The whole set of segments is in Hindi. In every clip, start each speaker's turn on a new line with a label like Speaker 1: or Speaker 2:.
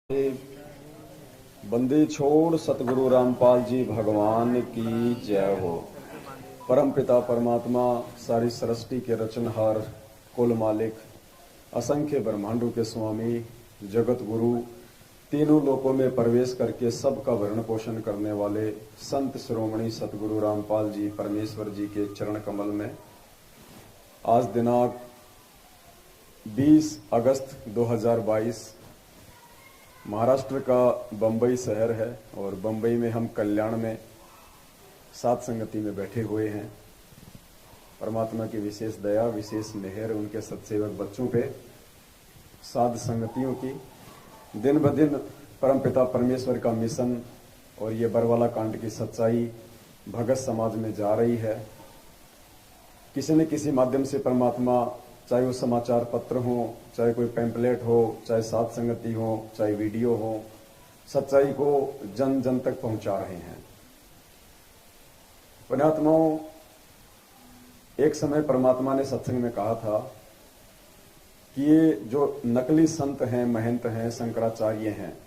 Speaker 1: बंदी छोड़ सतगुरु रामपाल जी भगवान की जय हो। परम पिता परमात्मा, सारी सृष्टि के रचनहार, कुल मालिक, असंख्य ब्रह्मांडों के स्वामी, जगत गुरु, तीनों लोकों में प्रवेश करके सबका भरण पोषण करने वाले संत शिरोमणि सतगुरु रामपाल जी परमेश्वर जी के चरण कमल में आज दिनांक 20 अगस्त 2022 महाराष्ट्र का बम्बई शहर है और बम्बई में हम कल्याण में सात संगति में बैठे हुए हैं। परमात्मा की विशेष दया, विशेष मेहर उनके सत्सेवक बच्चों पे, साध संगतियों की दिन ब दिन परमपिता परमेश्वर का मिशन और ये बरवाला कांड की सच्चाई भगत समाज में जा रही है। किसी न किसी माध्यम से परमात्मा, चाहे वो समाचार पत्र हो, चाहे कोई पैम्पलेट हो, चाहे साध संगति हो, चाहे वीडियो हो, सच्चाई को जन जन तक पहुंचा रहे हैं। पुण्यात्माओं, एक समय परमात्मा ने सत्संग में कहा था कि ये जो नकली संत हैं, महंत हैं, शंकराचार्य हैं,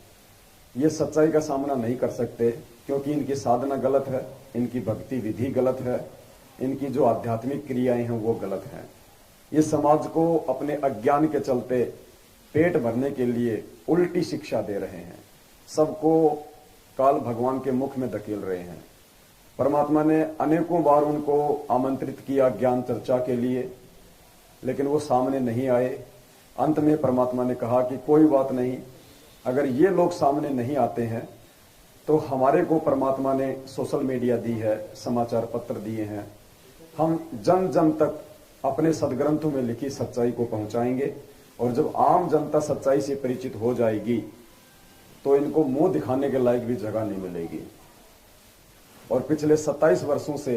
Speaker 1: ये सच्चाई का सामना नहीं कर सकते क्योंकि इनकी साधना गलत है, इनकी भक्ति विधि गलत है, इनकी जो आध्यात्मिक क्रियाएं हैं वो गलत हैं। ये समाज को अपने अज्ञान के चलते पेट भरने के लिए उल्टी शिक्षा दे रहे हैं, सबको काल भगवान के मुख में धकेल रहे हैं। परमात्मा ने अनेकों बार उनको आमंत्रित किया ज्ञान चर्चा के लिए, लेकिन वो सामने नहीं आए। अंत में परमात्मा ने कहा कि कोई बात नहीं, अगर ये लोग सामने नहीं आते हैं तो हमारे को परमात्मा ने सोशल मीडिया दी है, समाचार पत्र दिए हैं, हम जन जन तक अपने सदग्रंथों में लिखी सच्चाई को पहुंचाएंगे और जब आम जनता सच्चाई से परिचित हो जाएगी तो इनको मुंह दिखाने के लायक भी जगह नहीं मिलेगी। और पिछले 27 वर्षों से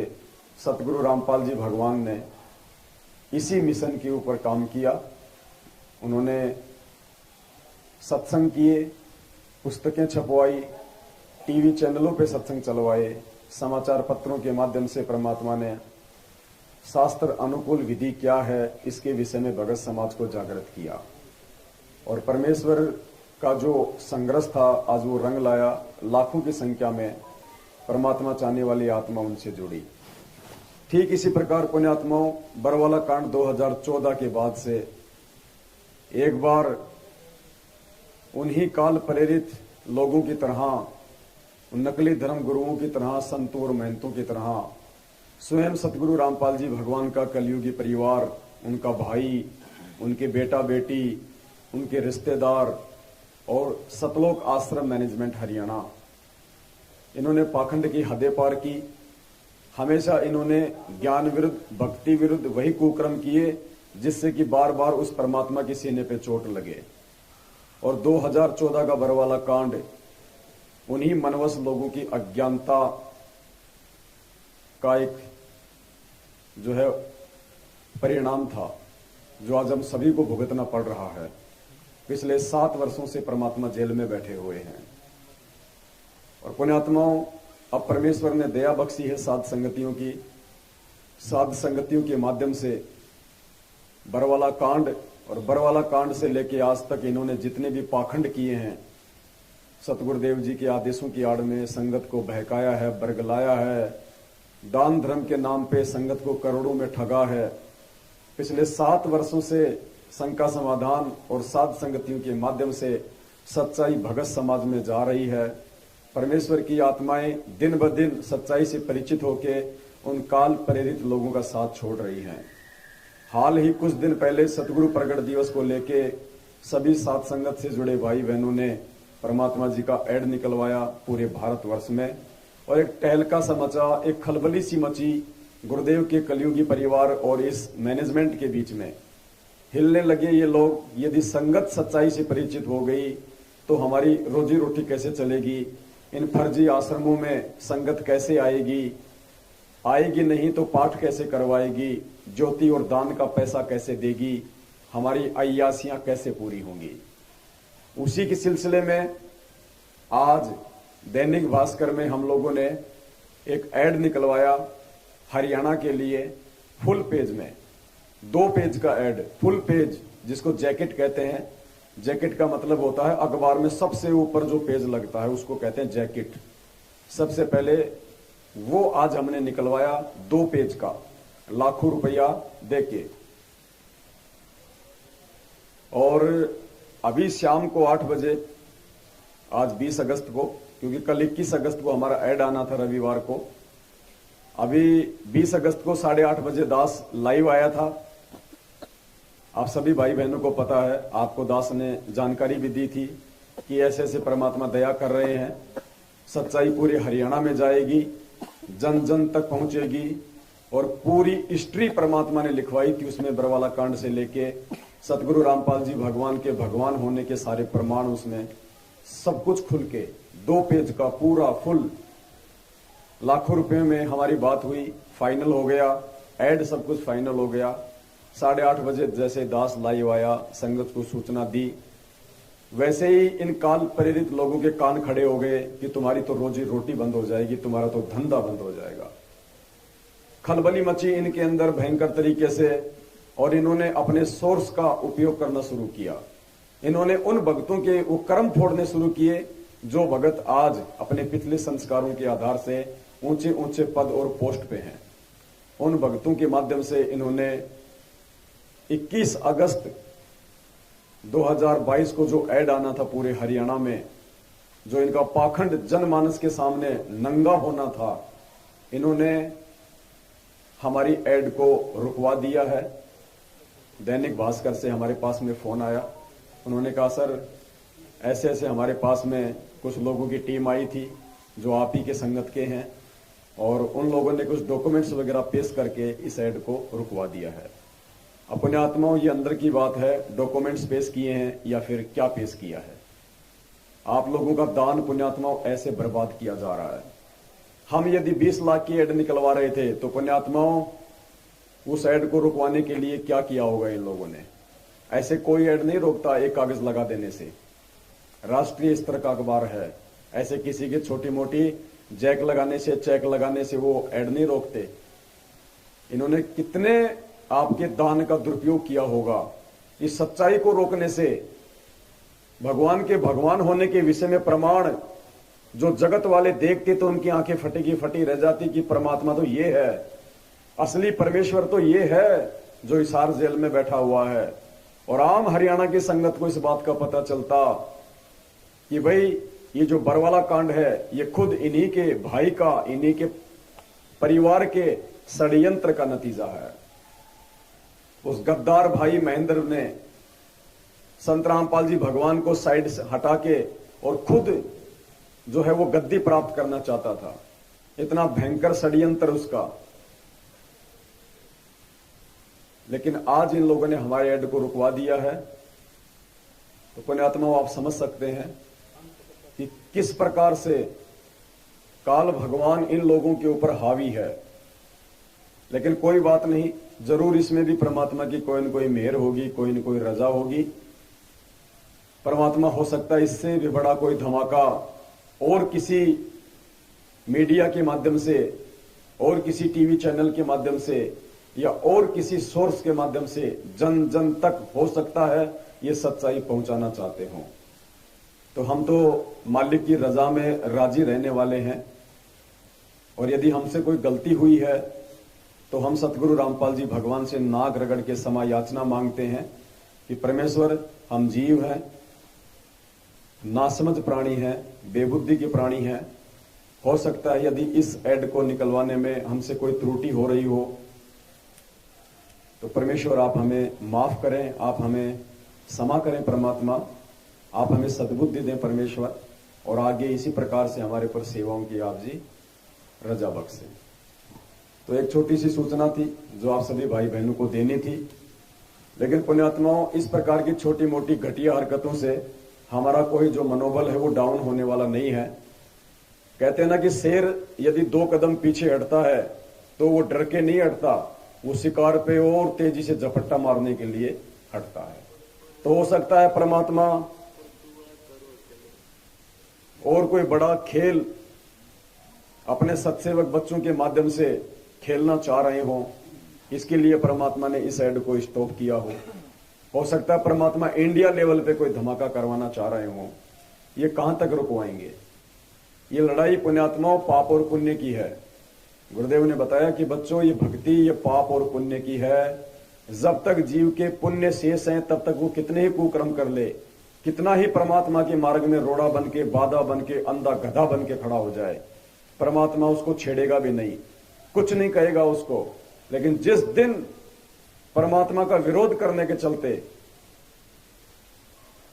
Speaker 1: सतगुरु रामपाल जी भगवान ने इसी मिशन के ऊपर काम किया। उन्होंने सत्संग किए, पुस्तकें छपवाई, टीवी चैनलों पे सत्संग चलवाए, समाचार पत्रों के माध्यम से परमात्मा ने शास्त्र अनुकूल विधि क्या है इसके विषय में भगत समाज को जागृत किया और परमेश्वर का जो संघर्ष था आज वो रंग लाया। लाखों की संख्या में परमात्मा चाहने वाली आत्मा उनसे जुड़ी। ठीक इसी प्रकार पुण्यात्माओं, बरवाला कांड 2014 के बाद से एक बार उन्हीं काल प्रेरित लोगों की तरह, नकली धर्म गुरुओं की तरह, संतों और महंतों की तरह स्वयं सतगुरु रामपाल जी भगवान का कलयुगी परिवार, उनका भाई, उनके बेटा बेटी, उनके रिश्तेदार और सतलोक आश्रम मैनेजमेंट हरियाणा, इन्होंने पाखंड की हदें पार की। हमेशा इन्होंने ज्ञान विरुद्ध, भक्ति विरुद्ध वही कुकर्म किए जिससे कि बार बार उस परमात्मा की सीने पे चोट लगे। और 2014 का बरवाला कांड उन्हीं मनवस लोगों की अज्ञानता का एक जो है परिणाम था, जो आज हम सभी को भुगतना पड़ रहा है। पिछले 7 वर्षों से परमात्मा जेल में बैठे हुए हैं और पुण्यात्माओं, अब परमेश्वर ने दया बख्शी है साध संगतियों की। साध संगतियों के माध्यम से बरवाला कांड और बरवाला कांड से लेके आज तक इन्होंने जितने भी पाखंड किए हैं, सतगुरुदेव जी के आदेशों की आड़ में संगत को बहकाया है, बरगलाया है, दान धर्म के नाम पे संगत को करोड़ों में ठगा है। पिछले 7 वर्षों से शंका समाधान और साध संगतियों के माध्यम से सच्चाई भगत समाज में जा रही है। परमेश्वर की आत्माएं दिन ब दिन सच्चाई से परिचित होके उन काल प्रेरित लोगों का साथ छोड़ रही हैं। हाल ही कुछ दिन पहले सतगुरु प्रगट दिवस को लेके सभी साध संगत से जुड़े भाई बहनों ने परमात्मा जी का एड निकलवाया पूरे भारतवर्ष में और एक टहलका सा मचा, एक खलबली सी मची गुरुदेव के कलयुगी परिवार और इस मैनेजमेंट के बीच में। हिलने लगे ये लोग, यदि संगत सच्चाई से परिचित हो गई तो हमारी रोजी रोटी कैसे चलेगी, इन फर्जी आश्रमों में संगत कैसे आएगी, आएगी नहीं तो पाठ कैसे करवाएगी, ज्योति और दान का पैसा कैसे देगी, हमारी अय्यासियां कैसे पूरी होंगी। उसी के सिलसिले में आज दैनिक भास्कर में हम लोगों ने एक एड निकलवाया हरियाणा के लिए, फुल पेज में, 2 पेज का एड, फुल पेज जिसको जैकेट कहते हैं, जैकेट का मतलब होता है अखबार में सबसे ऊपर जो पेज लगता है उसको कहते हैं जैकेट। सबसे पहले वो आज हमने निकलवाया 2 पेज का, लाखों रुपया देके। और अभी शाम को 8 बजे, आज 20 अगस्त को, क्योंकि कल 21 अगस्त को हमारा ऐड आना था रविवार को, अभी 20 अगस्त को 8:30 बजे दास लाइव आया था। आप सभी भाई बहनों को पता है, आपको दास ने जानकारी भी दी थी कि ऐसे ऐसे परमात्मा दया कर रहे हैं, सच्चाई पूरे हरियाणा में जाएगी, जन जन तक पहुंचेगी। और पूरी हिस्ट्री परमात्मा ने लिखवाई थी उसमें, बरवाला कांड से लेके सतगुरु रामपाल जी भगवान के भगवान होने के सारे प्रमाण उसमें सब कुछ खुल के 2 पेज का पूरा फुल। लाखों रुपए में हमारी बात हुई, फाइनल हो गया, ऐड सब कुछ फाइनल हो गया। 8:30 बजे जैसे दास लाइव आया, संगत को सूचना दी, वैसे ही इन काल प्रेरित लोगों के कान खड़े हो गए कि तुम्हारी तो रोजी रोटी बंद हो जाएगी, तुम्हारा तो धंधा बंद हो जाएगा। खलबली मची इनके अंदर भयंकर तरीके से, और इन्होंने अपने सोर्स का उपयोग करना शुरू किया। इन्होंने उन भक्तों के वो कर्म फोड़ने शुरू किए जो भगत आज अपने पिछले संस्कारों के आधार से ऊंचे ऊंचे पद और पोस्ट पे हैं। उन भक्तों के माध्यम से इन्होंने 21 अगस्त 2022 को जो ऐड आना था पूरे हरियाणा में, जो इनका पाखंड जनमानस के सामने नंगा होना था, इन्होंने हमारी ऐड को रुकवा दिया है। दैनिक भास्कर से हमारे पास में फोन आया, उन्होंने कहा सर ऐसे ऐसे हमारे पास में कुछ लोगों की टीम आई थी जो आप ही के संगत के हैं, और उन लोगों ने कुछ डॉक्यूमेंट्स वगैरह पेश करके इस ऐड को रुकवा दिया है। अपने आत्माओं, ये अंदर की बात है, डॉक्यूमेंट्स पेश किए हैं या फिर क्या पेश किया है। आप लोगों का दान पुण्यात्माओं ऐसे बर्बाद किया जा रहा है। हम यदि 20 लाख की ऐड निकलवा रहे थे तो पुण्यात्माओं उस ऐड को रुकवाने के लिए क्या किया होगा इन लोगों ने। ऐसे कोई ऐड नहीं रोकता एक कागज लगा देने से। राष्ट्रीय स्तर का अखबार है, ऐसे किसी की छोटी मोटी जैक लगाने से, चेक लगाने से वो ऐड नहीं रोकते। इन्होंने कितने आपके दान का दुरुपयोग किया होगा। इस सच्चाई को रोकने से भगवान के भगवान होने के विषय में प्रमाण जो जगत वाले देखते तो उनकी आंखें फटी रह जाती कि परमात्मा तो ये है, असली परमेश्वर तो ये है जो हिसार जेल में बैठा हुआ है। और आम हरियाणा की संगत को इस बात का पता चलता कि भाई ये जो बरवाला कांड है ये खुद इन्हीं के भाई का, इन्हीं के परिवार के षड्यंत्र का नतीजा है। उस गद्दार भाई महेंद्र ने संत रामपाल जी भगवान को साइड से हटा के और खुद जो है वो गद्दी प्राप्त करना चाहता था। इतना भयंकर षड्यंत्र उसका। लेकिन आज इन लोगों ने हमारे ऐड को रुकवा दिया है। तो पुण्यात्माओं, आप समझ सकते हैं कि किस प्रकार से काल भगवान इन लोगों के ऊपर हावी है। लेकिन कोई बात नहीं, जरूर इसमें भी परमात्मा की कोई न कोई मेहर होगी, कोई न कोई रजा होगी। परमात्मा हो सकता है इससे भी बड़ा कोई धमाका और किसी मीडिया के माध्यम से, और किसी टीवी चैनल के माध्यम से, या और किसी सोर्स के माध्यम से जन जन तक हो सकता है ये सच्चाई पहुंचाना चाहते हो। तो हम तो मालिक की रजा में राजी रहने वाले हैं। और यदि हमसे कोई गलती हुई है तो हम सतगुरु रामपाल जी भगवान से नाक रगड़ के क्षमा याचना मांगते हैं कि परमेश्वर, हम जीव हैं, नासमझ प्राणी हैं, बेबुद्धि के प्राणी हैं। हो सकता है यदि इस ऐड को निकलवाने में हमसे कोई त्रुटि हो रही हो तो परमेश्वर आप हमें माफ करें, आप हमें क्षमा करें। परमात्मा, आप हमें सद्बुद्धि दें परमेश्वर, और आगे इसी प्रकार से हमारे पर सेवाओं की आप जी रजा बख्शें। तो एक छोटी सी सूचना थी जो आप सभी भाई बहनों को देनी थी। लेकिन पुण्यात्माओं, इस प्रकार की छोटी मोटी घटिया हरकतों से हमारा कोई जो मनोबल है वो डाउन होने वाला नहीं है। कहते हैं ना कि शेर यदि 2 कदम पीछे हटता है तो वो डर के नहीं हटता, वो शिकार पे और तेजी से झपट्टा मारने के लिए हटता है। तो हो सकता है परमात्मा और कोई बड़ा खेल अपने सत्सेवक बच्चों के माध्यम से खेलना चाह रहे हो, इसके लिए परमात्मा ने इस ऐड को स्टॉप किया हो। हो सकता है परमात्मा इंडिया लेवल पे कोई धमाका करवाना चाह रहे हो। ये कहां तक रुकवाएंगे? ये लड़ाई पुण्यात्माओं पाप और पुण्य की है। गुरुदेव ने बताया कि बच्चों ये भक्ति ये पाप और पुण्य की है। जब तक जीव के पुण्य शेष हैं तब तक वो कितने ही कुकर्म कर ले, कितना ही परमात्मा के मार्ग में रोड़ा बन के, बाधा बन के, अंधा गधा बन के खड़ा हो जाए, परमात्मा उसको छेड़ेगा भी नहीं, कुछ नहीं कहेगा उसको। लेकिन जिस दिन परमात्मा का विरोध करने के चलते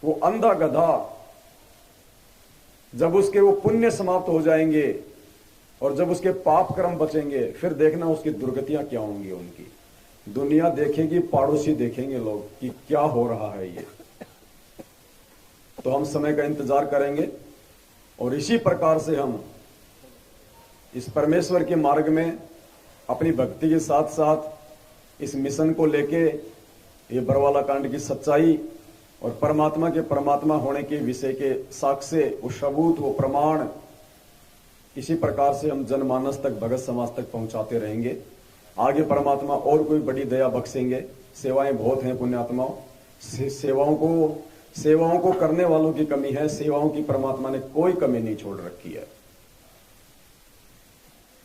Speaker 1: वो अंधा गधा, जब उसके वो पुण्य समाप्त हो जाएंगे और जब उसके पाप कर्म बचेंगे, फिर देखना उसकी दुर्गतियां क्या होंगी। उनकी दुनिया देखेगी, पड़ोसी देखेंगे लोग कि क्या हो रहा है ये। तो हम समय का इंतजार करेंगे और इसी प्रकार से हम इस परमेश्वर के मार्ग में अपनी भक्ति के साथ साथ इस मिशन को लेके, ये बरवाला कांड की सच्चाई और परमात्मा के परमात्मा होने के विषय के साक्ष्य, वो सबूत, वो प्रमाण, इसी प्रकार से हम जनमानस तक, भगत समाज तक पहुंचाते रहेंगे। आगे परमात्मा और कोई बड़ी दया बख्शेंगे। सेवाएं बहुत हैं पुण्यात्माओं, सेवाओं को करने वालों की कमी है। सेवाओं की परमात्मा ने कोई कमी नहीं छोड़ रखी है।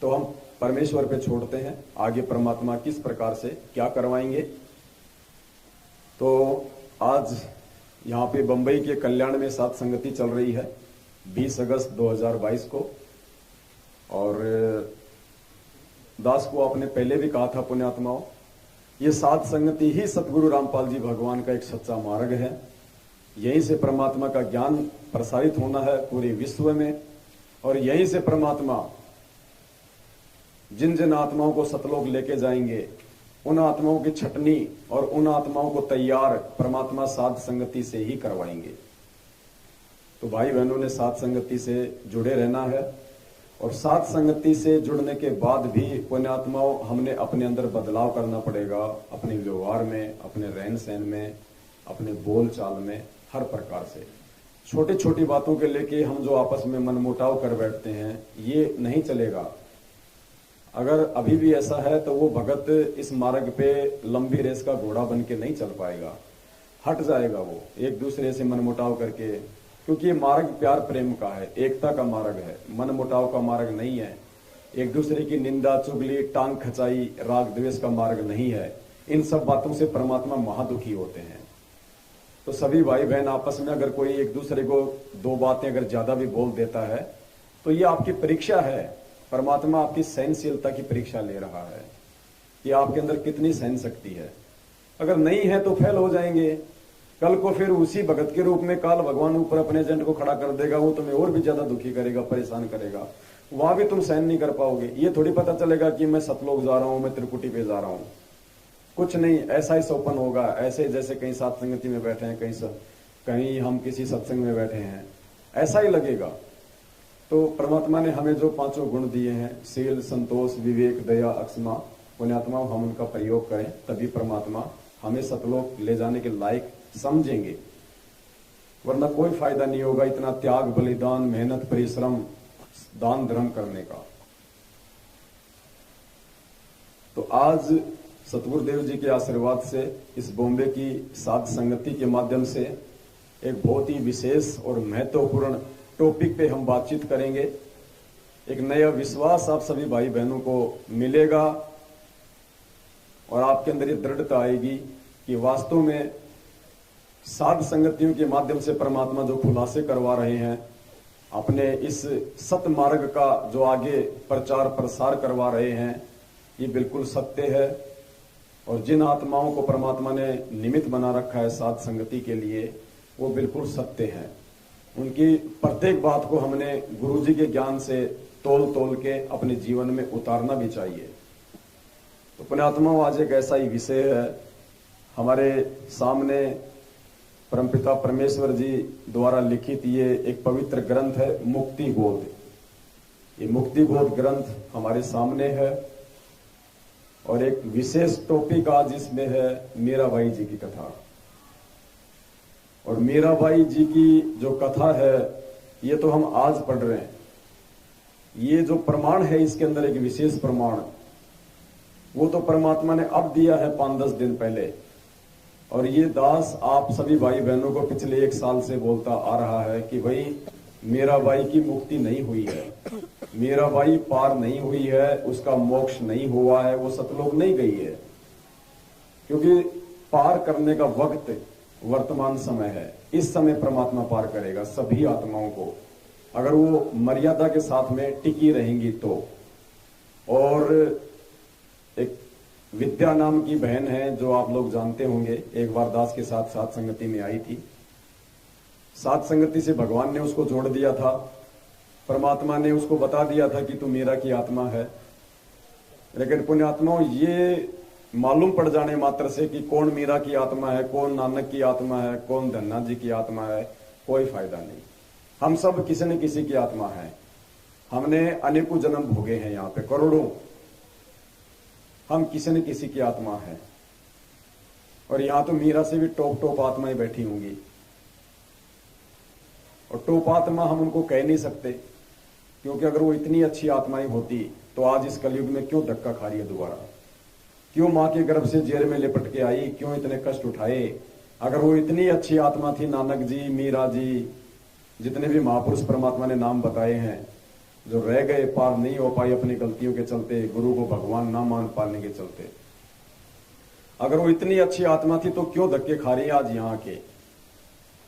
Speaker 1: तो हम परमेश्वर पे छोड़ते हैं, आगे परमात्मा किस प्रकार से क्या करवाएंगे। तो आज यहाँ पे बंबई के कल्याण में सात संगति चल रही है 20 अगस्त 2022 को। और दास को आपने पहले भी कहा था पुण्यात्माओं, ये सात संगति ही सतगुरु रामपाल जी भगवान का एक सच्चा मार्ग है। यहीं से परमात्मा का ज्ञान प्रसारित होना है पूरे विश्व में, और यहीं से परमात्मा जिन जिन आत्माओं को सतलोक लेके जाएंगे, उन आत्माओं की छटनी और उन आत्माओं को तैयार परमात्मा सात संगति से ही करवाएंगे। तो भाई बहनों ने सात संगति से जुड़े रहना है, और सात संगति से जुड़ने के बाद भी पुण्यात्माओं हमने अपने अंदर बदलाव करना पड़ेगा, अपने व्यवहार में, अपने रहन सहन में, अपने बोल चाल में, हर प्रकार से। छोटी छोटी बातों के लेके हम जो आपस में मनमुटाव कर बैठते हैं, ये नहीं चलेगा। अगर अभी भी ऐसा है तो वो भगत इस मार्ग पे लंबी रेस का घोड़ा बन के नहीं चल पाएगा, हट जाएगा वो एक दूसरे से मनमुटाव करके। क्योंकि ये मार्ग प्यार प्रेम का है, एकता का मार्ग है, मनमुटाव का मार्ग नहीं है। एक दूसरे की निंदा, चुगली, टांग खचाई, राग द्वेष का मार्ग नहीं है। इन सब बातों से परमात्मा महादुखी होते हैं। तो सभी भाई बहन आपस में अगर कोई एक दूसरे को दो बातें अगर ज्यादा भी बोल देता है तो ये आपकी परीक्षा है। परमात्मा आपकी सहनशीलता की परीक्षा ले रहा है कि आपके अंदर कितनी सहन शक्ति है। अगर नहीं है तो फेल हो जाएंगे। कल को फिर उसी भगत के रूप में काल भगवान ऊपर अपने एजेंट को खड़ा कर देगा, वो तुम्हें और भी ज्यादा दुखी करेगा, परेशान करेगा। वहां भी तुम सहन नहीं कर पाओगे। ये थोड़ी पता चलेगा कि मैं सतलोक जा रहा हूं, मैं त्रिकुटी पे जा रहा हूं। कुछ नहीं, ऐसा ही सौपन होगा। ऐसे जैसे कहीं सात संगति में बैठे हैं, कहीं हम किसी सत्संग में बैठे हैं, ऐसा ही लगेगा। तो परमात्मा ने हमें जो पांचों गुण दिए हैं, शील, संतोष, विवेक, दया, अक्षमा, पुण्यात्मा, हम उनका प्रयोग करें, तभी परमात्मा हमें सतलोक ले जाने के लायक समझेंगे। वरना कोई फायदा नहीं होगा इतना त्याग, बलिदान, मेहनत, परिश्रम, दान धर्म करने का। तो आज सतगुरुदेव जी के आशीर्वाद से इस बॉम्बे की सात संगति के माध्यम से एक बहुत ही विशेष और महत्वपूर्ण टॉपिक पे हम बातचीत करेंगे। एक नया विश्वास आप सभी भाई बहनों को मिलेगा और आपके अंदर ये दृढ़ता आएगी कि वास्तव में साध संगतियों के माध्यम से परमात्मा जो खुलासे करवा रहे हैं, अपने इस सत मार्ग का जो आगे प्रचार प्रसार करवा रहे हैं, ये बिल्कुल सत्य है। और जिन आत्माओं को परमात्मा ने निमित्त बना रखा है साध संगति के लिए, वो बिल्कुल सत्य हैं। उनकी प्रत्येक बात को हमने गुरु जी के ज्ञान से तोल तोल के अपने जीवन में उतारना भी चाहिए। तो पुण्यात्माओं, आज एक ऐसा ही विषय है हमारे सामने। परमपिता परमेश्वर जी द्वारा लिखित ये एक पवित्र ग्रंथ है, मुक्ति बोध। ये मुक्ति बोध ग्रंथ हमारे सामने है और एक विशेष टॉपिक आज इसमें है मीराबाई जी की कथा। और मीराबाई जी की जो कथा है, ये तो हम आज पढ़ रहे हैं। ये जो प्रमाण है, इसके अंदर एक विशेष प्रमाण, वो तो परमात्मा ने अब दिया है 5-10 दिन पहले। और ये दास आप सभी भाई बहनों को पिछले 1 साल से बोलता आ रहा है कि भाई मीराबाई की मुक्ति नहीं हुई है, मीराबाई पार नहीं हुई है, उसका मोक्ष नहीं हुआ है, वो सतलोक नहीं गई है। क्योंकि पार करने का वक्त वर्तमान समय है। इस समय परमात्मा पार करेगा सभी आत्माओं को, अगर वो मर्यादा के साथ में टिकी रहेंगी तो। और एक विद्या नाम की बहन है जो आप लोग जानते होंगे, एक बार दास के साथ साथ संगति में आई थी। साथ संगति से भगवान ने उसको जोड़ दिया था, परमात्मा ने उसको बता दिया था कि तू मीरा की आत्मा है। लेकिन पुण्यात्माओं, ये मालूम पड़ जाने मात्र से कि कौन मीरा की आत्मा है, कौन नानक की आत्मा है, कौन धन्ना जी की आत्मा है, कोई फायदा नहीं। हम सब किसी न किसी की आत्मा है। हमने अनेकों जन्म भोगे हैं, यहाँ पे करोड़ों, हम किसी न किसी की आत्मा है। और यहां तो मीरा से भी टॉप टॉप आत्माएं बैठी होंगी, और टॉप आत्मा हम उनको कह नहीं सकते, क्योंकि अगर वो इतनी अच्छी आत्माएं होती तो आज इस कलयुग में क्यों धक्का खा रही है दोबारा, क्यों मां के गर्भ से जेल में लिपट के आई, क्यों इतने कष्ट उठाए। अगर वो इतनी अच्छी आत्मा थी, नानक जी, मीरा जी, जितने भी महापुरुष परमात्मा ने नाम बताए हैं, जो रह गए, पार नहीं हो पाई अपनी गलतियों के चलते, गुरु को भगवान ना मान पाने के चलते, अगर वो इतनी अच्छी आत्मा थी तो क्यों धक्के खा रही है आज यहाँ के।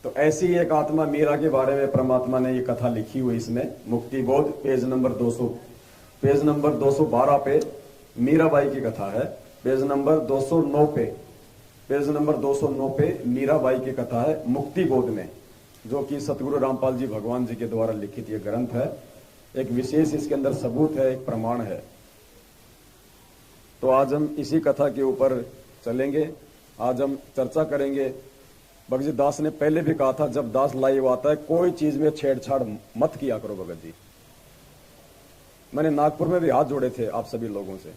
Speaker 1: तो ऐसी एक आत्मा मीरा के बारे में परमात्मा ने ये कथा लिखी हुई इसमें, मुक्ति बोध पेज नंबर 212 पे मीराबाई की कथा है। पेज नंबर 209 पे मीराबाई की कथा है मुक्ति बोध में, जो कि सतगुरु रामपाल जी भगवान जी के द्वारा लिखित ये ग्रंथ है। एक विशेष इसके अंदर सबूत है, एक प्रमाण है। तो आज हम इसी कथा के ऊपर चलेंगे, आज हम चर्चा करेंगे। भगत जी दास ने पहले भी कहा था, जब दास लाइव आता है कोई चीज में छेड़छाड़ मत किया करो भगत जी। मैंने नागपुर में भी हाथ जोड़े थे आप सभी लोगों से।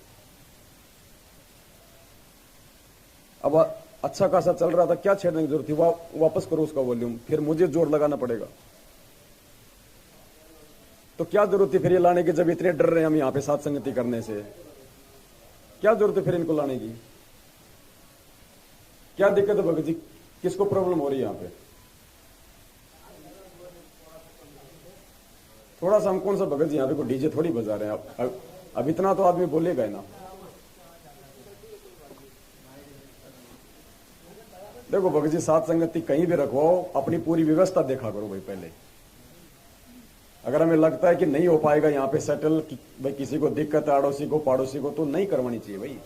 Speaker 1: अब अच्छा खासा चल रहा था, क्या छेड़ने की जरूरत थी, वापस करो उसका वॉल्यूम, फिर मुझे जोर लगाना पड़ेगा। तो क्या जरूरत थी फिर ये लाने की, जब इतने डर रहे हैं हम यहाँ पे साथ संगति करने से, क्या जरूरत है फिर इनको लाने की। क्या दिक्कत है भगत जी, किसको प्रॉब्लम हो रही है यहाँ पे। थोड़ा सा हम कौन सा भगत जी यहाँ पे कोई डीजे थोड़ी बजा रहे हैं, अब इतना तो आदमी बोलेगा ना। देखो भगत जी, साथ संगति कहीं भी रखवाओ, अपनी पूरी व्यवस्था देखा करो भाई पहले। अगर हमें लगता है कि नहीं हो पाएगा यहाँ पे सेटल, भाई किसी को दिक्कत है, अड़ोसी को पड़ोसी को, तो नहीं करवानी चाहिए भाई।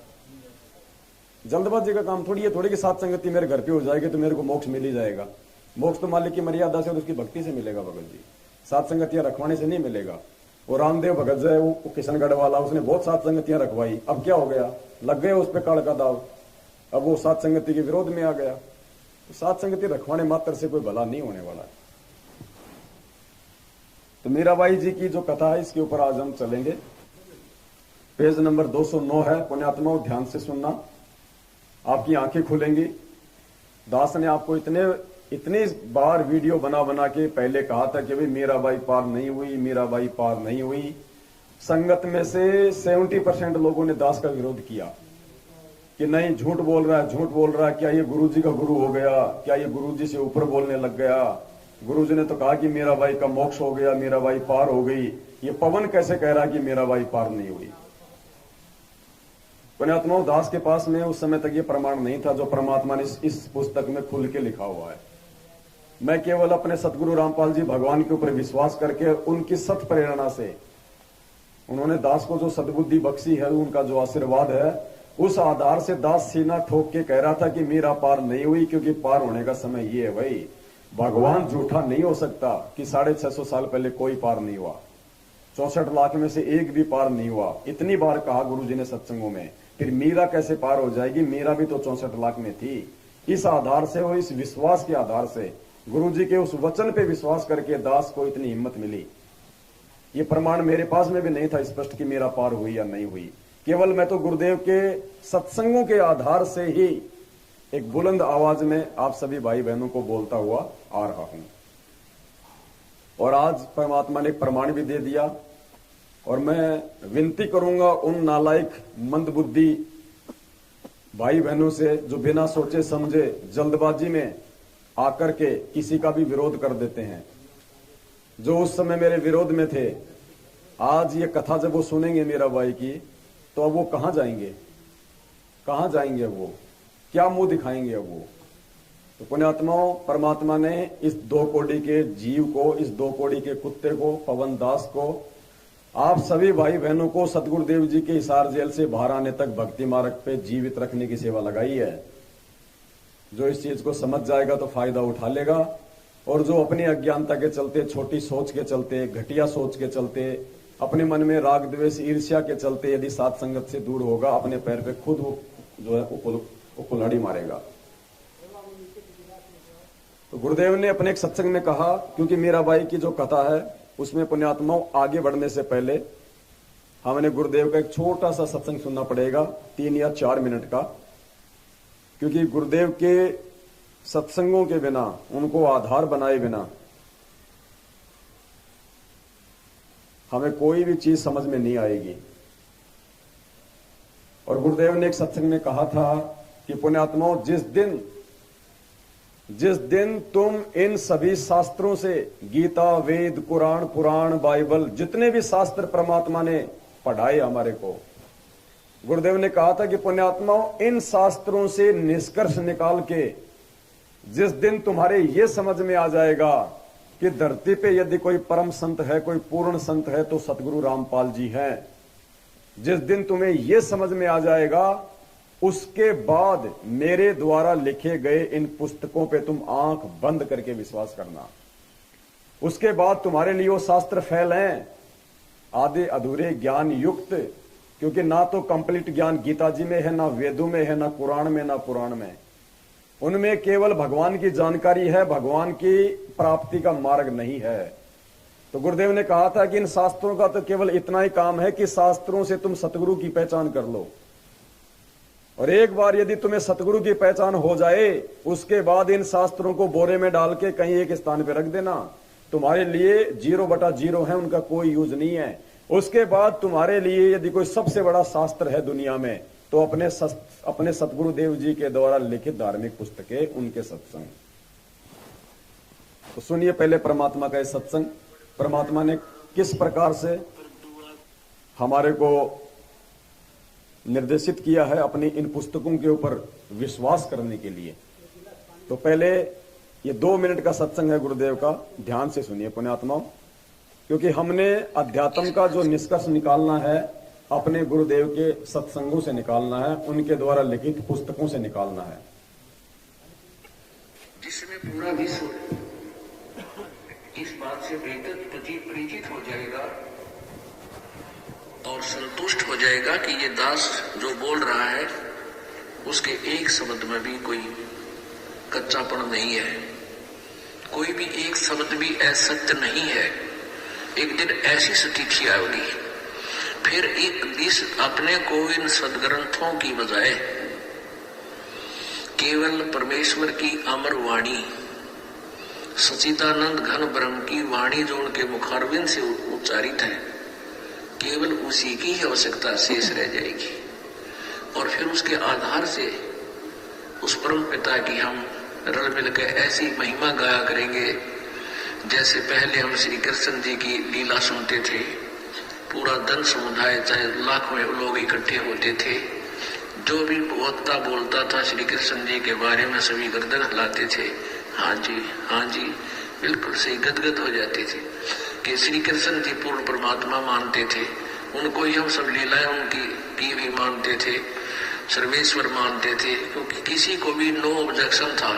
Speaker 1: जल्दबाजी का काम थोड़ी है, थोड़ी की साथ संगति मेरे घर पे हो जाएगी तो मेरे को मोक्ष मिल ही जाएगा। मोक्ष तो मालिक की मर्यादा से और उसकी भक्ति से मिलेगा भगत जी, साथ संगतियां रखवाने से नहीं मिलेगा। वो रामदेव भगत जो है, वो किशनगढ़ वाला, उसने बहुत साथ संगतियां रखवाई, अब क्या हो गया, लग गए उस पर काल का दाव, अब वो साथ संगति के विरोध में आ गया। तो साथ संगति रखवाने मात्र से कोई भला नहीं होने वाला। तो मीराबाई जी की जो कथा है इसके ऊपर आज हम चलेंगे। पेज नंबर 209 है, पुण्यात्माओं ध्यान से सुनना, आपकी आंखें खुलेंगी। दास ने आपको इतने बार वीडियो बना बना के पहले कहा था कि भाई मीराबाई पार नहीं हुई, मीराबाई पार नहीं हुई। संगत में से 70% लोगों ने दास का विरोध किया कि नहीं, झूठ बोल रहा है, झूठ बोल रहा है, क्या ये गुरुजी का गुरु हो गया, क्या ये गुरुजी से ऊपर बोलने लग गया। गुरुजी ने तो कहा कि मीराबाई का मोक्ष हो गया, मीराबाई पार हो गई, ये पवन कैसे कह रहा कि मीराबाई पार नहीं हुई। पुण्यात्माओं, दास के पास में उस समय तक ये प्रमाण नहीं था जो परमात्मा ने इस पुस्तक में खुल के लिखा हुआ है। मैं केवल अपने सतगुरु रामपाल जी भगवान के ऊपर विश्वास करके, उनकी सत प्रेरणा से, उन्होंने दास को जो सद्बुद्धि बख्शी है, उनका जो आशीर्वाद है, उस आधार से दास सीना ठोक के कह रहा था कि मेरा पार नहीं हुई, क्योंकि पार होने का समय ये है भाई। भगवान झूठा नहीं हो सकता कि 650 साल पहले कोई पार नहीं हुआ, 64 लाख में से एक भी पार नहीं हुआ। इतनी बार कहा गुरु जी ने सत्संगों में, फिर मीरा कैसे पार हो जाएगी, मीरा भी तो 64 लाख में थी। इस आधार से और इस विश्वास के आधार से, गुरु जी के उस वचन पे विश्वास करके दास को इतनी हिम्मत मिली। ये प्रमाण मेरे पास में भी नहीं था स्पष्ट कि मेरा पार हुई या नहीं हुई, केवल मैं तो गुरुदेव के सत्संगों के आधार से ही एक बुलंद आवाज में आप सभी भाई बहनों को बोलता हुआ आ रहा हूं। और आज परमात्मा ने एक प्रमाण भी दे दिया। और मैं विनती करूंगा उन नालायक, मंदबुद्धि भाई बहनों से जो बिना सोचे समझे जल्दबाजी में आकर के किसी का भी विरोध कर देते हैं, जो उस समय मेरे विरोध में थे, आज ये कथा जब वो सुनेंगे मेरा भाई की, तो अब वो कहां जाएंगे, कहां जाएंगे, अब वो क्या मुंह दिखाएंगे अब वो। तो पुण्यात्माओं, परमात्मा ने इस 2 कौड़ी के जीव को, इस 2 कौड़ी के कुत्ते को, पवन दास को, आप सभी भाई बहनों को सतगुरुदेव जी के हिसार जेल से बाहर आने तक भक्ति मार्ग पे जीवित रखने की सेवा लगाई है। जो इस चीज को समझ जाएगा तो फायदा उठा लेगा, और जो अपनी अज्ञानता के चलते, छोटी सोच के चलते, घटिया सोच के चलते, अपने मन में राग द्वेष ईर्ष्या के चलते यदि सात संगत से दूर होगा, अपने पैर पे खुद जो है कुल्हाड़ी मारेगा। तो गुरुदेव ने अपने एक सत्संग में कहा, क्योंकि मीराबाई की जो कथा है उसमें पुण्यात्माओं आगे बढ़ने से पहले हमने गुरुदेव का एक छोटा सा सत्संग सुनना पड़ेगा, 3 या 4 मिनट का, क्योंकि गुरुदेव के सत्संगों के बिना, उनको आधार बनाए बिना हमें कोई भी चीज समझ में नहीं आएगी। और गुरुदेव ने एक सत्संग में कहा था कि पुण्यात्माओं, जिस दिन तुम इन सभी शास्त्रों से, गीता, वेद, कुरान, पुराण, बाइबल, जितने भी शास्त्र परमात्मा ने पढ़ाए हमारे को, गुरुदेव ने कहा था कि पुण्यात्माओं, इन शास्त्रों से निष्कर्ष निकाल के जिस दिन तुम्हारे ये समझ में आ जाएगा कि धरती पे यदि कोई परम संत है, कोई पूर्ण संत है, तो सतगुरु रामपाल जी हैं, जिस दिन तुम्हें ये समझ में आ जाएगा, उसके बाद मेरे द्वारा लिखे गए इन पुस्तकों पे तुम आंख बंद करके विश्वास करना। उसके बाद तुम्हारे लिए वो शास्त्र फेल हैं, आधे अधूरे ज्ञान युक्त, क्योंकि ना तो कंप्लीट ज्ञान गीता जी में है, ना वेदों में है, ना कुरान में, ना पुराण में। उनमें केवल भगवान की जानकारी है, भगवान की प्राप्ति का मार्ग नहीं है। तो गुरुदेव ने कहा था कि इन शास्त्रों का तो केवल इतना ही काम है कि शास्त्रों से तुम सतगुरु की पहचान कर लो, और एक बार यदि तुम्हें सतगुरु की पहचान हो जाए, उसके बाद इन शास्त्रों को बोरे में डाल के कहीं एक स्थान पे रख देना। तुम्हारे लिए 0/0 है, उनका कोई यूज नहीं है। उसके बाद तुम्हारे लिए यदि कोई सबसे बड़ा शास्त्र है दुनिया में, तो अपने सतगुरुदेव जी के द्वारा लिखित धार्मिक पुस्तकें, उनके सत्संग। तो सुनिए पहले परमात्मा का ये सत्संग, परमात्मा ने किस प्रकार से हमारे को निर्देशित किया है अपनी इन पुस्तकों के ऊपर विश्वास करने के लिए। तो पहले ये 2 मिनट का सत्संग है गुरुदेव का, ध्यान से सुनिए पुण्यात्माओं, क्योंकि हमने अध्यात्म का जो निष्कर्ष निकालना है अपने गुरुदेव के सत्संगों से निकालना है, उनके द्वारा लिखित पुस्तकों से निकालना है,
Speaker 2: जिसमें पूरा विश्व इस बात से परिचित हो जाएगा और संतुष्ट हो जाएगा कि ये दास जो बोल रहा है उसके एक शब्द में भी कोई कच्चापन नहीं है, कोई भी एक शब्द भी असत्य नहीं है। एक दिन ऐसी स्थिति आएगी, फिर एक दिस अपने को इन सदग्रंथों की बजाय केवल परमेश्वर की अमर वाणी, सच्चिदानंद घन ब्रह्म की वाणी जो उनके मुखारविंद से उच्चारित है, केवल उसी की ही आवश्यकता शेष रह जाएगी। और फिर उसके आधार से उस परम पिता की हम रल मिलकर ऐसी महिमा गाया करेंगे जैसे पहले हम श्री कृष्ण जी की लीला सुनते थे। पूरा धन समुदाय, चाहे लाखों लोग इकट्ठे होते थे, जो भी वक्ता बोलता था श्री कृष्ण जी के बारे में सभी गर्दन हिलाते थे, हाँ जी बिल्कुल सही, गदगद हो जाते थे कि श्री कृष्ण जी पूर्ण परमात्मा मानते थे। उनको ही हम सब लीलाएं उनकी की भी मानते थे, सर्वेश्वर मानते थे, क्योंकि किसी को भी नो ऑब्जेक्शन था,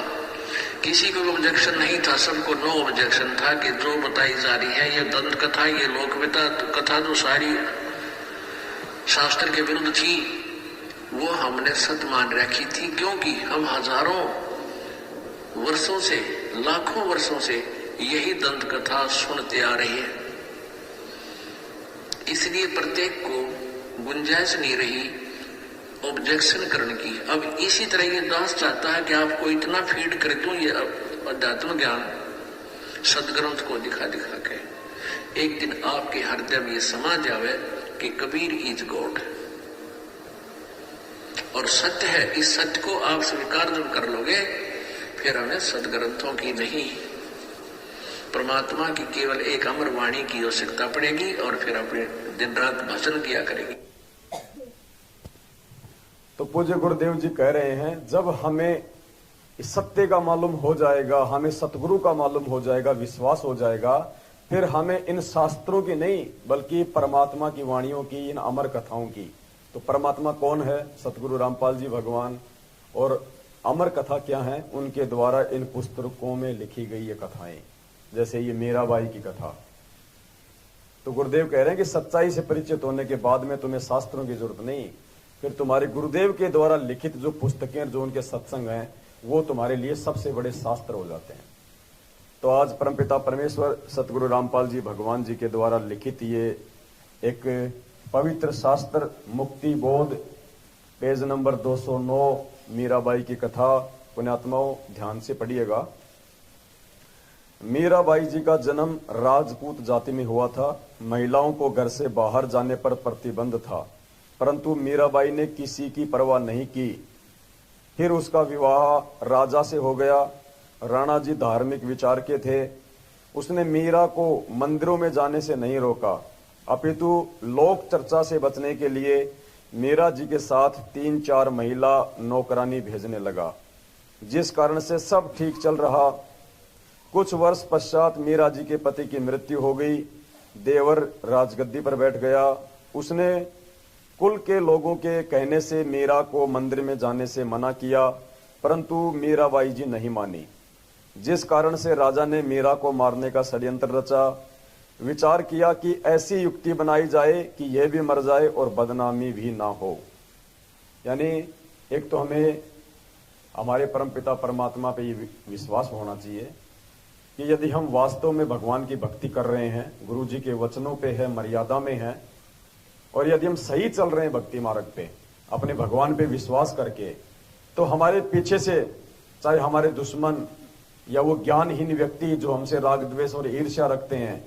Speaker 2: किसी को ऑब्जेक्शन नहीं था, सबको नो ऑब्जेक्शन था कि जो बताई जा रही है ये दंत कथा, ये लोक कथा जो सारी शास्त्र के विरुद्ध थी, वो हमने सत्य मान रखी थी, क्योंकि हम हजारों वर्षों से, लाखों वर्षों से यही दंत कथा सुनते आ रहे हैं। इसलिए प्रत्येक को गुंजाइश नहीं रही ऑब्जेक्शन करने की। अब इसी तरह ये दास चाहता है कि आपको इतना फीड कर दूं ये अध्यात्म ज्ञान सदग्रंथ को दिखा दिखा के, एक दिन आपके हृदय में ये समा जावे कि कबीर इज गॉड। और सत्य है, इस सत्य को आप स्वीकार जब कर लोगे, फिर हमें सदग्रंथों की नहीं, परमात्मा की केवल एक अमर वाणी की आवश्यकता पड़ेगी, और फिर अपने दिन रात भजन किया करेगी।
Speaker 1: तो पूज्य गुरुदेव जी कह रहे हैं, जब हमें इस सत्य का मालूम हो जाएगा, हमें सतगुरु का मालूम हो जाएगा, विश्वास हो जाएगा, फिर हमें इन शास्त्रों की नहीं बल्कि परमात्मा की वाणियों की, इन अमर कथाओं की। तो परमात्मा कौन है? सतगुरु रामपाल जी भगवान। और अमर कथा क्या है? उनके द्वारा इन पुस्तकों में लिखी गई ये कथाएं, जैसे ये मीराबाई की कथा। तो गुरुदेव कह रहे हैं कि सच्चाई से परिचित होने के बाद में तुम्हें शास्त्रों की जरूरत नहीं, फिर तुम्हारे गुरुदेव के द्वारा लिखित जो पुस्तकें, जो उनके सत्संग हैं, वो तुम्हारे लिए सबसे बड़े शास्त्र हो जाते हैं। तो आज परमपिता परमेश्वर सतगुरु रामपाल जी भगवान जी के द्वारा लिखित ये एक पवित्र शास्त्र मुक्ति बोध, पेज नंबर 209, मीराबाई की कथा। पुण्यात्माओं ध्यान से पढ़िएगा। मीराबाई जी का जन्म राजपूत जाति में हुआ था। महिलाओं को घर से बाहर जाने पर प्रतिबंध था, परंतु मीराबाई ने किसी की परवाह नहीं की। फिर उसका विवाह राजा से हो गया। राणा जी धार्मिक विचार के थे। उसने मीरा को मंदिरों में जाने से नहीं रोका, अपितु लोक चर्चा से बचने के लिए मीरा जी के साथ 3-4 महिला नौकरानी भेजने लगा, जिस कारण से सब ठीक चल रहा। कुछ वर्ष पश्चात मीरा जी के पति की मृत्यु हो गई। देवर राजगद्दी पर बैठ गया। उसने कुल के लोगों के कहने से मीरा को मंदिर में जाने से मना किया, परंतु मीराबाई जी नहीं मानी, जिस कारण से राजा ने मीरा को मारने का षड्यंत्र रचा। विचार किया कि ऐसी युक्ति बनाई जाए कि यह भी मर जाए और बदनामी भी ना हो। यानी एक तो हमें हमारे परमपिता परमात्मा पे ये विश्वास होना चाहिए कि यदि हम वास्तव में भगवान की भक्ति कर रहे हैं, गुरु जी के वचनों पे है, मर्यादा में है, और यदि हम सही चल रहे हैं भक्ति मार्ग पे, अपने भगवान पे विश्वास करके, तो हमारे पीछे से चाहे हमारे दुश्मन या वो ज्ञानहीन व्यक्ति जो हमसे राग द्वेष और ईर्ष्या रखते हैं,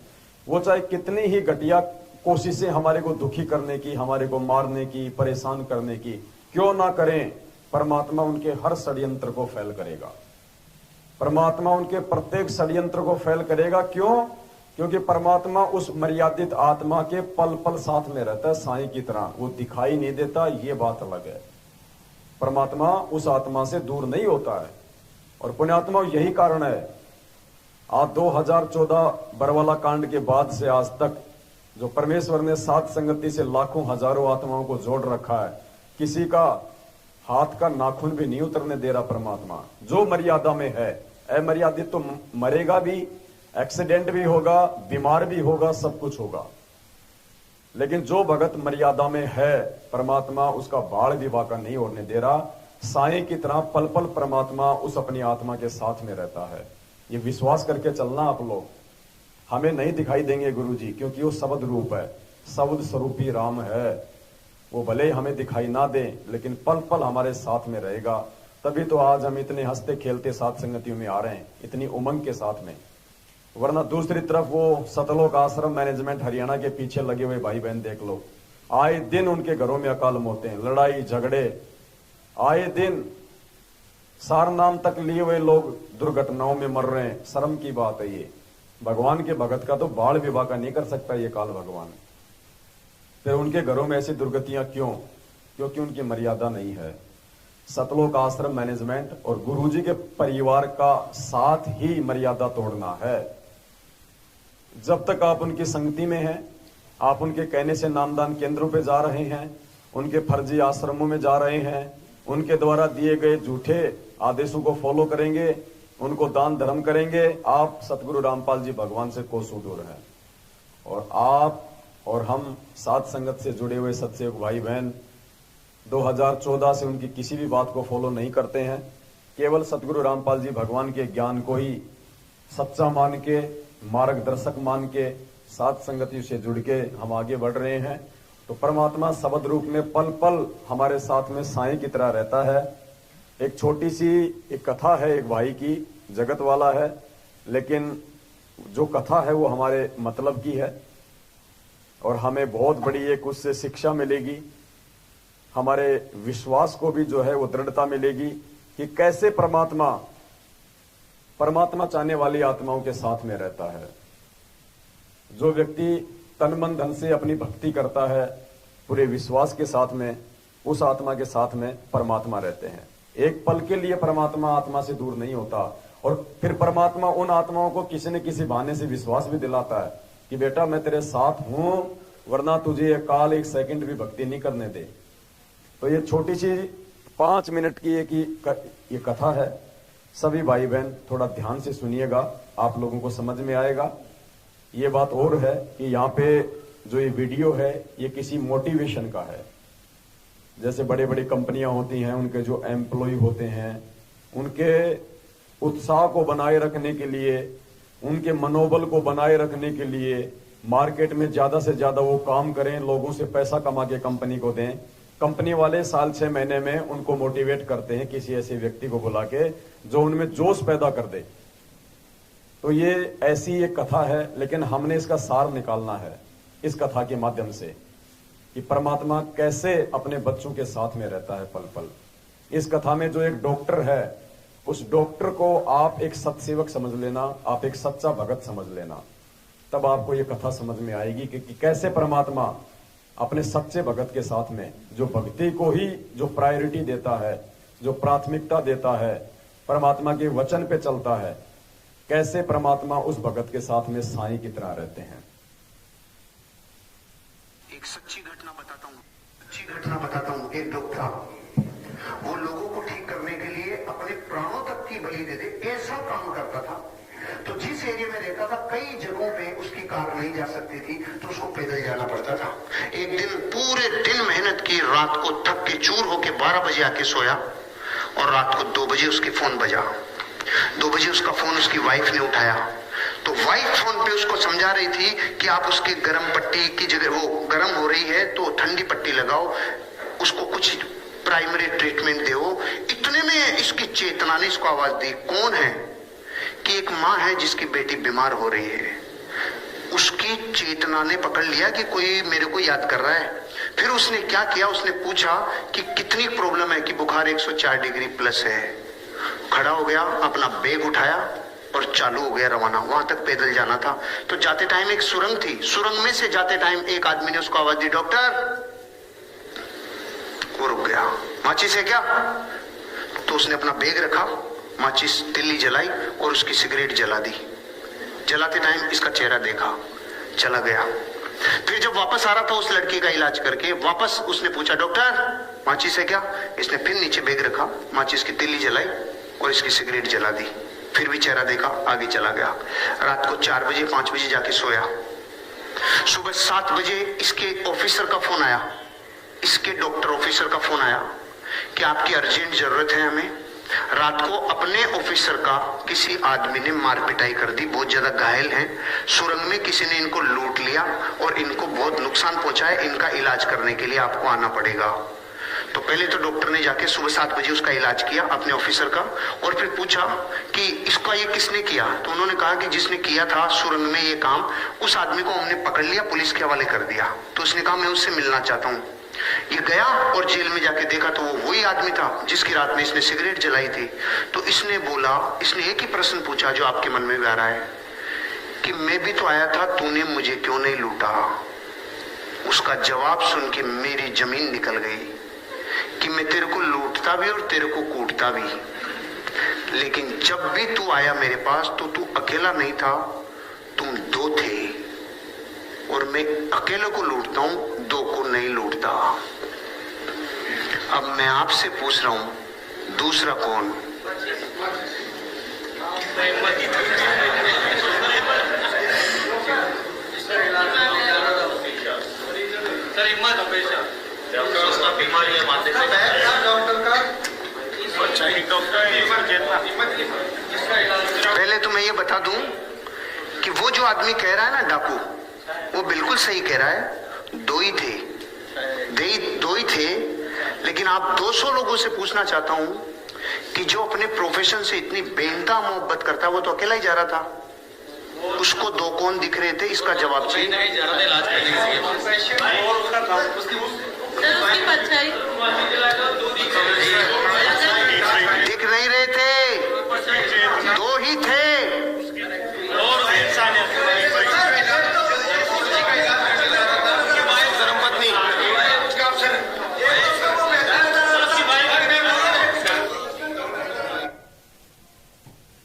Speaker 1: वो चाहे कितनी ही घटिया कोशिशें हमारे को दुखी करने की, हमारे को मारने की, परेशान करने की क्यों ना करें, परमात्मा उनके हर षड्यंत्र को फेल करेगा। परमात्मा उनके प्रत्येक षड्यंत्र को फेल करेगा। क्यों? क्योंकि परमात्मा उस मर्यादित आत्मा के पल पल साथ में रहता है, साईं की तरह। वो दिखाई नहीं देता, ये बात अलग है। परमात्मा उस आत्मा से दूर नहीं होता है। और पुण्यात्मा यही कारण है आज 2014 बरवाला कांड के बाद से आज तक जो परमेश्वर ने सात संगति से लाखों हजारों आत्माओं को जोड़ रखा है, किसी का हाथ का नाखून भी नहीं उतरने दे रहा परमात्मा। जो मर्यादा में है, अमर्यादित तो मरेगा भी, एक्सीडेंट भी होगा, बीमार भी होगा, सब कुछ होगा, लेकिन जो भगत मर्यादा में है, परमात्मा उसका बाढ़ भी वाका नहीं होने दे रहा। साईं की तरह पल पल परमात्मा उस अपनी आत्मा के साथ में रहता है। ये विश्वास करके चलना आप लोग। हमें नहीं दिखाई देंगे गुरु जी, क्योंकि वो शब्द रूप है, शब्द स्वरूपी राम है। वो भले ही हमें दिखाई ना दे, लेकिन पल पल हमारे साथ में रहेगा। तभी तो आज हम इतने हंसते खेलते साथ संगतियों में आ रहे हैं, इतनी उमंग के साथ में। वरना दूसरी तरफ वो सतलोक आश्रम मैनेजमेंट हरियाणा के पीछे लगे हुए भाई बहन देख लो, आए दिन उनके घरों में अकाल मौतें हैं, लड़ाई झगड़े, आए दिन सार नाम तक लिए हुए लोग दुर्घटनाओं में मर रहे हैं। शर्म की बात है ये। भगवान के भगत का तो बाढ़ विवाह नहीं कर सकता ये काल भगवान। फिर उनके घरों में ऐसी दुर्गतियां क्यों? क्योंकि उनकी मर्यादा नहीं है। सतलोक आश्रम मैनेजमेंट और गुरुजी के परिवार का साथ ही मर्यादा तोड़ना है। जब तक आप उनकी संगति में हैं, आप उनके कहने से नामदान केंद्रों पे जा रहे हैं, उनके फर्जी आश्रमों में जा रहे हैं, उनके द्वारा दिए गए झूठे आदेशों को फॉलो करेंगे, उनको दान धर्म करेंगे, आप सतगुरु रामपाल जी भगवान से कोसों दूर हैं। और आप और हम साथ संगत से जुड़े हुए सत्सेवक भाई बहन 2014 से उनकी किसी भी बात को फॉलो नहीं करते हैं। केवल सतगुरु रामपाल जी भगवान के ज्ञान को ही सच्चा मान के, मार्गदर्शक मान के, साथ संगति से जुड़ के हम आगे बढ़ रहे हैं। तो परमात्मा शब्द रूप में पल पल हमारे साथ में साईं की तरह रहता है। एक छोटी सी एक कथा है एक भाई की, जगत वाला है, लेकिन जो कथा है वो हमारे मतलब की है और हमें बहुत बड़ी एक उससे शिक्षा मिलेगी। हमारे विश्वास को भी जो है वो दृढ़ता मिलेगी कि कैसे परमात्मा चाहने वाली आत्माओं के साथ में रहता है। जो व्यक्ति तन मन धन से अपनी भक्ति करता है, पूरे विश्वास के साथ में उस आत्मा के साथ में परमात्मा रहते हैं। एक पल के लिए परमात्मा आत्मा से दूर नहीं होता, और फिर परमात्मा उन आत्माओं को किसी न किसी बहाने से विश्वास भी दिलाता है कि बेटा मैं तेरे साथ हूं, वरना तुझे ये काल एक सेकंड भी भक्ति नहीं करने दे। तो ये छोटी सी 5 मिनट की ये कथा है। सभी भाई बहन थोड़ा ध्यान से सुनिएगा, आप लोगों को समझ में आएगा। ये बात और है कि यहाँ पे जो ये वीडियो है ये किसी मोटिवेशन का है। जैसे बड़ी बड़ी कंपनियां होती हैं, उनके जो एम्प्लॉय होते हैं, उनके उत्साह को बनाए रखने के लिए, उनके मनोबल को बनाए रखने के लिए मार्केट में ज्यादा से ज्यादा वो काम करें, लोगों से पैसा कमा के कंपनी को दें। कंपनी वाले साल 6 महीने में उनको मोटिवेट करते हैं किसी ऐसे व्यक्ति को बुला के जो उनमें जोश पैदा कर दे। तो ये ऐसी एक कथा है, लेकिन हमने इसका सार निकालना है इस कथा के माध्यम से कि परमात्मा कैसे अपने बच्चों के साथ में रहता है पल पल। इस कथा में जो एक डॉक्टर है, उस डॉक्टर को आप एक सत्सेवक समझ लेना, आप एक सच्चा भगत समझ लेना, तब आपको ये कथा समझ में आएगी कि कैसे परमात्मा अपने सच्चे भगत के साथ में, जो भक्ति को ही जो प्रायोरिटी देता है, जो प्राथमिकता देता है, परमात्मा के वचन पे चलता है, कैसे परमात्मा उस भगत के साथ में साईं की तरह रहते हैं।
Speaker 3: एक सच्ची घटना बताता हूँ। एक डॉक्टर, वो लोगों को ठीक करने के लिए अपने प्राणों तक की बलि दे दे, ऐसा काम करता था। तो जिस एरिया में रहता था, कई जगहों पे उसकी कार नहीं जा सकती थी, तो उसको पैदल जाना पड़ता था। एक दिन पूरे दिन मेहनत की, रात को थक के चूर होके 12 बजे आके सोया, और रात को 2 बजे उसके फोन बजा। 2 बजे उसका फोन उसकी वाइफ ने उठाया। तो वाइफ फोन पे उसको समझा रही थी कि आप उसकी गर्म पट्टी की जगह, वो गर्म हो रही है तो ठंडी पट्टी लगाओ, उसको कुछ प्राइमरी ट्रीटमेंट दो। इतने में इसकी चेतना ने इसको आवाज दी। कौन है? कि एक माँ है जिसकी बेटी बीमार हो रही है। उसकी चेतना ने पकड़ लिया कि कोई मेरे को याद कर रहा है। फिर उसने क्या किया, उसने पूछा कि कितनी प्रॉब्लम है, कि बुखार 104 डिग्री प्लस है। खड़ा हो गया, अपना बैग उठाया और चालू हो गया रवाना। वहां तक पैदल जाना था। तो जाते टाइम एक सुरंग थी, सुरंग में से जाते टाइम एक आदमी ने उसको आवाज दी, डॉक्टर। वो रुक गया। माचिस है क्या? तो उसने अपना बैग रखा, माचिस तिल्ली जलाई और उसकी सिगरेट जला दी। जलाते टाइम इसका चेहरा देखा, चला गया। फिर जब वापस आ रहा था उस लड़की का इलाज करके, वापस उसने पूछा, डॉक्टर माचिस है क्या? इसने फिर नीचे बैग रखा, माचिस की तिल्ली जलाई और इसकी सिगरेट जला दी। फिर भी चेहरा देखा, आगे चला गया। रात को 4 बजे 5 बजे जाके सोया। सुबह 7 बजे इसके ऑफिसर का फोन आया, इसके डॉक्टर ऑफिसर का फोन आया कि आपकी अर्जेंट जरूरत है हमें। रात को अपने ऑफिसर का किसी आदमी ने मार पिटाई कर दी, बहुत ज्यादा घायल हैं। सुरंग में किसी ने इनको लूट लिया और इनको बहुत नुकसान पहुंचा है। इनका इलाज करने के लिए आपको आना पड़ेगा। तो पहले तो डॉक्टर ने जाके सुबह 7 बजे उसका इलाज किया अपने ऑफिसर का, और फिर पूछा कि इसका ये किसने किया? तो उन्होंने कहा कि जिसने किया था सुरंग में ये काम, उस आदमी को हमने पकड़ लिया, पुलिस के हवाले कर दिया। तो उसने कहा मैं उससे मिलना चाहता हूँ। ये गया और जेल में जाके देखा तो वो वही आदमी था जिसकी रात में इसने सिगरेट जलाई थी। तो इसने बोला, इसने एक ही प्रश्न पूछा जो आपके मन में भी आ रहा है कि मैं भी तो आया था, तूने मुझे क्यों नहीं लूटा? उसका जवाब सुन के मेरी जमीन निकल गई कि मैं तेरे को लूटता भी और तेरे को कूटता भी, लेकिन जब भी तू आया मेरे पास तो तू अकेला नहीं था, तुम 2 थे, और मैं अकेले को लूटता हूं, 2 को नहीं लूटता। अब मैं आपसे पूछ रहा हूं, दूसरा कौन? पहले तो मैं ये बता दूं कि वो जो आदमी कह रहा है ना डाकू, वो बिल्कुल सही कह रहा है। 2 ही थे, 2 ही थे। लेकिन आप 200 लोगों से पूछना चाहता हूं कि जो अपने प्रोफेशन से इतनी बेइंतहा मोहब्बत करता है, वो तो अकेला ही जा रहा था। उसको 2 कौन दिख रहे थे? इसका जवाब चाहिए।
Speaker 4: उसकी परछाई
Speaker 3: दिख नहीं रहे थे, दो ही थे।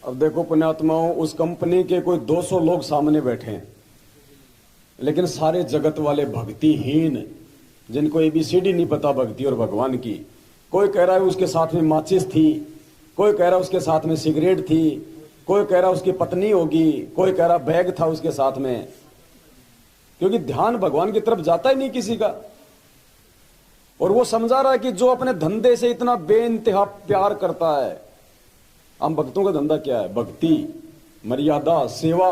Speaker 1: अब देखो पुण्यात्माओं, उस कंपनी के कोई 200 लोग सामने बैठे हैं, लेकिन सारे जगत वाले भक्तिहीन, जिनको ABCD नहीं पता भक्ति और भगवान की। कोई कह रहा है उसके साथ में माचिस थी, कोई कह रहा है उसके साथ में सिगरेट थी, कोई कह रहा है उसकी पत्नी होगी, कोई कह रहा बैग था उसके साथ में, क्योंकि ध्यान भगवान की तरफ जाता ही नहीं किसी का। और वो समझा रहा है कि जो अपने धंधे से इतना बेइंतहा प्यार करता है, हम भक्तों का धंधा क्या है? भक्ति, मर्यादा, सेवा,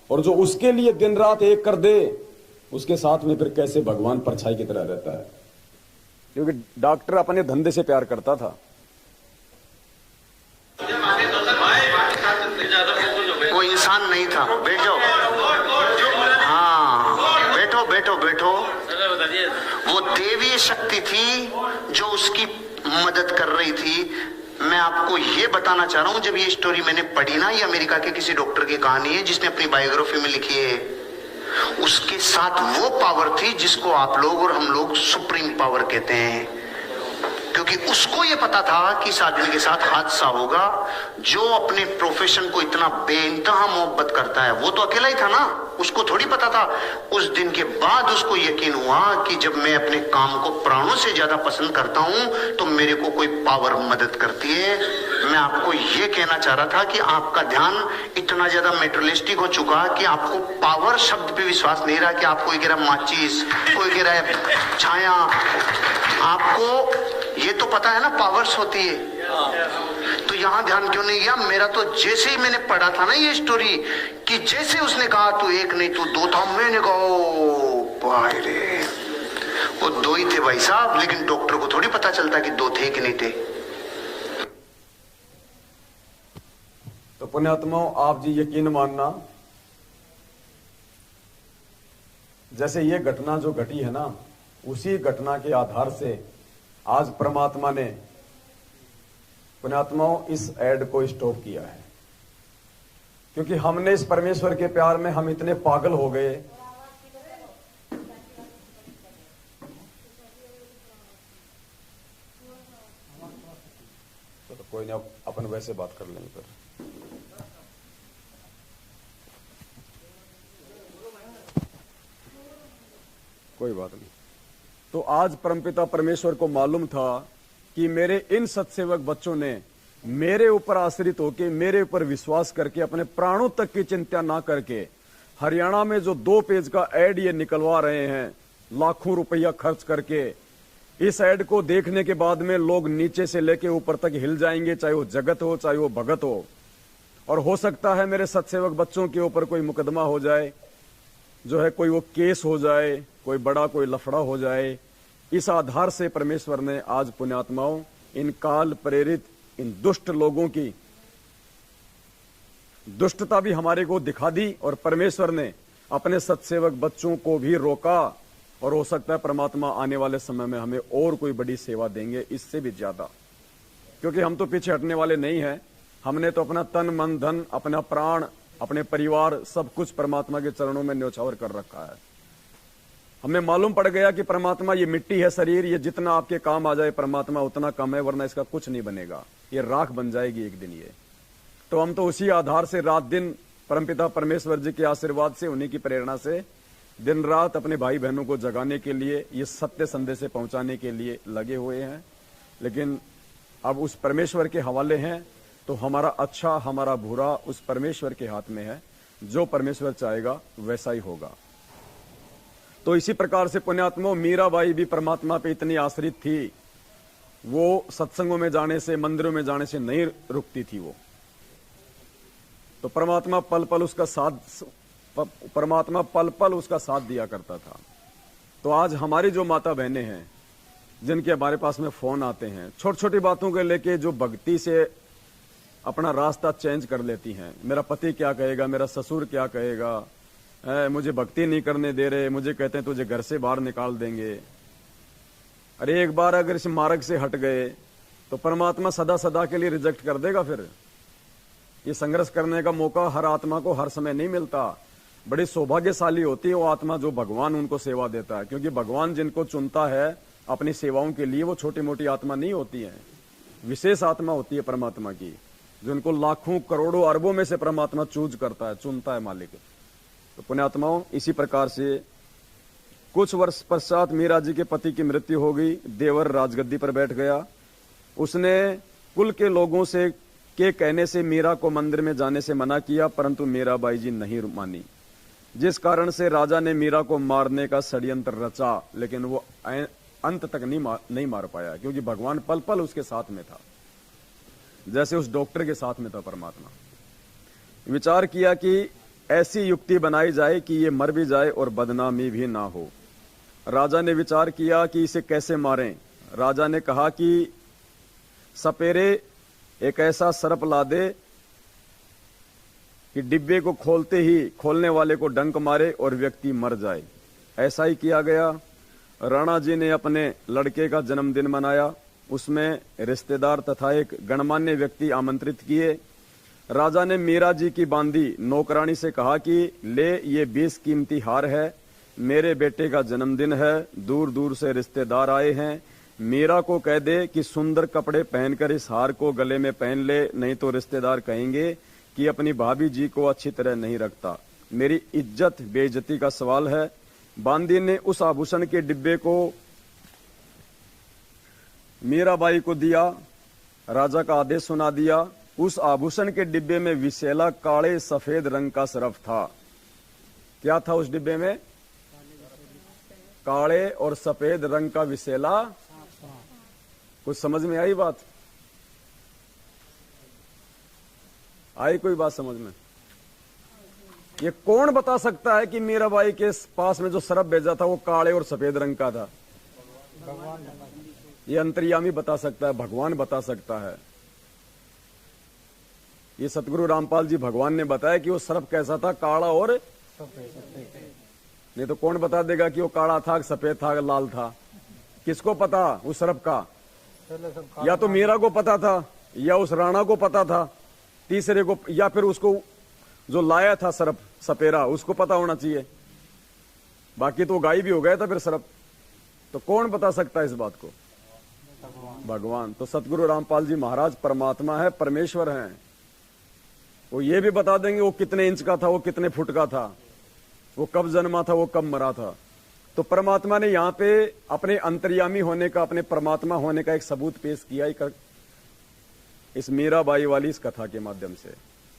Speaker 1: और जो उसके लिए दिन रात एक कर दे, उसके साथ में फिर कैसे भगवान परछाई की तरह रहता है? क्योंकि डॉक्टर अपने धंधे से प्यार करता था।
Speaker 3: वो इंसान नहीं था। बैठो, हाँ बैठो बैठो बैठो। वो देवीय शक्ति थी जो उसकी मदद कर रही थी। मैं आपको ये बताना चाह रहा हूं, जब ये स्टोरी मैंने पढ़ी ना, ये अमेरिका के किसी डॉक्टर की कहानी है जिसने अपनी बायोग्राफी में लिखी है। उसके साथ वो पावर थी जिसको आप लोग और हम लोग सुप्रीम पावर कहते हैं, क्योंकि उसको ये पता था कि इस आदमी के साथ हादसा होगा। जो अपने प्रोफेशन को इतना बेइंतहा मोहब्बत करता है, वो तो अकेला ही था ना, उसको थोड़ी पता था। उस दिन के बाद उसको यकीन हुआ कि जब मैं अपने काम को प्राणों से ज्यादा पसंद करता हूं तो मेरे को कोई पावर मदद करती है। मैं आपको ये कहना चाह रहा था कि आपका ध्यान इतना ज्यादा मेटेरियलिस्टिक हो चुका कि आपको पावर शब्द पे विश्वास नहीं रहा। कि आपको कह रहा माचिस, कोई कह रहा है छाया। आपको ये तो पता है ना पावर्स होती है, तो यहां ध्यान क्यों नहीं गया? मेरा तो जैसे ही मैंने पढ़ा था ना ये स्टोरी, कि जैसे उसने कहा तू एक नहीं तू दो था, मैंने कहा भाई रे, वो दो ही थे भाई साहब। लेकिन डॉक्टर को थोड़ी पता चलता कि दो थे कि नहीं थे।
Speaker 1: तो पुण्यात्माओं, आप जी यकीन मानना, जैसे ये घटना जो घटी है ना, उसी घटना के आधार से आज परमात्मा ने, पुण्यात्माओं, इस ऐड को स्टॉप किया है। क्योंकि हमने इस परमेश्वर के प्यार में हम इतने पागल हो गए। तो कोई नहीं, अपन वैसे बात कर लेंगे फिर। कोई बात नहीं। तो आज परमपिता परमेश्वर को मालूम था कि मेरे इन सत्सेवक बच्चों ने मेरे ऊपर आश्रित होकर, मेरे ऊपर विश्वास करके, अपने प्राणों तक की चिंता ना करके, हरियाणा में जो 2 पेज का ऐड ये निकलवा रहे हैं, लाखों रुपया खर्च करके, इस ऐड को देखने के बाद में लोग नीचे से लेके ऊपर तक हिल जाएंगे, चाहे वो जगत हो चाहे वो भगत हो। और हो सकता है मेरे सत्सेवक बच्चों के ऊपर कोई मुकदमा हो जाए, जो है कोई वो केस हो जाए, कोई बड़ा कोई लफड़ा हो जाए। इस आधार से परमेश्वर ने आज पुण्यात्माओं, इन काल प्रेरित इन दुष्ट लोगों की दुष्टता भी हमारे को दिखा दी, और परमेश्वर ने अपने सत्सेवक बच्चों को भी रोका। और हो सकता है परमात्मा आने वाले समय में हमें और कोई बड़ी सेवा देंगे, इससे भी ज्यादा, क्योंकि हम तो पीछे हटने वाले नहीं हैं। हमने तो अपना तन मन धन, अपना प्राण, अपने परिवार, सब कुछ परमात्मा के चरणों में न्योछावर कर रखा है। हमें मालूम पड़ गया कि परमात्मा ये मिट्टी है, शरीर, ये जितना आपके काम आ जाए परमात्मा उतना कम है, वरना इसका कुछ नहीं बनेगा, ये राख बन जाएगी एक दिन ये। तो हम तो उसी आधार से रात दिन परमपिता परमेश्वर जी के आशीर्वाद से, उन्हीं की प्रेरणा से दिन रात अपने भाई बहनों को जगाने के लिए, ये सत्य संदेश से पहुंचाने के लिए लगे हुए हैं। लेकिन अब उस परमेश्वर के हवाले हैं, तो हमारा अच्छा हमारा बुरा उस परमेश्वर के हाथ में है। जो परमेश्वर चाहेगा वैसा ही होगा। तो इसी प्रकार से पुण्यात्मा, मीराबाई भी परमात्मा पे इतनी आश्रित थी, वो सत्संगों में जाने से, मंदिरों में जाने से नहीं रुकती थी वो। तो परमात्मा पल पल उसका साथ दिया करता था। तो आज हमारी जो माता बहनें हैं, जिनके हमारे पास में फोन आते हैं, छोटी छोटी बातों को लेके जो भक्ति से अपना रास्ता चेंज कर लेती हैं, मेरा पति क्या कहेगा, मेरा ससुर क्या कहेगा, मुझे भक्ति नहीं करने दे रहे, मुझे कहते हैं तुझे घर से बाहर निकाल देंगे। अरे एक बार अगर इस मार्ग से हट गए तो परमात्मा सदा सदा के लिए रिजेक्ट कर देगा। फिर ये संघर्ष करने का मौका हर आत्मा को हर समय नहीं मिलता। बड़ी सौभाग्यशाली होती है वो आत्मा जो भगवान उनको सेवा देता है, क्योंकि भगवान जिनको चुनता है अपनी सेवाओं के लिए वो छोटी मोटी आत्मा नहीं होती है, विशेष आत्मा होती है परमात्मा की, जिनको लाखों करोड़ों अरबों में से परमात्मा चूज करता है, चुनता है मालिक। तो पुण्यात्माओं, इसी प्रकार से कुछ वर्ष पश्चात मीरा जी के पति की मृत्यु हो गई। देवर राजगद्दी पर बैठ गया। उसने कुल के लोगों से के कहने से मीरा को मंदिर में जाने से मना किया, परंतु मीराबाई जी नहीं मानी, जिस कारण से राजा ने मीरा को मारने का षड्यंत्र रचा, लेकिन वो अंत तक नहीं मार पाया, क्योंकि भगवान पल पल उसके साथ में था, जैसे उस डॉक्टर के साथ में था परमात्मा। विचार किया कि ऐसी युक्ति बनाई जाए कि ये मर भी जाए और बदनामी भी ना हो। राजा ने विचार किया कि इसे कैसे मारें। राजा ने कहा कि सपेरे एक ऐसा सर्प ला दे कि डिब्बे को खोलते ही खोलने वाले को डंक मारे और व्यक्ति मर जाए। ऐसा ही किया गया। राणा जी ने अपने लड़के का जन्मदिन मनाया। उसमें रिश्तेदार तथा एक गणमान्य व्यक्ति आमंत्रित किए। राजा ने मीरा जी की बांदी नौकरानी से कहा कि ले, ये 20 कीमती हार है, मेरे बेटे का जन्मदिन है, दूर दूर से रिश्तेदार आए हैं, मीरा को कह दे कि सुंदर कपड़े पहनकर इस हार को गले में पहन ले, नहीं तो रिश्तेदार कहेंगे कि अपनी भाभी जी को अच्छी तरह नहीं रखता, मेरी इज्जत बेइज्जती का सवाल है। बांदी ने उस आभूषण के डिब्बे को मीराबाई को दिया। राजा का आदेश सुना दिया। उस आभूषण के डिब्बे में विशेला काले सफेद रंग का सरफ था। क्या था उस डिब्बे में? काले और सफेद रंग का विशेला। कुछ समझ में आई बात? आई कोई बात समझ में? ये कौन बता सकता है कि मीराबाई के पास में जो सरफ भेजा था वो काले और सफेद रंग का था? ये अंतर्यामी बता सकता है, भगवान बता सकता है। ये सतगुरु रामपाल जी भगवान ने बताया कि वो सरफ कैसा था, काला और सफेद। नहीं तो कौन बता देगा कि वो काला था, सफेद था, लाल था? किसको पता उस सरफ का? या तो मीरा को पता था, या उस राणा को पता था, तीसरे को, या फिर उसको जो लाया था सरफ सपेरा उसको पता होना चाहिए। बाकी तो गायब भी हो गया था फिर सरफ। तो कौन बता सकता है इस बात को? भगवान। तो सतगुरु रामपाल जी महाराज परमात्मा है, परमेश्वर हैं। वो ये भी बता देंगे वो कितने इंच का था, वो कितने फुट का था, वो कब जन्मा था, वो कब मरा था। तो परमात्मा ने यहाँ पे अपने अंतर्यामी होने का, अपने परमात्मा होने का एक सबूत पेश किया इस मीराबाई वाली इस कथा के माध्यम से,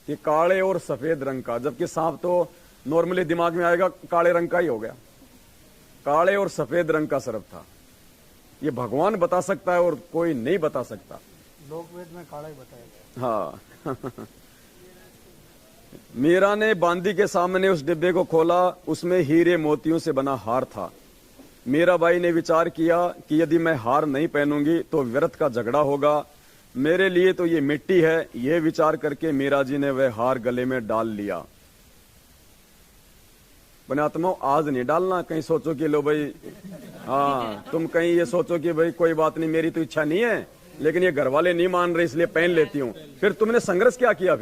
Speaker 1: कि काले और सफेद रंग का, जबकि सांप तो नॉर्मली दिमाग में आएगा काले रंग का ही हो गया। काले और सफेद रंग का सरफ था। ये भगवान बता सकता है और कोई नहीं बता सकता।
Speaker 4: लोकवेद में काला ही बताया गया।
Speaker 1: हाँ। मीरा ने बांदी के सामने उस डिब्बे को खोला। उसमें हीरे मोतियों से बना हार था। मीराबाई ने विचार किया कि यदि मैं हार नहीं पहनूंगी तो व्यर्थ का झगड़ा होगा, मेरे लिए तो ये मिट्टी है। यह विचार करके मीरा जी ने वह हार गले में डाल लिया। पुण्यात्मा, आज नहीं डालना। कहीं सोचो कि लो भाई, हाँ, तुम कहीं ये सोचो कि भाई कोई बात नहीं, मेरी तो इच्छा नहीं है, लेकिन ये घर वाले नहीं मान रहे इसलिए पहन लेती हूँ। फिर तुमने संघर्ष क्या किया?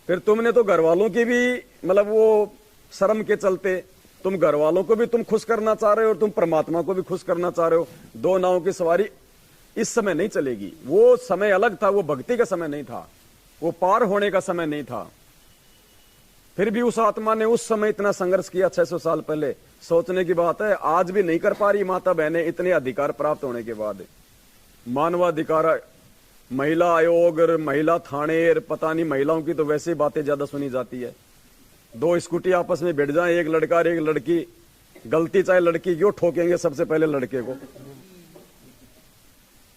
Speaker 1: फिर तुमने तो घर वालों की भी, मतलब वो शर्म के चलते तुम घर वालों को भी तुम खुश करना चाह रहे हो और तुम परमात्मा को भी खुश करना चाह रहे हो। दो नावों की सवारी इस समय नहीं चलेगी। वो समय अलग था, वो भक्ति का समय नहीं था, वो पार होने का समय नहीं था। फिर भी उस आत्मा ने उस समय इतना संघर्ष किया 600 साल पहले। सोचने की बात है, आज भी नहीं कर पा रही माता बहनें इतने अधिकार प्राप्त होने के बाद। मानवाधिकार, महिला आयोग, महिला थाने, पता नहीं, महिलाओं की तो वैसे बातें ज्यादा सुनी जाती है। दो स्कूटी आपस में भिड़ जाए, एक लड़का और एक लड़की, गलती चाहे लड़की की हो, ठोकेंगे सबसे पहले लड़के को।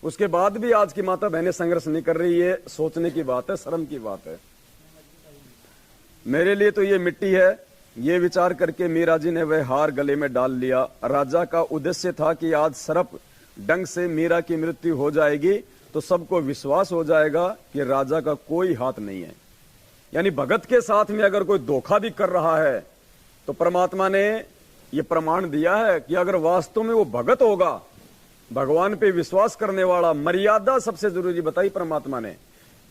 Speaker 1: उसके बाद भी आज की माता बहनें संघर्ष नहीं कर रही है। सोचने की बात है, शर्म की बात है। मेरे लिए तो ये मिट्टी है। ये विचार करके मीरा जी ने वह हार गले में डाल लिया। राजा का उद्देश्य था कि आज सरप डंग से मीरा की मृत्यु हो जाएगी तो सबको विश्वास हो जाएगा कि राजा का कोई हाथ नहीं है। यानी भगत के साथ में अगर कोई धोखा भी कर रहा है तो परमात्मा ने यह प्रमाण दिया है कि अगर वास्तव में वो भगत होगा भगवान पे विश्वास करने वाला। मर्यादा सबसे जरूरी बताई परमात्मा ने।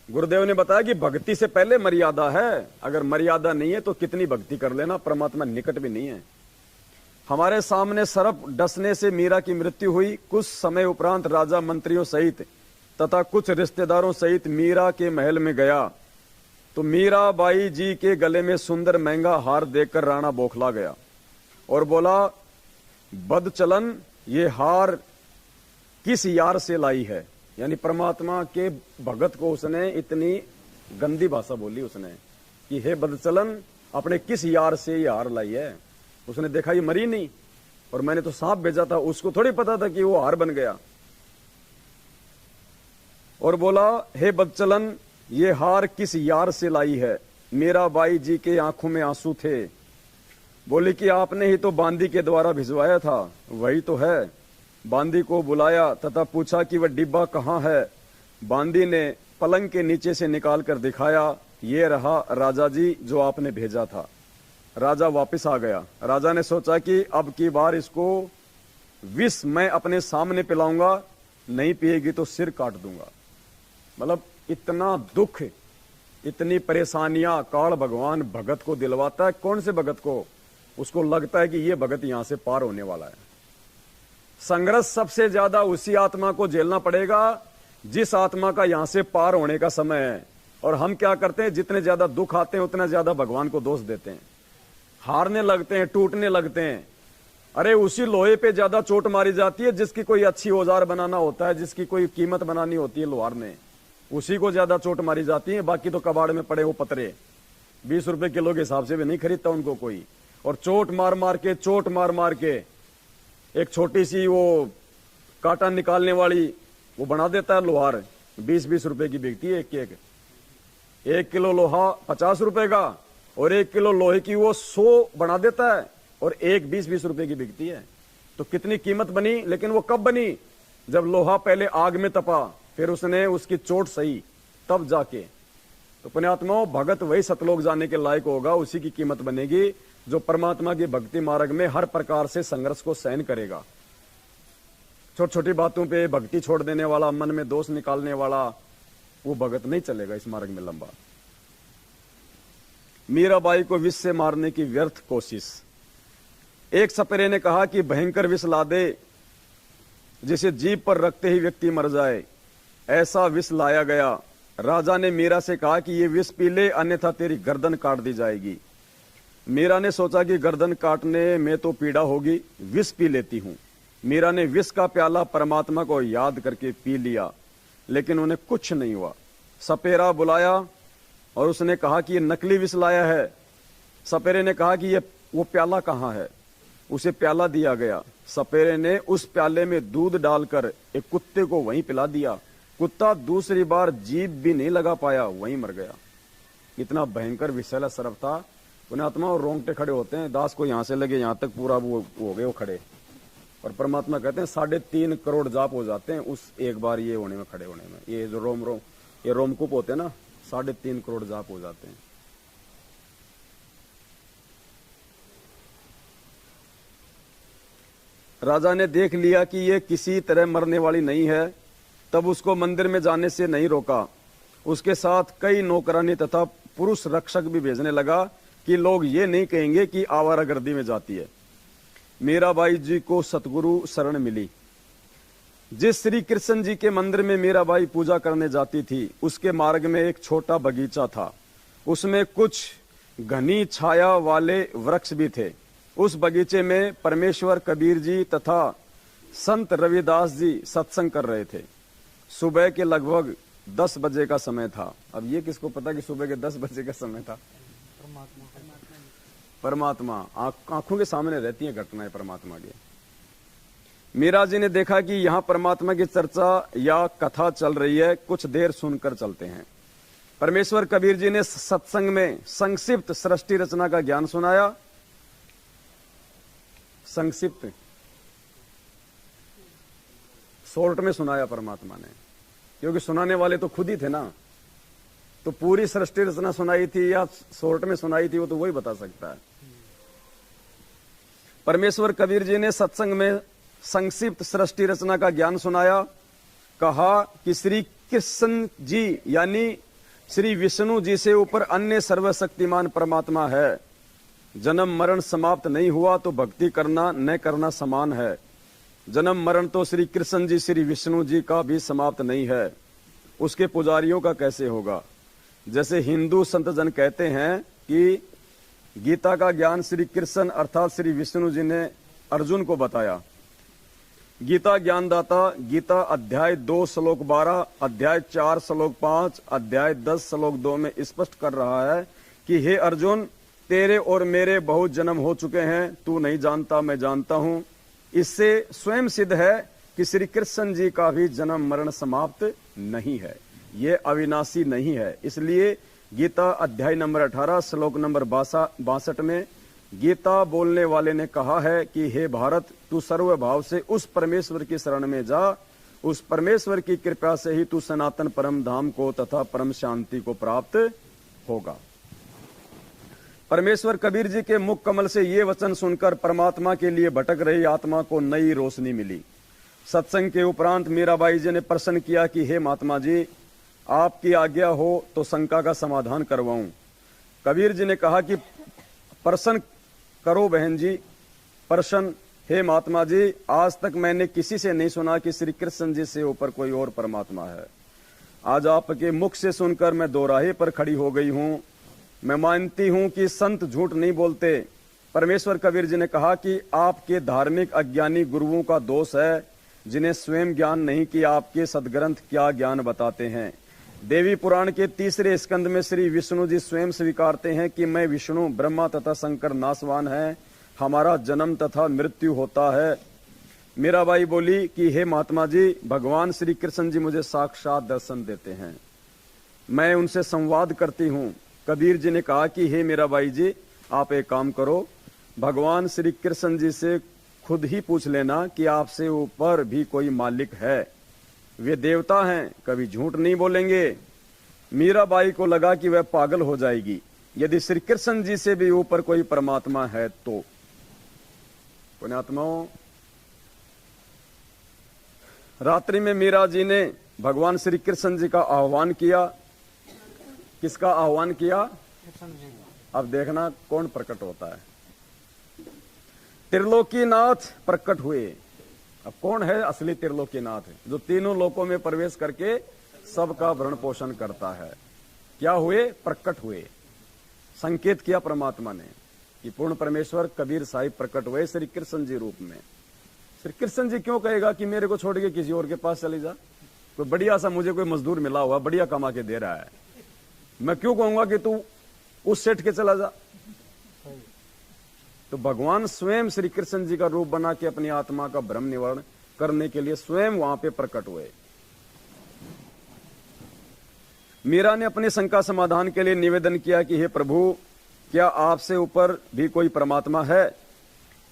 Speaker 1: गुरुदेव ने बताया कि भक्ति से पहले मर्यादा है। अगर मर्यादा नहीं है तो कितनी भक्ति कर लेना, परमात्मा निकट भी नहीं है। हमारे सामने सर्प डसने से मीरा की मृत्यु हुई। कुछ समय उपरांत राजा मंत्रियों सहित तथा कुछ रिश्तेदारों सहित मीरा के महल में गया तो मीराबाई जी के गले में सुंदर महंगा हार देखकर राणा बौखला गया और बोला, बदचलन, ये हार किस यार से लाई है। यानी परमात्मा के भगत को उसने इतनी गंदी भाषा बोली उसने कि हे बदचलन, अपने किस यार से ये हार लाई है। उसने देखा ये मरी नहीं और मैंने तो सांप भेजा था, उसको थोड़ी पता था कि वो हार बन गया। और बोला, हे बदचलन, ये हार किस यार से लाई है। मीराबाई जी के आंखों में आंसू थे। बोली कि आपने ही तो बांदी के द्वारा भिजवाया था। वही तो है। बांदी को बुलाया तथा पूछा कि वह डिब्बा कहाँ है। बांदी ने पलंग के नीचे से निकाल कर दिखाया, ये रहा राजा जी जो आपने भेजा था। राजा वापस आ गया। राजा ने सोचा कि अब की बार इसको विष मैं अपने सामने पिलाऊंगा, नहीं पिएगी तो सिर काट दूंगा। मतलब इतना दुख, इतनी परेशानियां काल भगवान भगत को दिलवाता है। कौन से भगत को? उसको लगता है कि ये भगत यहां से पार होने वाला है। संघर्ष सबसे ज्यादा उसी आत्मा को झेलना पड़ेगा जिस आत्मा का यहां से पार होने का समय है। और हम क्या करते हैं, जितने ज्यादा दुख आते हैं उतना ज्यादा भगवान को दोष देते हैं, हारने लगते हैं, टूटने लगते हैं। अरे उसी लोहे पे ज्यादा चोट मारी जाती है जिसकी कोई अच्छी औजार बनाना होता है, जिसकी कोई कीमत बनानी होती है लोहार ने, उसी को ज्यादा चोट मारी जाती है। बाकी तो कबाड़ में पड़े वो पतरे 20 रुपए किलो के हिसाब से भी नहीं खरीदता उनको कोई। और चोट मार मार के एक छोटी सी वो कांटा निकालने वाली वो बना देता है लोहार, 20-20 रुपए की बिकती है एक किलो लोहा 50 रुपए का और 1 किलो लोहे की वो 100 बना देता है और एक 20-20 रुपए की बिकती है। तो कितनी कीमत बनी। लेकिन वो कब बनी? जब लोहा पहले आग में तपा, फिर उसने उसकी चोट सही, तब जाके। तो पुण्यात्माओं, भगत वही सतलोक जाने के लायक होगा, उसी की कीमत बनेगी जो परमात्मा की भक्ति मार्ग में हर प्रकार से संघर्ष को सहन करेगा। छोटी छोटी बातों पे भक्ति छोड़ देने वाला, मन में दोष निकालने वाला, वो भगत नहीं चलेगा इस मार्ग में लंबा। मीराबाई को विष से मारने की व्यर्थ कोशिश। एक सपेरे ने कहा कि भयंकर विष ला दे जिसे जीभ पर रखते ही व्यक्ति मर जाए। ऐसा विष लाया गया। राजा ने मीरा से कहा कि ये विष पी ले, अन्यथा तेरी गर्दन काट दी जाएगी। मीरा ने सोचा कि गर्दन काटने में तो पीड़ा होगी, विष पी लेती हूं। मीरा ने विष का प्याला परमात्मा को याद करके पी लिया, लेकिन उन्हें कुछ नहीं हुआ। सपेरा बुलाया और उसने कहा कि ये नकली विष लाया है। सपेरे ने कहा कि ये वो प्याला कहाँ है। उसे प्याला दिया गया। सपेरे ने उस प्याले में दूध डालकर एक कुत्ते को वहीं पिला दिया। कुत्ता दूसरी बार जीभ भी नहीं लगा पाया, वहीं मर गया। इतना भयंकर विषैला सर्प था। पुण्यात्मा और रोंगटे खड़े होते हैं, दास को यहां से लगे यहां तक पूरा वो हो गए वो खड़े। और परमात्मा कहते हैं 3.5 करोड़ जाप हो जाते हैं उस एक बार ये होने में, खड़े होने में। ये जो ये रोमकूप होते हैं ना, 3.5 करोड़ जाप हो जाते हैं। राजा ने देख लिया कि ये किसी तरह मरने वाली नहीं है, तब उसको मंदिर में जाने से नहीं रोका। उसके साथ कई नौकरानी तथा पुरुष रक्षक भी भेजने लगा कि लोग ये नहीं कहेंगे कि आवारागर्दी में जाती है। मीराबाई जी को सतगुरु शरण मिली। जिस श्री कृष्ण जी के मंदिर में मीराबाई पूजा करने जाती थी, उसके मार्ग में एक छोटा बगीचा था। उसमें कुछ घनी छाया वाले वृक्ष भी थे। उस बगीचे में परमेश्वर कबीर जी तथा संत रविदास जी सत्संग कर रहे थे। सुबह के लगभग 10 बजे का समय था। अब ये किसको पता कि सुबह के 10 बजे का समय था? परमात्मा आंखों के सामने रहती है घटनाएं परमात्मा की। मीरा जी ने देखा कि यहाँ परमात्मा की चर्चा या कथा चल रही है, कुछ देर सुनकर चलते हैं। परमेश्वर कबीर जी ने सत्संग में संक्षिप्त सृष्टि रचना का ज्ञान सुनाया। संक्षिप्त शॉर्ट में सुनाया परमात्मा ने, क्योंकि सुनाने वाले तो खुद ही थे ना। तो पूरी सृष्टि रचना सुनाई थी या शॉर्ट में सुनाई थी, वो तो वही बता सकता है। परमेश्वर कबीर जी ने सत्संग में संक्षिप्त सृष्टि रचना का ज्ञान सुनाया। कहा कि श्री कृष्ण जी यानी श्री विष्णु जी से ऊपर अन्य सर्वशक्तिमान परमात्मा है। जन्म मरण समाप्त नहीं हुआ तो भक्ति करना न करना समान है। जन्म मरण तो श्री कृष्ण जी श्री विष्णु जी का भी समाप्त नहीं है, उसके पुजारियों का कैसे होगा। जैसे हिंदू संत जन कहते हैं कि गीता का ज्ञान श्री कृष्ण अर्थात श्री विष्णु जी ने अर्जुन को बताया। गीता ज्ञानदाता गीता अध्याय 2 श्लोक 12, अध्याय 4 श्लोक 5, अध्याय 10 श्लोक 2 में स्पष्ट कर रहा है कि हे अर्जुन, तेरे और मेरे बहुत जन्म हो चुके हैं, तू नहीं जानता मैं जानता हूं। इससे स्वयं सिद्ध है कि श्री कृष्ण जी का भी जन्म मरण समाप्त नहीं है, ये अविनाशी नहीं है। इसलिए गीता अध्याय नंबर 18 श्लोक नंबर 62 में गीता बोलने वाले ने कहा है कि हे भारत, तू सर्वभाव से उस परमेश्वर की शरण में जा, उस परमेश्वर की कृपा से ही तू सनातन परम धाम को तथा परम शांति को प्राप्त होगा। परमेश्वर कबीर जी के मुख कमल से ये वचन सुनकर परमात्मा के लिए भटक रही आत्मा को नई रोशनी मिली। सत्संग के उपरांत मीराबाई जी ने प्रश्न किया कि हे महात्मा जी, आपकी आज्ञा हो तो शंका का समाधान करवाऊं। कबीर जी ने कहा कि प्रश्न करो बहन जी, प्रश्न। हे महात्मा जी, आज तक मैंने किसी से नहीं सुना कि श्री कृष्ण जी से ऊपर कोई और परमात्मा है। आज आपके मुख से सुनकर मैं दोराहे पर खड़ी हो गई हूं। मैं मानती हूं कि संत झूठ नहीं बोलते। परमेश्वर कबीर जी ने कहा कि आपके धार्मिक अज्ञानी गुरुओं का दोष है, जिन्हें स्वयं ज्ञान नहीं कि आपके सदग्रंथ क्या ज्ञान बताते हैं। देवी पुराण के 3 स्कंद में श्री विष्णु जी स्वयं स्वीकारते हैं कि मैं विष्णु, ब्रह्मा तथा शंकर नाशवान है, हमारा जन्म तथा मृत्यु होता है। मीराबाई बोली कि हे महात्मा जी, भगवान श्री कृष्ण जी मुझे साक्षात दर्शन देते हैं, मैं उनसे संवाद करती हूँ। कबीर जी ने कहा कि हे मीराबाई जी, आप एक काम करो, भगवान श्री कृष्ण जी से खुद ही पूछ लेना कि आपसे ऊपर भी कोई मालिक है। वे देवता हैं, कभी झूठ नहीं बोलेंगे। मीराबाई को लगा कि वह पागल हो जाएगी यदि श्री कृष्ण जी से भी ऊपर कोई परमात्मा है तो। पुण्यात्माओं, रात्रि में मीरा जी ने भगवान श्री कृष्ण जी का आह्वान किया। किसका आह्वान किया?
Speaker 4: कृष्ण जी।
Speaker 1: अब देखना कौन प्रकट होता है। त्रिलोकीनाथ प्रकट हुए। अब कौन है असली त्रिलोकीनाथ? जो तीनों लोकों में प्रवेश करके सबका भरण पोषण करता है। क्या हुए? प्रकट हुए। संकेत किया परमात्मा ने कि पूर्ण परमेश्वर कबीर साहिब प्रकट हुए श्री कृष्ण जी रूप में। श्री कृष्ण जी क्यों कहेगा कि मेरे को छोड़ के किसी और के पास चली जा? कोई बढ़िया सा मुझे कोई मजदूर मिला हुआ, बढ़िया कमा के दे रहा है, मैं क्यों कहूंगा कि तू उस सेठ के चला जा? तो भगवान स्वयं श्री कृष्ण जी का रूप बना के अपनी आत्मा का भ्रम निवारण करने के लिए स्वयं वहां पे प्रकट हुए। मीरा ने अपनी शंका समाधान के लिए निवेदन किया कि हे प्रभु, क्या आपसे ऊपर भी कोई परमात्मा है?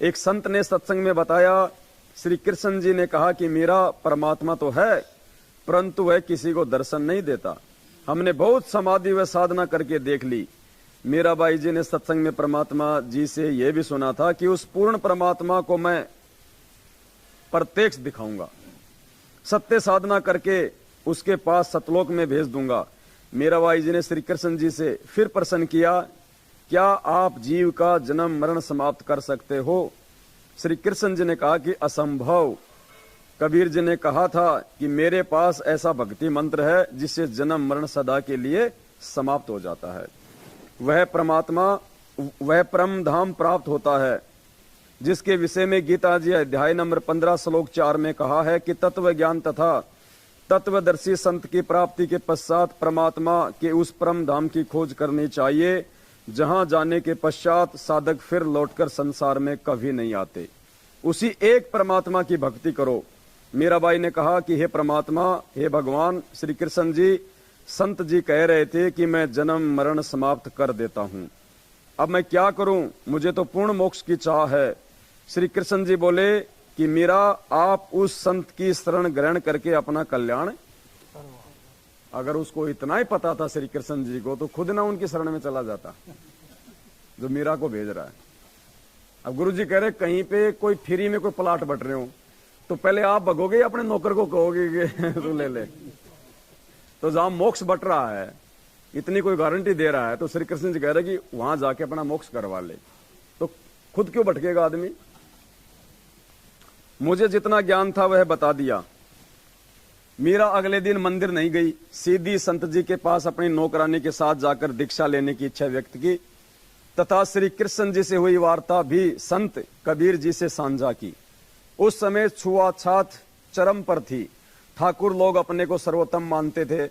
Speaker 1: एक संत ने सत्संग में बताया, श्री कृष्ण जी ने कहा कि मीरा, परमात्मा तो है परंतु वह किसी को दर्शन नहीं देता। हमने बहुत समाधि व साधना करके देख ली। मीराबाई जी ने सत्संग में परमात्मा जी से यह भी सुना था कि उस पूर्ण परमात्मा को मैं प्रत्यक्ष दिखाऊंगा, सत्य साधना करके उसके पास सतलोक में भेज दूंगा। मीराबाई जी ने श्री कृष्ण जी से फिर प्रश्न किया, क्या आप जीव का जन्म मरण समाप्त कर सकते हो? श्री कृष्ण जी ने कहा कि असंभव। कबीर जी ने कहा था कि मेरे पास ऐसा भक्ति मंत्र है जिससे जन्म मरण सदा के लिए समाप्त हो जाता है। वह परमात्मा, वह परम धाम प्राप्त होता है जिसके विषय में गीता जी अध्याय नंबर 15 श्लोक 4 में कहा है कि तत्व ज्ञान तथा तत्वदर्शी संत की प्राप्ति के पश्चात परमात्मा के उस परम धाम की खोज करनी चाहिए, जहां जाने के पश्चात साधक फिर लौटकर संसार में कभी नहीं आते। उसी एक परमात्मा की भक्ति करो। मीराबाई ने कहा कि हे परमात्मा, हे भगवान श्री कृष्ण जी, संत जी कह रहे थे कि मैं जन्म मरण समाप्त कर देता हूं, अब मैं क्या करूं? मुझे तो पूर्ण मोक्ष की चाह है। श्री कृष्ण जी बोले कि मीरा, आप उस संत की शरण ग्रहण करके अपना कल्याण। अगर उसको इतना ही पता था श्री कृष्ण जी को, तो खुद ना उनकी शरण में चला जाता जो मीरा को भेज रहा है। अब गुरु जी कह रहे कहीं पे कोई फ्री में कोई प्लाट बट रहे हो, तो पहले आप भगोगे या अपने नौकर को कहोगे कि तू ले ले? तो जहां मोक्ष बट रहा है, इतनी कोई गारंटी दे रहा है, तो श्री कृष्ण जी कह रहे कि वहां जाके अपना मोक्ष करवा ले। तो खुद क्यों भटकेगा आदमी? मुझे जितना ज्ञान था वह बता दिया। मीरा अगले दिन मंदिर नहीं गई, सीधी संत जी के पास अपनी नौकरानी के साथ जाकर दीक्षा लेने की इच्छा व्यक्त की तथा श्री कृष्ण जी से हुई वार्ता भी संत कबीर जी से साझा की। उस समय छुआछात चरम पर थी। ठाकुर लोग अपने को सर्वोत्तम मानते थे।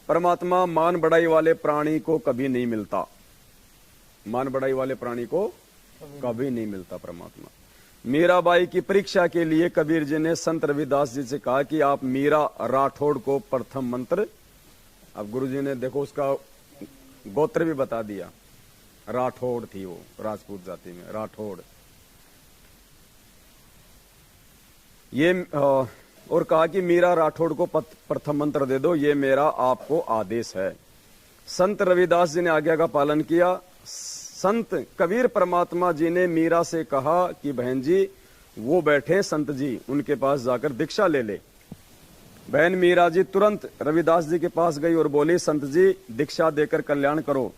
Speaker 1: परमात्मा मान बढ़ाई वाले प्राणी को कभी नहीं मिलता। मान बढ़ाई वाले प्राणी को कभी नहीं मिलता परमात्मा। मीराबाई की परीक्षा के लिए कबीर जी ने संत रविदास जी से कहा कि आप मीरा राठौड़ को प्रथम मंत्र, अब गुरु जी ने देखो उसका गोत्र भी बता दिया, राठौड़ थी वो, राजपूत जाति में राठौड़। ये और कहा कि मीरा राठौड़ को प्रथम मंत्र दे दो, ये मेरा आपको आदेश है। संत रविदास जी ने आज्ञा का पालन किया। संत कबीर परमात्मा जी ने मीरा से कहा कि बहन जी वो बैठे संत जी, उनके पास जाकर दीक्षा ले ले। बहन मीरा जी तुरंत रविदास जी के पास गई और बोली, संत जी दीक्षा देकर कल्याण करो।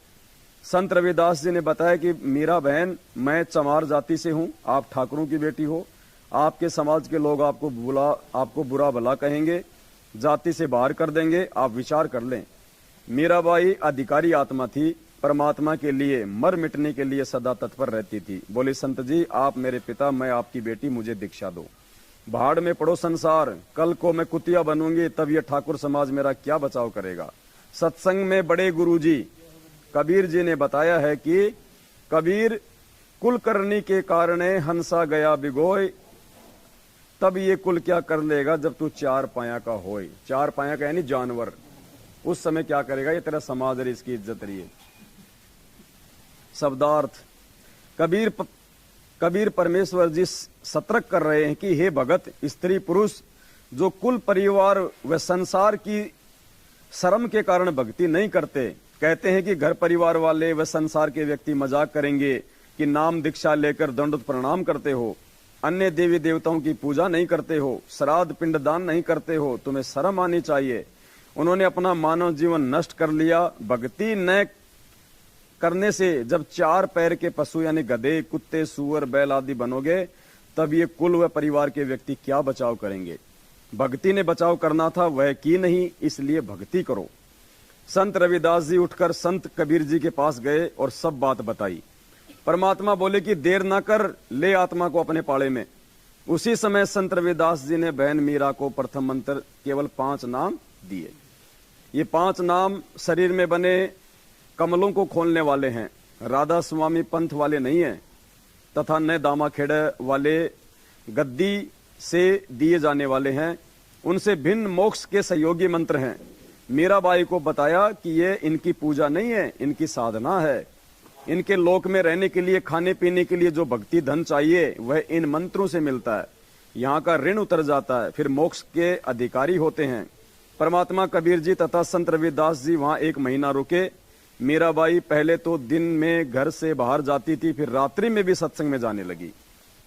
Speaker 1: संत रविदास जी ने बताया कि मीरा बहन, मैं चमार जाति से हूं, आप ठाकुरों की बेटी हो, आपके समाज के लोग आपको बुरा भला कहेंगे, जाति से बाहर कर देंगे, आप विचार कर लें। मीराबाई अधिकारी आत्मा थी, परमात्मा के लिए मर मिटने के लिए सदा तत्पर रहती थी। बोली, संत जी आप मेरे पिता, मैं आपकी बेटी, मुझे दीक्षा दो। भाड़ में पड़ो संसार, कल को मैं कुतिया बनूंगी, तब ये ठाकुर समाज मेरा क्या बचाव करेगा। सत्संग में बड़े गुरुजी कबीर जी ने बताया है कि कबीर कुलकर्णी के कारण हंसा गया बिगोय, तब ये कुल क्या कर लेगा जब तू चार पाया का होय। चार पाया का यानी जानवर, उस समय क्या करेगा, ये तेरा समाज है, इसकी इज्जत रही है। शब्दार्थ, कबीर परमेश्वर जी सतर्क कर रहे हैं कि हे भगत, स्त्री पुरुष जो कुल परिवार व संसार की शर्म के कारण भक्ति नहीं करते, कहते हैं कि घर परिवार वाले व संसार के व्यक्ति मजाक करेंगे कि नाम दीक्षा लेकर दंडवत प्रणाम करते हो, अन्य देवी देवताओं की पूजा नहीं करते हो, श्राद्ध पिंडदान नहीं करते हो, तुम्हें शर्म आनी चाहिए। उन्होंने अपना मानव जीवन नष्ट कर लिया। भक्ति न करने से जब चार पैर के पशु यानी गधे, कुत्ते, सूअर, बैल आदि बनोगे, तब ये कुल व परिवार के व्यक्ति क्या बचाव करेंगे। भक्ति ने बचाव करना था, वह की नहीं, इसलिए भक्ति करो। संत रविदास जी उठकर संत कबीर जी के पास गए और सब बात बताई। परमात्मा बोले कि देर ना कर, ले आत्मा को अपने पाड़े में। उसी समय संत रविदास जी ने बहन मीरा को प्रथम मंत्र केवल 5 नाम दिए। ये 5 नाम शरीर में बने कमलों को खोलने वाले हैं, राधा स्वामी पंथ वाले नहीं हैं, तथा न दामा खेड़े वाले गद्दी से दिए जाने वाले हैं। उनसे भिन्न मोक्ष के सहयोगी मंत्र हैं। मीराबाई को बताया कि ये इनकी पूजा नहीं है, इनकी साधना है। इनके लोक में रहने के लिए, खाने पीने के लिए जो भक्ति धन चाहिए वह इन मंत्रों से मिलता है। यहाँ का ऋण उतर जाता है, फिर मोक्ष के अधिकारी होते हैं। परमात्मा कबीर जी तथा संत रविदास जी वहां 1 महीना रुके। मीराबाई पहले तो दिन में घर से बाहर जाती थी, फिर रात्रि में भी सत्संग में जाने लगी,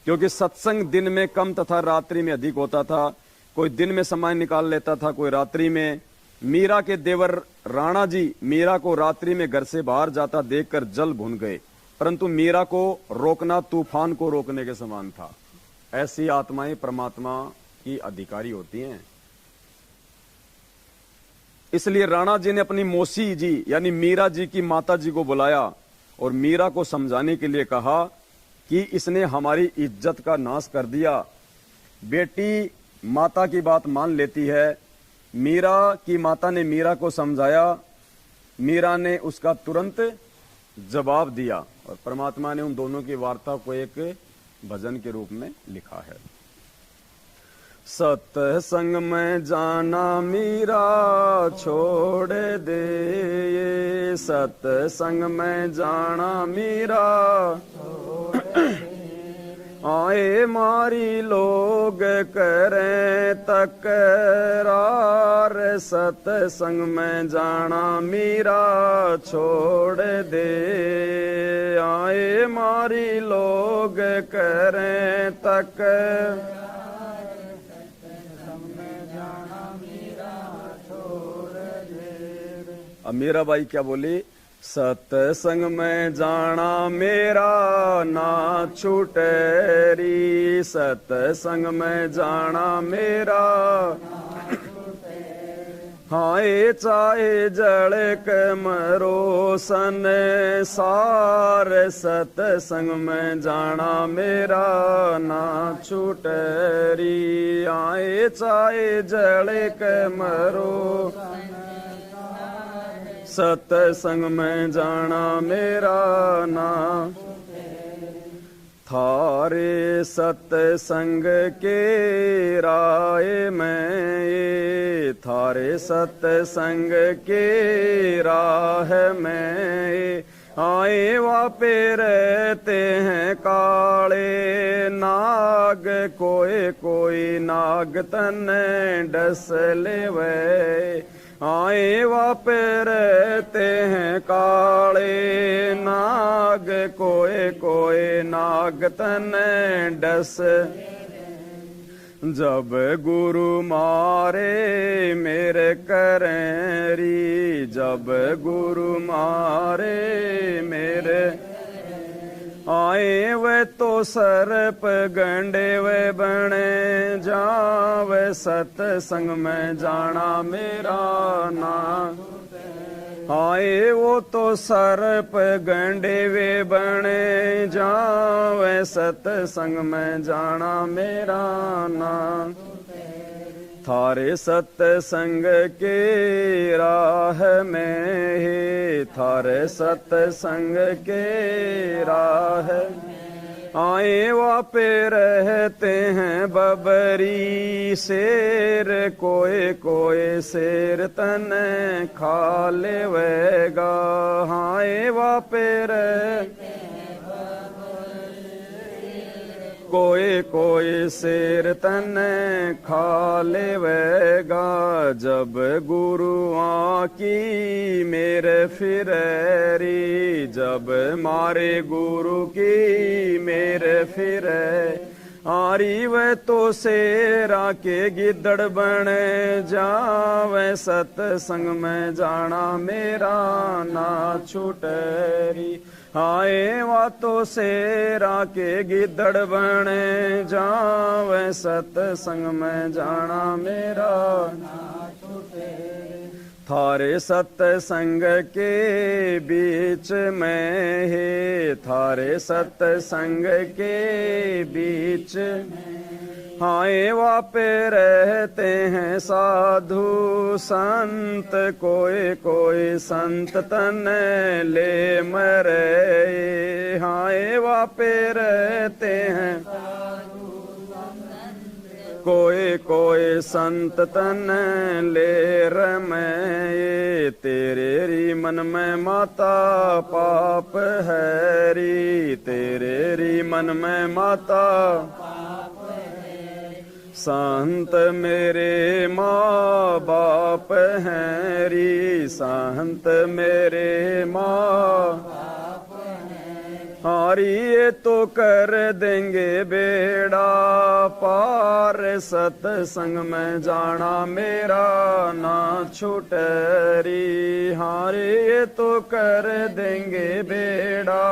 Speaker 1: क्योंकि सत्संग दिन में कम तथा रात्रि में अधिक होता था। कोई दिन में समय निकाल लेता था, कोई रात्रि में। मीरा के देवर राणा जी मीरा को रात्रि में घर से बाहर जाता देखकर जल भुन गए, परंतु मीरा को रोकना तूफान को रोकने के समान था। ऐसी आत्माएं परमात्मा की अधिकारी होती हैं। इसलिए राणा जी ने अपनी मौसी जी यानी मीरा जी की माता जी को बुलाया और मीरा को समझाने के लिए कहा कि इसने हमारी इज्जत का नाश कर दिया। बेटी माता की बात मान लेती है। मीरा की माता ने मीरा को समझाया, मीरा ने उसका तुरंत जवाब दिया और परमात्मा ने उन दोनों की वार्ता को एक भजन के रूप में लिखा है। सत्संग में जाना मीरा छोड़ दे, ये सत्संग में जाना मीरा आए मारी लोग करें तकरार, सत्संग में जाना मीरा छोड़ दे, आए मारी लोग करें तकरार। अब मीराबाई क्या बोली, सत्संग में जाना मेरा ना छूटे री, सत्संग में जाना मेरा हाय चाहे जड़ के मरो सन सार, सत्संग में जाना मेरा ना छूटे री, आए चाहे जड़ के मरो सत्संग में जाना मेरा ना, थारे सत्संग के राय में, थारे सत्संग के राह में आए वापे रहते हैं काले नाग, कोई कोई नाग तने डस लेवे, आए वापे रहते हैं काले नाग, कोई कोई नाग तने डस, जब गुरु मारे मेरे करें री, जब गुरु मारे मेरे आए वे तो सर्प गंडे वे बने जावे, सत्संग में जाना मेरा ना, आए वो तो सर्प गंडे वे बने जावे, सत्संग में जाना मेरा ना, थारे सत्संग के राह में ही, थारे सत्संग के राह आए वापे रहते हैं बबरी शेर, कोई कोई शेर तने खा लेवेगा, हाय वापे रह कोई कोई शेर तने खा लेवेगा, जब गुरु आकी मेरे फिरेरी, जब मारे गुरु की मेरे फिरे आरी, वे तो शेरा के गिद्दड़ बने जावे, सत्संग में जाना मेरा ना छूटेरी, हाय वा तो शेरा के गिद्दड़ बने जावे, सत्संग में जाना मेरा ना छूटे, थारे सत्संग के बीच में है, थारे सत्संग के बीच हाय वापे रहते हैं साधु संत, कोई कोई संत तने ले मरे, हाय वापे रहते हैं कोई कोई संत तने ले रमे, तेरे री मन में माता पाप है री, तेरे री मन में माता संत मेरे माँ बाप हैं री, संत मेरे माँ हारी, ये तो कर देंगे बेड़ा पार, सत्संग में जाना मेरा ना छूटेरी, हारी ये तो कर देंगे बेड़ा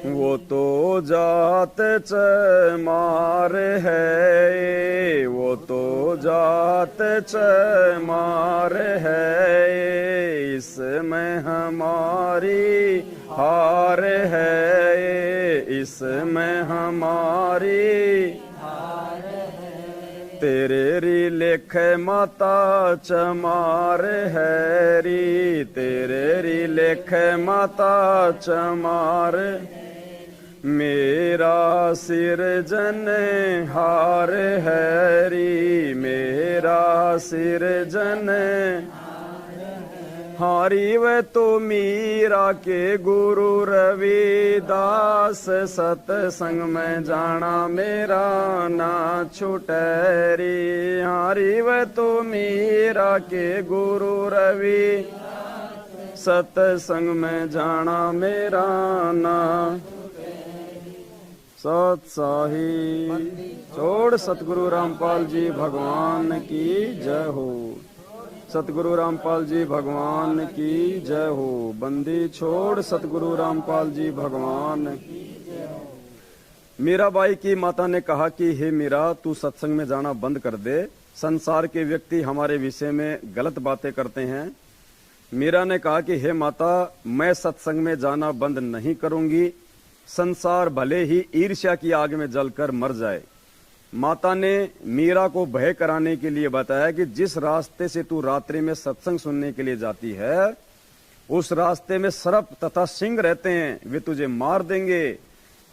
Speaker 1: वो तो जात चमार है, वो तो जात चमार है, इसमें हमारी हार है, इसमें हमारी तेरे री लेख माता चमार है री, तेरे री लेख माता चमार, मेरा सिर जन हार है री, मेरा सिर जन हारी, वे तो मीरा के गुरु रविदास, सत्संग में जाना मेरा ना छूटेरी, हारी वे तो मीरा के गुरु रवि, सत्संग में जाना मेरा ना, सत्साही छोड़ सतगुरु रामपाल जी भगवान की जय हो। सतगुरु रामपाल जी भगवान की जय हो। बंदी छोड़ सतगुरु रामपाल जी भगवान की जय हो। मीराबाई की माता ने कहा कि हे मीरा, तू सत्संग में जाना बंद कर दे। संसार के व्यक्ति हमारे विषय में गलत बातें करते हैं। मीरा ने कहा कि हे माता, मैं सत्संग में जाना बंद नहीं करूंगी। संसार भले ही ईर्ष्या की आग में जलकर मर जाए। माता ने मीरा को भय कराने के लिए बताया कि जिस रास्ते से तू रात्रि में सत्संग सुनने के लिए जाती है, उस रास्ते में सर्प तथा सिंह रहते हैं, वे तुझे मार देंगे।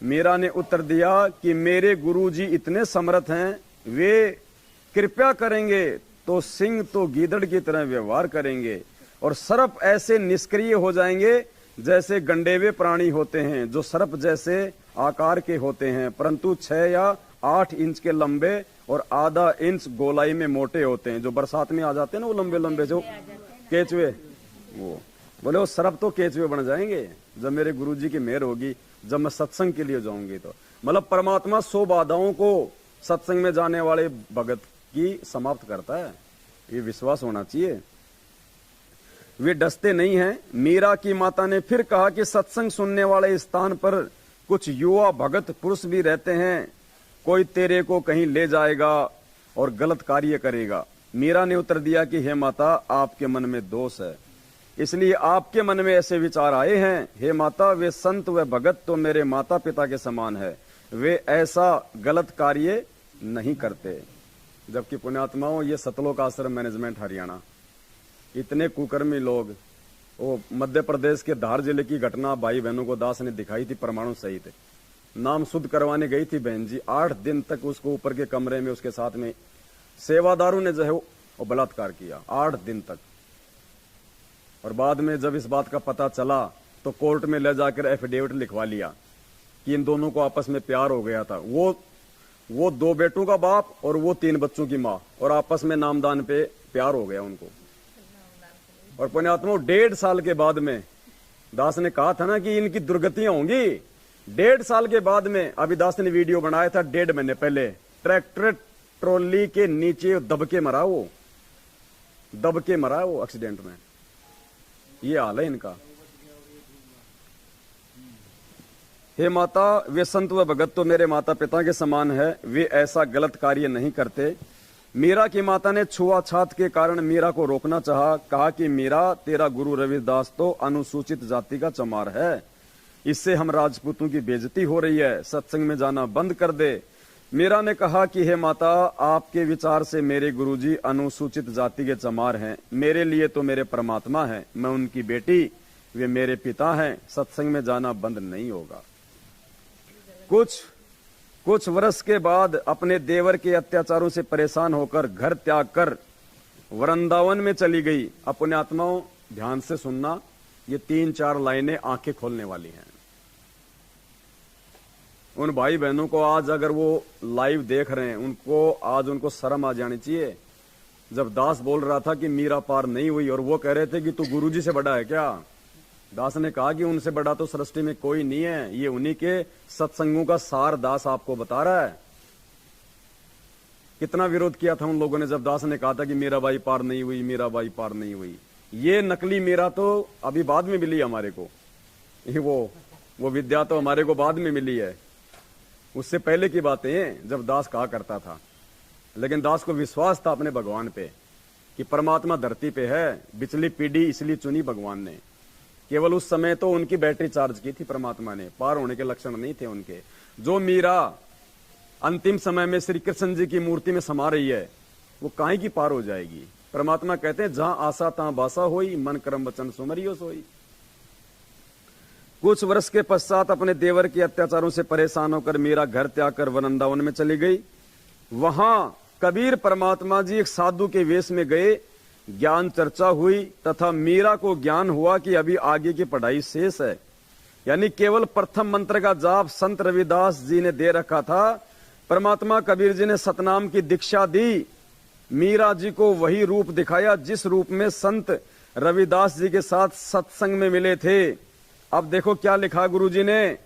Speaker 1: मीरा ने उत्तर दिया कि मेरे गुरुजी इतने समर्थ हैं, वे कृपा करेंगे तो सिंह तो गीदड़ की तरह व्यवहार करेंगे और सर्प ऐसे निष्क्रिय हो जाएंगे जैसे गंडेवे प्राणी होते हैं, जो सर्प जैसे आकार के होते हैं, परंतु 6 या 8 इंच के लंबे और आधा इंच गोलाई में मोटे होते हैं। जो बरसात में आ जाते हैं ना, वो लंबे लंबे जो केचवे, वो बोले वो सर्प तो केचवे बन जाएंगे जब मेरे गुरुजी की मेहर होगी, जब मैं सत्संग के लिए जाऊंगी तो। मतलब परमात्मा 100 बाधाओं को सत्संग में जाने वाले भगत की समाप्त करता है, ये विश्वास होना चाहिए। वे डसते नहीं हैं। मीरा की माता ने फिर कहा कि सत्संग सुनने वाले स्थान पर कुछ युवा भगत पुरुष भी रहते हैं, कोई तेरे को कहीं ले जाएगा और गलत कार्य करेगा। मीरा ने उत्तर दिया कि हे माता, आपके मन में दोष है, इसलिए आपके मन में ऐसे विचार आए हैं। हे माता, वे संत व भगत तो मेरे माता पिता के समान है, वे ऐसा गलत कार्य नहीं करते। जबकि पुण्यात्माओं, ये सतलोक आश्रम मैनेजमेंट हरियाणा, इतने कुकर्मी लोग, वो मध्य प्रदेश के धार जिले की घटना भाई बहनों को दास ने दिखाई थी, परमाणु सहित नाम शुद्ध करवाने गई थी बहन जी। 8 दिन तक उसको ऊपर के कमरे में उसके साथ में सेवादारों ने जो है वो बलात्कार किया, 8 दिन तक। और बाद में जब इस बात का पता चला तो कोर्ट में ले जाकर एफिडेविट लिखवा लिया कि इन दोनों को आपस में प्यार हो गया था। वो 2 बेटों का बाप और वो 3 बच्चों की माँ, और आपस में नामदान पे प्यार हो गया उनको। और पुण्यात्मा 1.5 साल के बाद में, दास ने कहा था ना कि इनकी दुर्गतियां होंगी, 1.5 साल के बाद में, अभी दास ने वीडियो बनाया था 1.5 महीने पहले, ट्रैक्टर ट्रॉली के नीचे दब के मरा वो एक्सीडेंट में। ये हाल है इनका। हे माता, वे संत व भगत तो मेरे माता पिता के समान है, वे ऐसा गलत कार्य नहीं करते। मीरा की माता ने छुआछात के कारण मीरा को रोकना चाहा। कहा कि मीरा, तेरा गुरु रविदास तो अनुसूचित जाति का चमार है, इससे हम राजपूतों की बेइज्जती हो रही है, सत्संग में जाना बंद कर दे। मीरा ने कहा कि हे माता, आपके विचार से मेरे गुरुजी अनुसूचित जाति के चमार हैं, मेरे लिए तो मेरे परमात्मा हैं, मैं उनकी बेटी, वे मेरे पिता हैं, सत्संग में जाना बंद नहीं होगा। कुछ वर्ष के बाद अपने देवर के अत्याचारों से परेशान होकर घर त्याग कर वृंदावन में चली गई। अपने आत्माओं, ध्यान से सुनना, ये 3-4 लाइनें आंखें खोलने वाली हैं। उन भाई बहनों को आज अगर वो लाइव देख रहे हैं, उनको शर्म आ जानी चाहिए। जब दास बोल रहा था कि मीरा पार नहीं हुई और वो कह रहे थे कि तू गुरुजी से बड़ा है क्या, दास ने कहा कि उनसे बड़ा तो सृष्टि में कोई नहीं है, ये उन्हीं के सत्संगों का सार दास आपको बता रहा है। कितना विरोध किया था उन लोगों ने जब दास ने कहा था कि मीराबाई पार नहीं हुई, मीराबाई पार नहीं हुई। ये नकली मीरा तो अभी बाद में मिली हमारे को, वो विद्या तो हमारे को बाद में मिली है, उससे पहले की बातें हैं जब दास कहा करता था। लेकिन दास को विश्वास था अपने भगवान पे कि परमात्मा धरती पे है, बिचली पीढ़ी इसलिए चुनी भगवान ने। केवल उस समय तो उनकी बैटरी चार्ज की थी परमात्मा ने, पार होने के लक्षण नहीं थे उनके। जो मीरा अंतिम समय में श्री कृष्ण जी की मूर्ति में समा रही है, वो काहे की पार हो जाएगी। परमात्मा कहते हैं जहां आशा तहां बासा होई, मन कर्म वचन सुमरियो सोई। कुछ वर्ष के पश्चात अपने देवर के अत्याचारों से परेशान होकर मीरा घर त्याग कर वृंदावन में चली गई। वहां कबीर परमात्मा जी एक साधु के वेश में गए, ज्ञान चर्चा हुई तथा मीरा को ज्ञान हुआ कि अभी आगे की पढ़ाई शेष है। यानी केवल प्रथम मंत्र का जाप संत रविदास जी ने दे रखा था। परमात्मा कबीर जी ने सतनाम की दीक्षा दी, मीरा जी को वही रूप दिखाया जिस रूप में संत रविदास जी के साथ सत्संग में मिले थे। अब देखो क्या लिखा गुरु जी ने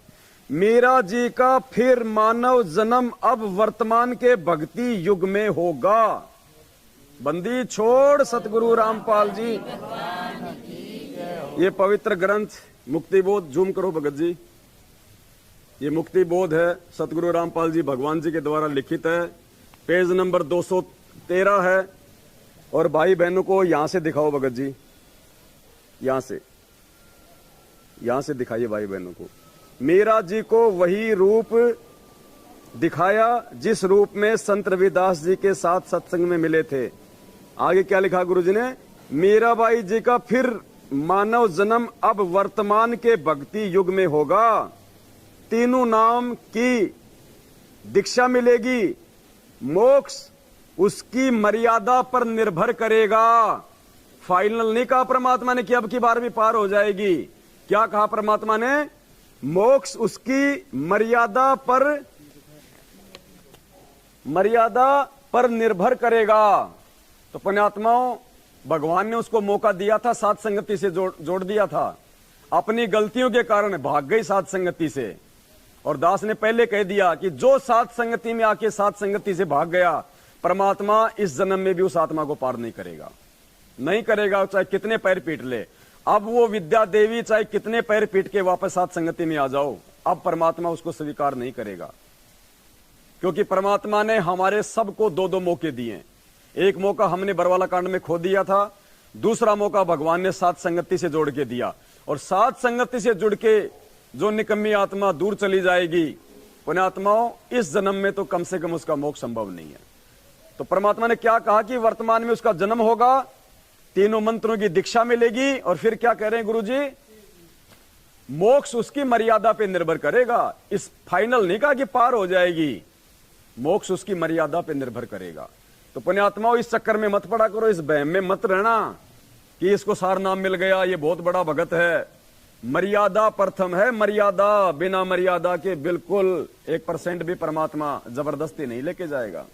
Speaker 1: मीरा जी का फिर मानव जन्म अब वर्तमान के भक्ति युग में होगा। बंदी छोड़ सतगुरु रामपाल जी। ये पवित्र ग्रंथ मुक्ति बोध, जूम करो भगत जी, ये मुक्ति बोध है, सतगुरु रामपाल जी भगवान जी के द्वारा लिखित है। पेज नंबर 213 है। और भाई बहनों को यहां से दिखाओ भगत जी, यहां से दिखाइए भाई बहनों को। मीरा जी को वही रूप दिखाया जिस रूप में संत रविदास जी के साथ सत्संग में मिले थे। आगे क्या लिखा गुरु जी ने? मीराबाई जी का फिर मानव जन्म अब वर्तमान के भक्ति युग में होगा। तीनों नाम की दीक्षा मिलेगी। मोक्ष उसकी मर्यादा पर निर्भर करेगा। फाइनल नहीं कहा परमात्मा ने कि अब की बार भी पार हो जाएगी। क्या कहा परमात्मा ने? मोक्ष उसकी मर्यादा पर निर्भर करेगा। तो पुण्यात्माओं, भगवान ने उसको मौका दिया था, साथ संगति से जोड़ दिया था। अपनी गलतियों के कारण भाग गई साथ संगति से। और दास ने पहले कह दिया कि जो साथ संगति में आके साथ संगति से भाग गया, परमात्मा इस जन्म में भी उस आत्मा को पार नहीं करेगा, चाहे कितने पैर पीट ले। अब वो विद्या देवी चाहे कितने पैर पीट के वापस साथ संगति में आ जाओ, अब परमात्मा उसको स्वीकार नहीं करेगा। क्योंकि परमात्मा ने हमारे सबको दो दो मौके दिए। एक मौका हमने बरवाला कांड में खो दिया था, दूसरा मौका भगवान ने साथ संगति से जोड़ के दिया। और साथ संगति से जुड़ के जो निकम्मी आत्मा दूर चली जाएगी, पुण्यात्माओं, इस जन्म में तो कम से कम उसका मोक्ष संभव नहीं है। तो परमात्मा ने क्या कहा कि वर्तमान में उसका जन्म होगा, तीनों मंत्रों की दीक्षा मिलेगी। और फिर क्या कह रहे हैं गुरु जी? मोक्ष उसकी मर्यादा पे निर्भर करेगा। इस फाइनल नहीं कहा कि पार हो जाएगी, मोक्ष उसकी मर्यादा पे निर्भर करेगा। तो पुण्यात्माओं, इस चक्कर में मत पड़ा करो, इस बहम में मत रहना कि इसको सार नाम मिल गया, ये बहुत बड़ा भगत है। मर्यादा प्रथम है, मर्यादा। बिना मर्यादा के बिल्कुल 1% भी परमात्मा जबरदस्ती नहीं लेके जाएगा।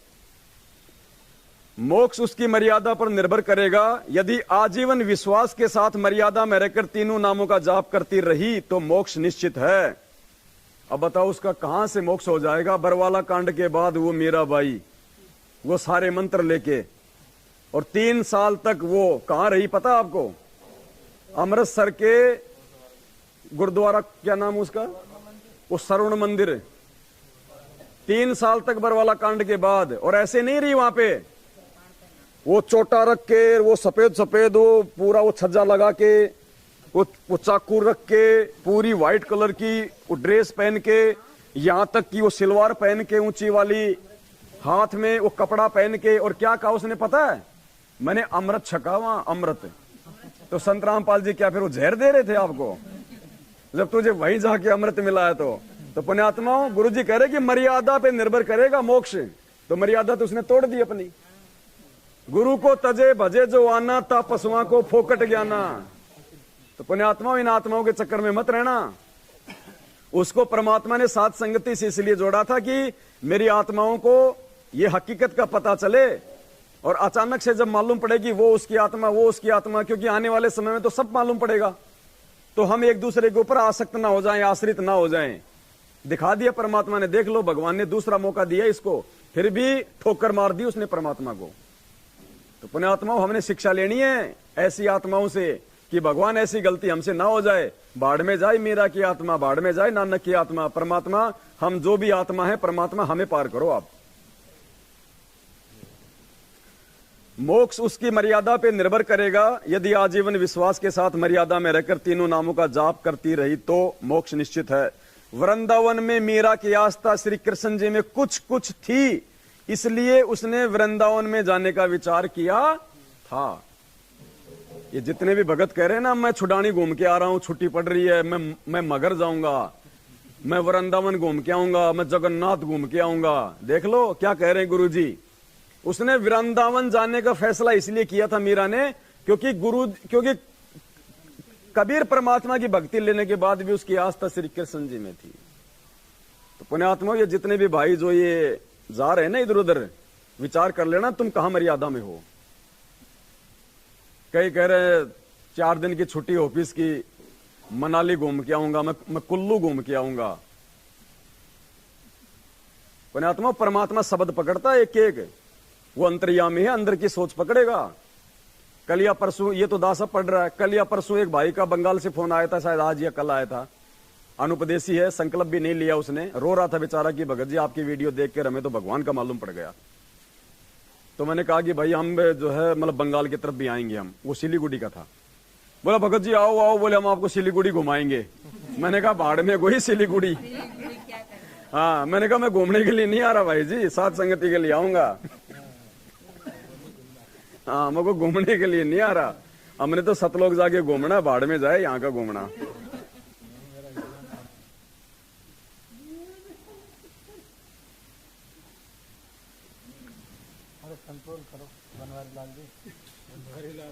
Speaker 1: मोक्ष उसकी मर्यादा पर निर्भर करेगा। यदि आजीवन विश्वास के साथ मर्यादा में रहकर तीनों नामों का जाप करती रही तो मोक्ष निश्चित है। अब बताओ उसका कहां से मोक्ष हो जाएगा? बरवाला कांड के बाद वो मीराबाई वो सारे मंत्र लेके, और 3 साल तक वो कहां रही पता आपको? अमृतसर के गुरुद्वारा, क्या नाम उसका, वो स्वर्ण मंदिर। 3 साल तक बरवाला कांड के बाद। और ऐसे नहीं रही वहां पे, वो चोटा रख के, वो सफेद वो पूरा वो छज्जा लगा के, वो चाकू रख के, पूरी व्हाइट कलर की वो ड्रेस पहन के, यहां तक कि वो सिलवार पहन के ऊंची वाली, हाथ में वो कपड़ा पहन के। और क्या कहा उसने पता है? मैंने अमृत छका वहां, अमृत। तो संत रामपाल जी क्या फिर वो जहर दे रहे थे आपको जब तुझे वहीं जाके अमृत मिला है? तो पुण्यात्माओं, गुरु जी कह रहे कि मर्यादा पे निर्भर करेगा मोक्ष। तो मर्यादा तो उसने तोड़ दी अपनी। गुरु को तजे भजे जो आना, ता पशुआ को फोकट ज्ञाना। तो पुण्यात्माओं, इन आत्माओं के चक्कर में मत रहना। उसको परमात्मा ने साथ संगति से इसलिए जोड़ा था कि मेरी आत्माओं को ये हकीकत का पता चले। और अचानक से जब मालूम पड़ेगी वो उसकी आत्मा, वो उसकी आत्मा, क्योंकि आने वाले समय में तो सब मालूम पड़ेगा, तो हम एक दूसरे के ऊपर आसक्त ना हो जाएं, आश्रित ना हो जाएं। दिखा दिया परमात्मा ने, देख लो, भगवान ने दूसरा मौका दिया इसको, फिर भी ठोकर मार दी उसने परमात्मा को। तो पुण्यात्माओं, हमने शिक्षा लेनी है ऐसी आत्माओं से कि भगवान ऐसी गलती हमसे ना हो जाए। बाढ़ में जाए मीरा की आत्मा, बाढ़ में जाए नानक की आत्मा। परमात्मा, हम जो भी आत्मा है, परमात्मा हमें पार करो आप। मोक्ष उसकी मर्यादा पे निर्भर करेगा। यदि आजीवन विश्वास के साथ मर्यादा में रहकर तीनों नामों का जाप करती रही तो मोक्ष निश्चित है। वृंदावन में मीरा की आस्था श्री कृष्ण जी में कुछ कुछ थी, इसलिए उसने वृंदावन में जाने का विचार किया था। ये जितने भी भगत कह रहे हैं ना, मैं छुडानी घूम के आ रहा हूं, छुट्टी पड़ रही है, मैं मगर जाऊंगा, मैं वृंदावन घूम के आऊंगा, मैं जगन्नाथ घूम के आऊंगा। देख लो क्या कह रहे हैं गुरु जी। उसने वृंदावन जाने का फैसला इसलिए किया था मीरा ने, क्योंकि कबीर परमात्मा की भक्ति लेने के बाद भी उसकी आस्था श्री कृष्ण जी में थी। तो पुण्यात्मा, ये जितने भी भाई जो ये जा रहे हैं ना इधर उधर, विचार कर लेना तुम कहां मर्यादा में हो। कई कह रहे 4 दिन की छुट्टी ऑफिस की, मनाली घूम के आऊंगा, मैं कुल्लू घूम के आऊंगा। पुण्यात्मा परमात्मा शब्द पकड़ता है एक एक, वो अंतर्यामी है, अंदर की सोच पकड़ेगा। कल या परसों, ये तो दास अब पढ़ रहा है, कल या परसों एक भाई का बंगाल से फोन आया था, शायद आज या कल आया था, अनुपदेशी है, संकल्प भी नहीं लिया उसने, रो रहा था बेचारा कि भगत जी आपकी वीडियो देख कर हमें तो भगवान का मालूम पड़ गया। तो मैंने कहा कि भाई हम जो है मतलब बंगाल की तरफ भी आएंगे हम, वो सिलीगुड़ी का था। बोला भगत जी आओ आओ, बोले हम आपको सिलीगुड़ी घुमाएंगे। मैंने कहा भाड़ में कोई सिलीगुड़ी, हाँ मैंने कहा मैं घूमने के लिए नहीं आ रहा भाई जी, साथ संगति के लिए आऊंगा, हाँ मेरे को घूमने के लिए नहीं आ रहा, हमने तो सतलोक जाके घूमना, भाड़ में जाए यहाँ का घूमना।
Speaker 4: कंट्रोल करो बनवारी लाल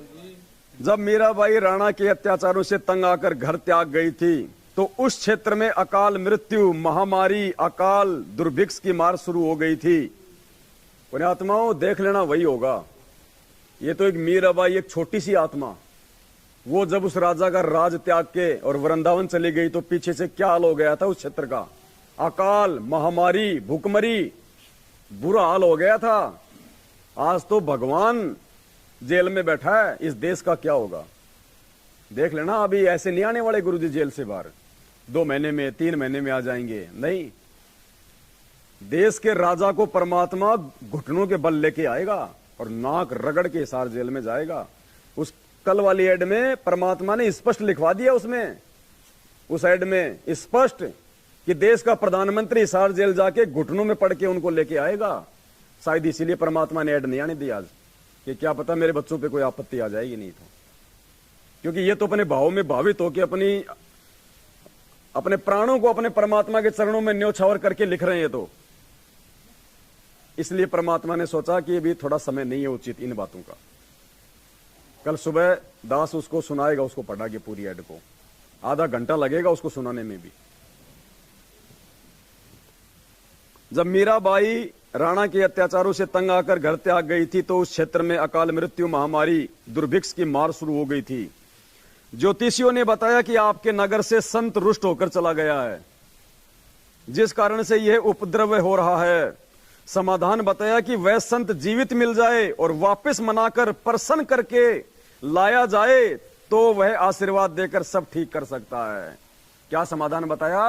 Speaker 4: जी।
Speaker 1: जब मीराबाई राणा के अत्याचारों से तंग आकर घर त्याग गई थी तो उस क्षेत्र में अकाल मृत्यु, महामारी, अकाल दुर्भिक्ष की मार शुरू हो गई थी। पुण्यात्माओं देख लेना वही होगा। ये तो एक मीराबाई, एक छोटी सी आत्मा, वो जब उस राजा का राज त्याग के और वृंदावन चली गई तो पीछे से क्या हाल हो गया था उस क्षेत्र का। अकाल, महामारी, भूखमरी, बुरा हाल हो गया था। आज तो भगवान जेल में बैठा है, इस देश का क्या होगा देख लेना। अभी ऐसे नहीं आने वाले गुरुजी जेल से बाहर 2 महीने में, 3 महीने में आ जाएंगे, नहीं। देश के राजा को परमात्मा घुटनों के बल लेके आएगा और नाक रगड़ के हिसार जेल में जाएगा। उस कल वाली एड में परमात्मा ने स्पष्ट लिखवा दिया, उसमें उस एड में स्पष्ट कि देश का प्रधानमंत्री हिसार जेल जाके घुटनों में पड़ के उनको लेके आएगा। शायद इसीलिए परमात्मा ने एड नहीं आने दी आज, कि क्या पता मेरे बच्चों पे कोई आपत्ति आ जाएगी, नहीं तो। क्योंकि ये तो अपने भाव में भावित हो के अपने प्राणों को अपने परमात्मा के चरणों में न्योछावर करके लिख रहे हैं, तो इसलिए परमात्मा ने सोचा कि अभी थोड़ा समय नहीं है उचित इन बातों का। कल सुबह दास उसको सुनाएगा, उसको पढ़ा के पूरी एड को, आधा घंटा लगेगा उसको सुनाने में भी। जब मीराबाई राणा के अत्याचारों से तंग आकर घर त्याग गई थी तो उस क्षेत्र में अकाल मृत्यु, महामारी, दुर्भिक्ष की मार शुरू हो गई थी। ज्योतिषियों ने बताया कि आपके नगर से संत रुष्ट होकर चला गया है, जिस कारण से यह उपद्रव हो रहा है। समाधान बताया कि वह संत जीवित मिल जाए और वापस मनाकर प्रसन्न करके लाया जाए तो वह आशीर्वाद देकर सब ठीक कर सकता है। क्या समाधान बताया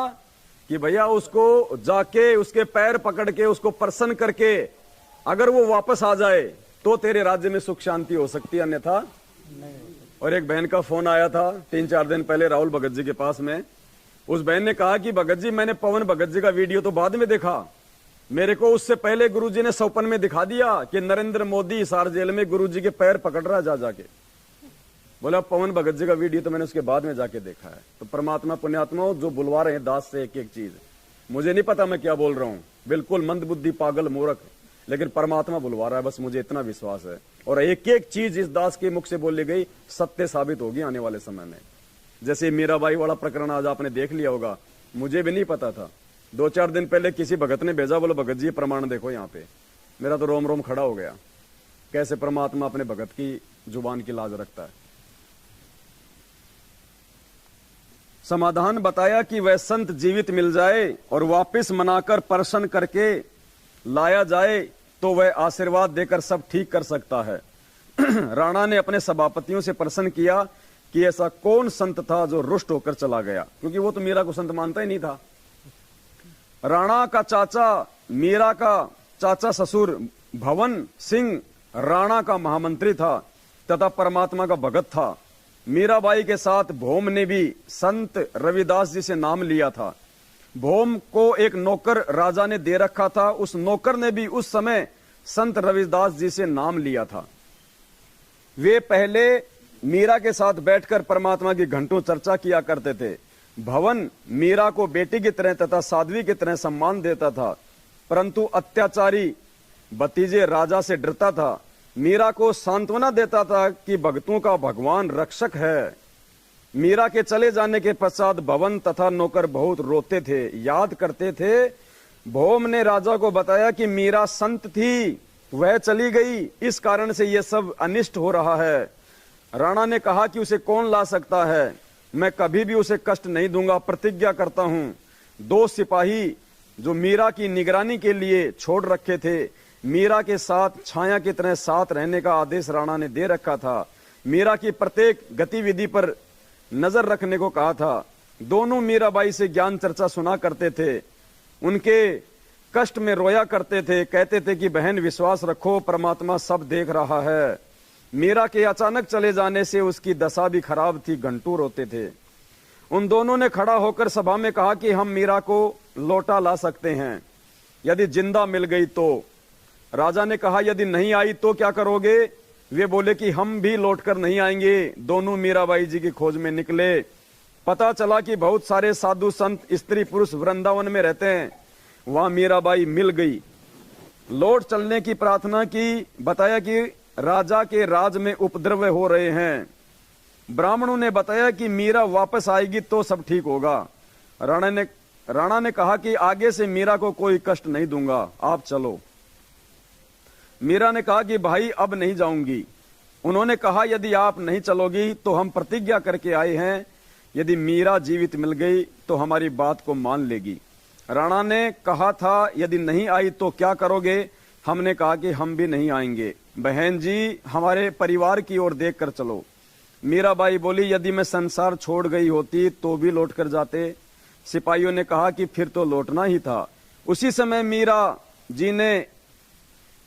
Speaker 1: कि भैया उसको जाके उसके पैर पकड़ के उसको प्रसन्न करके अगर वो वापस आ जाए तो तेरे राज्य में सुख शांति हो सकती है, अन्यथा नहीं। और एक बहन का फोन आया था 3-4 दिन पहले राहुल भगत जी के पास में। उस बहन ने कहा कि भगत जी मैंने पवन भगत जी का वीडियो तो बाद में देखा, मेरे को उससे पहले गुरुजी ने सौपन में दिखा दिया कि नरेंद्र मोदी हिसार जेल में गुरुजी के पैर पकड़ रहा है जाके। बोला पवन भगत जी का वीडियो तो मैंने उसके बाद में जाके देखा है। तो परमात्मा पुण्यात्मा जो बुलवा रहे हैं दास से एक एक चीज, मुझे नहीं पता मैं क्या बोल रहा हूं, बिल्कुल मंदबुद्धि, पागल, मूर्ख, लेकिन परमात्मा बुलवा रहा है, बस मुझे इतना विश्वास है। और एक एक चीज इस दास के मुख से बोली गई सत्य साबित होगी आने वाले समय में। जैसे मीराबाई वाला प्रकरण आज आपने देख लिया होगा, मुझे भी नहीं पता था। 2-4 दिन पहले किसी भगत ने भेजा, बोलो भगत जी प्रमाण देखो यहाँ पे, मेरा तो रोम रोम खड़ा हो गया। कैसे परमात्मा अपने भगत की जुबान की लाज रखता है। समाधान बताया कि वह संत जीवित मिल जाए और वापस मनाकर प्रसन्न करके लाया जाए तो वह आशीर्वाद देकर सब ठीक कर सकता है। राणा ने अपने सभापतियों से प्रश्न किया कि ऐसा कौन संत था जो रुष्ट होकर चला गया, क्योंकि वो तो मीरा को संत मानता ही नहीं था। राणा का चाचा, मीरा का चाचा ससुर भवन सिंह राणा का महामंत्री था तथा परमात्मा का भगत था। मीराबाई के साथ भोम ने भी संत रविदास जी से नाम लिया था। भोम को एक नौकर राजा ने दे रखा था, उस नौकर ने भी उस समय संत रविदास जी से नाम लिया था। वे पहले मीरा के साथ बैठकर परमात्मा की घंटों चर्चा किया करते थे। भवन मीरा को बेटी की तरह तथा साध्वी की तरह सम्मान देता था, परंतु अत्याचारी भतीजे राजा से डरता था। मीरा को सांत्वना देता था कि भक्तों का भगवान रक्षक है। मीरा के चले जाने के पश्चात भवन तथा नौकर बहुत रोते थे, याद करते थे। भौम ने राजा को बताया कि मीरा संत थी, वह चली गई, इस कारण से यह सब अनिष्ट हो रहा है। राणा ने कहा कि उसे कौन ला सकता है, मैं कभी भी उसे कष्ट नहीं दूंगा, प्रतिज्ञा करता हूं। 2 सिपाही जो मीरा की निगरानी के लिए छोड़ रखे थे। मीरा के साथ छाया की तरह साथ रहने का आदेश राणा ने दे रखा था। मीरा की प्रत्येक गतिविधि पर नजर रखने को कहा था। दोनों मीराबाई से ज्ञान चर्चा सुना करते थे, उनके कष्ट में रोया करते थे, कहते थे कि बहन विश्वास रखो, परमात्मा सब देख रहा है। मीरा के अचानक चले जाने से उसकी दशा भी खराब थी, घंटू रोते थे। उन दोनों ने खड़ा होकर सभा में कहा कि हम मीरा को लौटा ला सकते हैं यदि जिंदा मिल गई तो। राजा ने कहा यदि नहीं आई तो क्या करोगे? वे बोले कि हम भी लौटकर नहीं आएंगे। दोनों मीराबाई जी की खोज में निकले। पता चला कि बहुत सारे साधु संत स्त्री पुरुष वृंदावन में रहते हैं। वहां मीराबाई मिल गई। लौट चलने की प्रार्थना की। बताया कि राजा के राज में उपद्रव हो रहे हैं। ब्राह्मणों ने बताया कि मीरा वापस आएगी तो सब ठीक होगा। राणा ने कहा कि आगे से मीरा को कोई कष्ट नहीं दूंगा, आप चलो। मीरा ने कहा कि भाई अब नहीं जाऊंगी। उन्होंने कहा यदि आप नहीं चलोगी तो हम प्रतिज्ञा करके आए हैं, यदि मीरा जीवित मिल गई तो हमारी बात को मान लेगी। राणा ने कहा था यदि नहीं आई तो क्या करोगे? हमने कहा कि हम भी नहीं आएंगे। बहन जी हमारे परिवार की ओर देख कर चलो। मीराबाई बोली यदि मैं संसार छोड़ गई होती तो भी लौट कर जाते। सिपाहियों ने कहा कि फिर तो लौटना ही था। उसी समय मीरा जी ने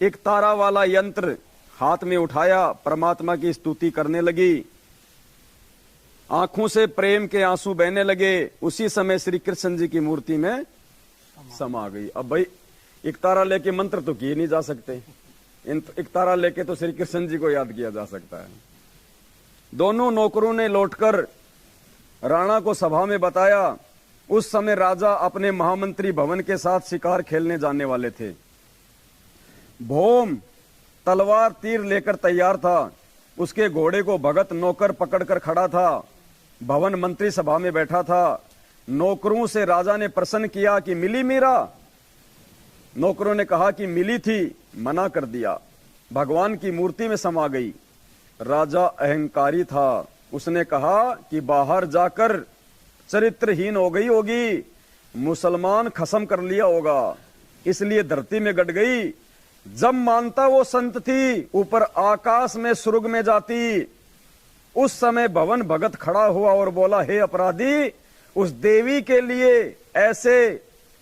Speaker 1: एक तारा वाला यंत्र हाथ में उठाया, परमात्मा की स्तुति करने लगी। आंखों से प्रेम के आंसू बहने लगे। उसी समय श्री कृष्ण जी की मूर्ति में समा गई। अब भाई एक तारा लेके मंत्र तो किए नहीं जा सकते, एक तारा लेके तो श्री कृष्ण जी को याद किया जा सकता है। दोनों नौकरों ने लौटकर राणा को सभा में बताया। उस समय राजा अपने महामंत्री भवन के साथ शिकार खेलने जाने वाले थे। भौम तलवार तीर लेकर तैयार था। उसके घोड़े को भगत नौकर पकड़कर खड़ा था। भवन मंत्री सभा में बैठा था। नौकरों से राजा ने प्रश्न किया कि मिली मीरा? नौकरों ने कहा कि मिली थी, मना कर दिया। भगवान की मूर्ति में समा गई। राजा अहंकारी था। उसने कहा कि बाहर जाकर चरित्रहीन हो गई होगी, मुसलमान खत्म कर लिया होगा, इसलिए धरती में गड़ गई। जब मानता वो संत थी, ऊपर आकाश में स्वर्ग में जाती। उस समय भवन भगत खड़ा हुआ और बोला, हे अपराधी, उस देवी के लिए ऐसे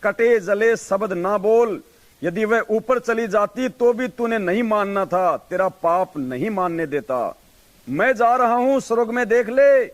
Speaker 1: कटे जले शब्द ना बोल। यदि वह ऊपर चली जाती तो भी तूने नहीं मानना था, तेरा पाप नहीं मानने देता। मैं जा रहा हूं, स्वर्ग में देख ले।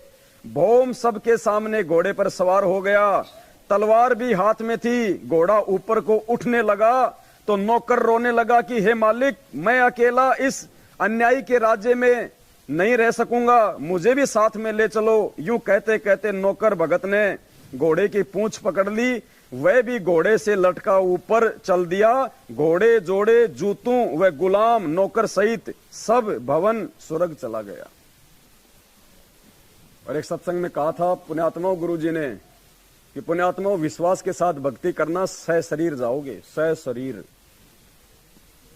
Speaker 1: भौम सबके सामने घोड़े पर सवार हो गया। तलवार भी हाथ में थी। घोड़ा ऊपर को उठने लगा तो नौकर रोने लगा कि हे मालिक, मैं अकेला इस अन्यायी के राज्य में नहीं रह सकूंगा, मुझे भी साथ में ले चलो। यूं कहते कहते नौकर भगत ने घोड़े की पूंछ पकड़ ली। वह भी घोड़े से लटका ऊपर चल दिया। घोड़े जोड़े जूतों व गुलाम नौकर सहित सब भवन स्वर्ग चला गया। और एक सत्संग में कहा था पुण्यात्मा गुरुजी ने कि पुण्यात्मा विश्वास के साथ भक्ति करना, सह शरीर जाओगे, सह शरीर।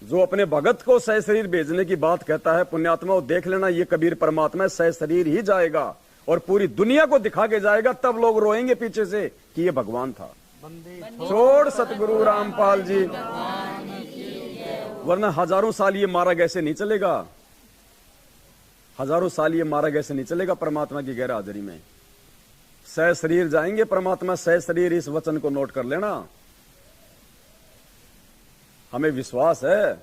Speaker 1: जो अपने भगत को सह शरीर भेजने की बात कहता है, पुण्यात्मा देख लेना ये कबीर परमात्मा सह शरीर ही जाएगा और पूरी दुनिया को दिखा के जाएगा। तब लोग रोएंगे पीछे से कि ये भगवान था। छोड़ सतगुरु रामपाल जी, वरना हजारों साल ये मार्ग ऐसे नहीं चलेगा। हजारों साल ये मार्ग ऐसे नहीं चलेगा परमात्मा की गैर हाजिरी में। सह शरीर जाएंगे परमात्मा, सह शरीर। इस वचन को नोट कर लेना। हमें विश्वास है,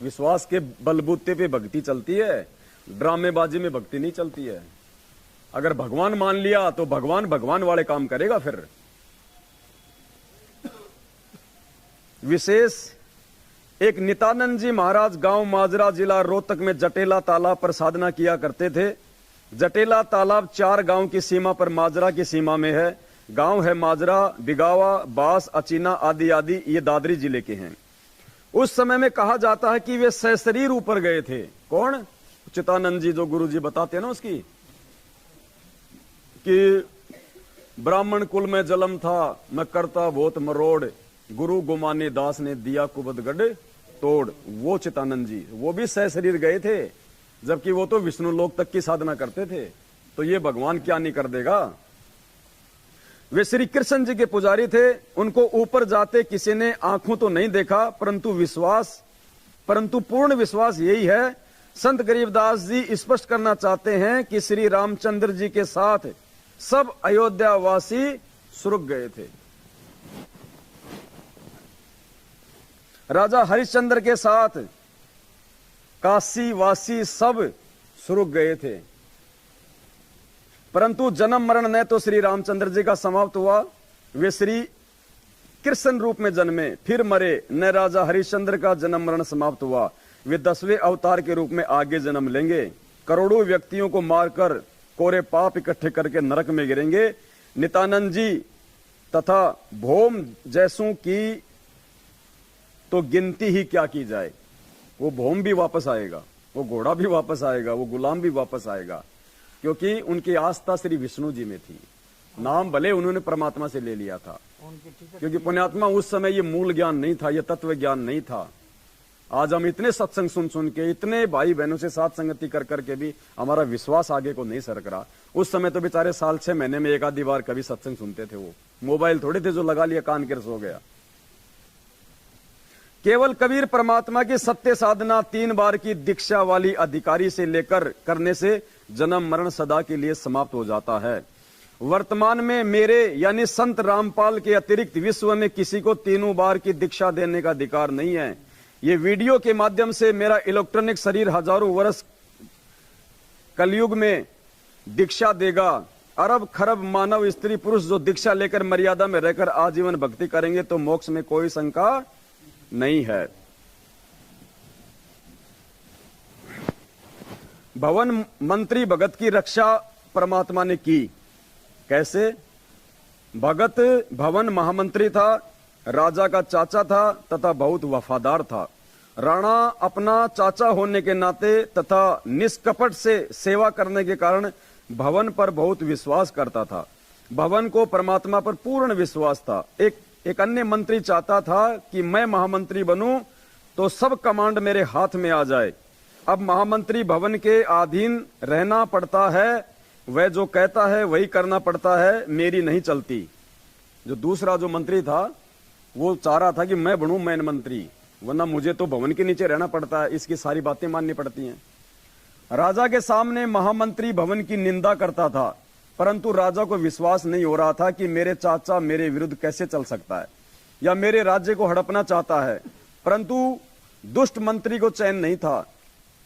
Speaker 1: विश्वास के बलबूते पे भक्ति चलती है, ड्रामेबाजी में भक्ति नहीं चलती है। अगर भगवान मान लिया तो भगवान भगवान वाले काम करेगा। फिर विशेष एक नित्यानंद जी महाराज गांव माजरा जिला रोहतक में जटेला तालाब पर साधना किया करते थे। जटेला तालाब 4 गांव की सीमा पर माजरा की सीमा में है। गांव है माजरा, बिगावा, बास, अचीना आदि आदि, ये दादरी जिले के हैं। उस समय में कहा जाता है कि वे सहशरीर ऊपर गए थे। कौन? चितानंद जी, जो गुरु जी बताते हैं ना उसकी, कि ब्राह्मण कुल में जन्म था, मैं करता बहुत मरोड़, गुरु गुमाने दास ने दिया कुबद गढ़ तोड़। वो चितानंद जी, वो भी सहशरीर गए थे, जबकि वो तो विष्णु लोक तक की साधना करते थे। तो ये भगवान क्या नहीं कर देगा। वे श्री कृष्ण जी के पुजारी थे। उनको ऊपर जाते किसी ने आंखों तो नहीं देखा, परंतु पूर्ण विश्वास यही है। संत गरीबदास जी स्पष्ट करना चाहते हैं कि श्री रामचंद्र जी के साथ सब अयोध्यावासी सुरग गए थे। राजा हरिश्चंद्र के साथ काशी वासी सब सुरग गए थे, परंतु जन्म मरण न तो श्री रामचंद्र जी का समाप्त हुआ। वे श्री कृष्ण रूप में जन्मे, फिर मरे, न राजा हरिश्चंद्र का जन्म मरण समाप्त हुआ। वे 10वें अवतार के रूप में आगे जन्म लेंगे। करोड़ों व्यक्तियों को मारकर कोरे पाप इकट्ठे करके नरक में गिरेंगे। नित्यानंद जी तथा भोम जैसों की तो गिनती ही क्या की जाए। वो भोम भी वापस आएगा, वो घोड़ा भी वापस आएगा, वो गुलाम भी वापस आएगा, क्योंकि उनकी आस्था श्री विष्णु जी में थी। नाम भले उन्होंने परमात्मा से ले लिया था, क्योंकि पुण्यात्मा उस समय ये मूल ज्ञान नहीं था, ये तत्व ज्ञान नहीं था। आज हम इतने सत्संग सुन के, इतने भाई बहनों से साथ संगति कर करके भी हमारा विश्वास आगे को नहीं सरक रहा। उस समय तो बेचारे साल 6 महीने में एक आधी बार कभी सत्संग सुनते थे। वो मोबाइल थोड़े थे जो लगा लिया कान के सो गया। केवल कबीर परमात्मा की सत्य साधना 3 बार की दीक्षा वाली अधिकारी से लेकर करने से जन्म मरण सदा के लिए समाप्त हो जाता है। वर्तमान में मेरे यानी संत रामपाल के अतिरिक्त विश्व में किसी को 3 बार की दीक्षा देने का अधिकार नहीं है। ये वीडियो के माध्यम से मेरा इलेक्ट्रॉनिक शरीर हजारों वर्ष कलयुग में दीक्षा देगा। अरब खरब मानव स्त्री पुरुष जो दीक्षा लेकर मर्यादा में रहकर आजीवन भक्ति करेंगे तो मोक्ष में कोई शंका नहीं है। भवन मंत्री भगत की रक्षा परमात्मा ने की। कैसे? भगत भवन महामंत्री था, राजा का चाचा था तथा बहुत वफादार था। राणा अपना चाचा होने के नाते तथा निष्कपट से सेवा करने के कारण भवन पर बहुत विश्वास करता था। भवन को परमात्मा पर पूर्ण विश्वास था। एक अन्य मंत्री चाहता था कि मैं महामंत्री बनूं तो सब कमांड मेरे हाथ में आ जाए। अब महामंत्री भवन के अधीन रहना पड़ता है, वह जो कहता है वही करना पड़ता है, मेरी नहीं चलती। जो दूसरा जो मंत्री था वो चाह रहा था कि मैं बनूं मैन मंत्री, वरना मुझे तो भवन के नीचे रहना पड़ता है, इसकी सारी बातें माननी पड़ती हैं। राजा के सामने महामंत्री भवन की निंदा करता था, परंतु राजा को विश्वास नहीं हो रहा था कि मेरे चाचा मेरे विरुद्ध कैसे चल सकता है या मेरे राज्य को हड़पना चाहता है। परंतु दुष्ट मंत्री को चैन नहीं था।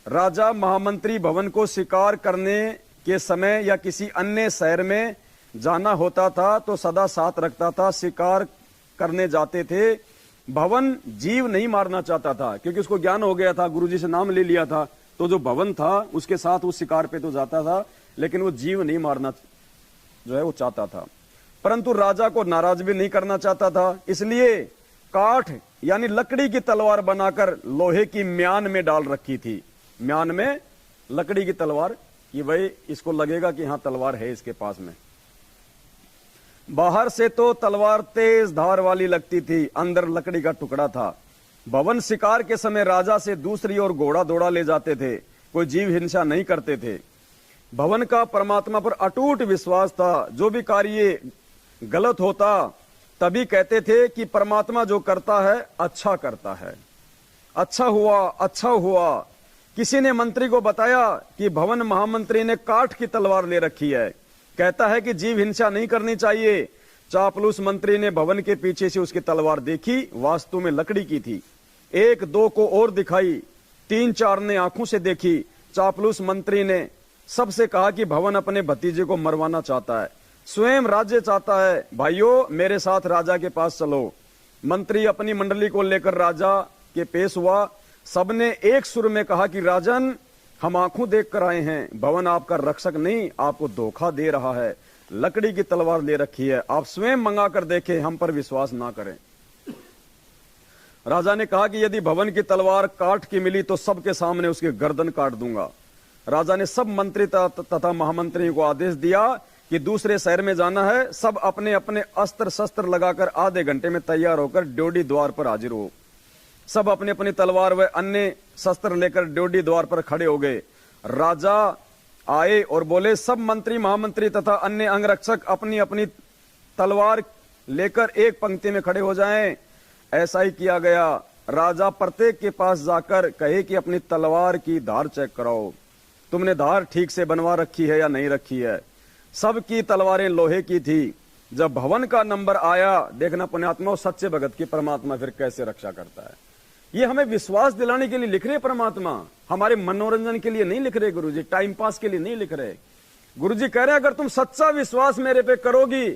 Speaker 1: राजा महामंत्री भवन को शिकार करने के समय या किसी अन्य शहर में जाना होता था तो सदा साथ रखता था। शिकार करने जाते थे, भवन जीव नहीं मारना चाहता था, क्योंकि उसको ज्ञान हो गया था, गुरुजी से नाम ले लिया था, तो जो भवन था उसके साथ उस शिकार पे तो जाता था, लेकिन वो जीव नहीं मारना जो है वो चाहता था। परंतु राजा को नाराज भी नहीं करना चाहता था, इसलिए काठ यानी लकड़ी की तलवार बनाकर लोहे की म्यान में डाल रखी थी। म्यान में लकड़ी की तलवार, कि भाई इसको लगेगा कि हाँ तलवार है इसके पास में। बाहर से तो तलवार तेज धार वाली लगती थी, अंदर लकड़ी का टुकड़ा था। भवन शिकार के समय राजा से दूसरी ओर घोड़ा दौड़ा ले जाते थे, कोई जीव हिंसा नहीं करते थे। भवन का परमात्मा पर अटूट विश्वास था। जो भी कार्य गलत होता तभी कहते थे कि परमात्मा जो करता है अच्छा करता है, अच्छा हुआ, अच्छा हुआ। किसी ने मंत्री को बताया कि भवन महामंत्री ने काठ की तलवार ले रखी है, कहता है कि जीव हिंसा नहीं करनी चाहिए। चापलूस मंत्री ने भवन के पीछे से उसकी तलवार देखी, वास्तव में लकड़ी की थी। 1-2 को और दिखाई, 3-4 ने आंखों से देखी। चापलूस मंत्री ने सबसे कहा कि भवन अपने भतीजे को मरवाना चाहता है, स्वयं राज्य चाहता है, भाइयों मेरे साथ राजा के पास चलो। मंत्री अपनी मंडली को लेकर राजा के पेश हुआ। सबने एक सुर में कहा कि राजन, हम आंखों देख कर आए हैं, भवन आपका रक्षक नहीं, आपको धोखा दे रहा है, लकड़ी की तलवार ले रखी है, आप स्वयं मंगा कर देखें, हम पर विश्वास ना करें। राजा ने कहा कि यदि भवन की तलवार काठ की मिली तो सबके सामने उसकी गर्दन काट दूंगा। राजा ने सब मंत्री तथा महामंत्री को आदेश दिया कि दूसरे शहर में जाना है, सब अपने अपने अस्त्र शस्त्र लगाकर आधे घंटे में तैयार होकर ड्योढ़ी द्वार पर हाजिर हो। सब अपनी अपनी तलवार व अन्य शस्त्र लेकर ड्योढ़ी द्वार पर खड़े हो गए। राजा आए और बोले, सब मंत्री महामंत्री तथा अन्य अंगरक्षक अपनी अपनी तलवार लेकर एक पंक्ति में खड़े हो जाएं। ऐसा ही किया गया। राजा प्रत्येक के पास जाकर कहे कि अपनी तलवार की धार चेक कराओ, तुमने धार ठीक से बनवा रखी है या नहीं रखी है। सबकी तलवारें लोहे की थी। जब भवन का नंबर आया, देखना पुण्यात्मा सच्चे भगत की परमात्मा फिर कैसे रक्षा करता है। ये हमें विश्वास दिलाने के लिए लिख रहे परमात्मा, हमारे मनोरंजन के लिए नहीं लिख रहे गुरुजी, टाइम पास के लिए नहीं लिख रहे। गुरुजी कह रहे हैं अगर तुम सच्चा विश्वास मेरे पे करोगी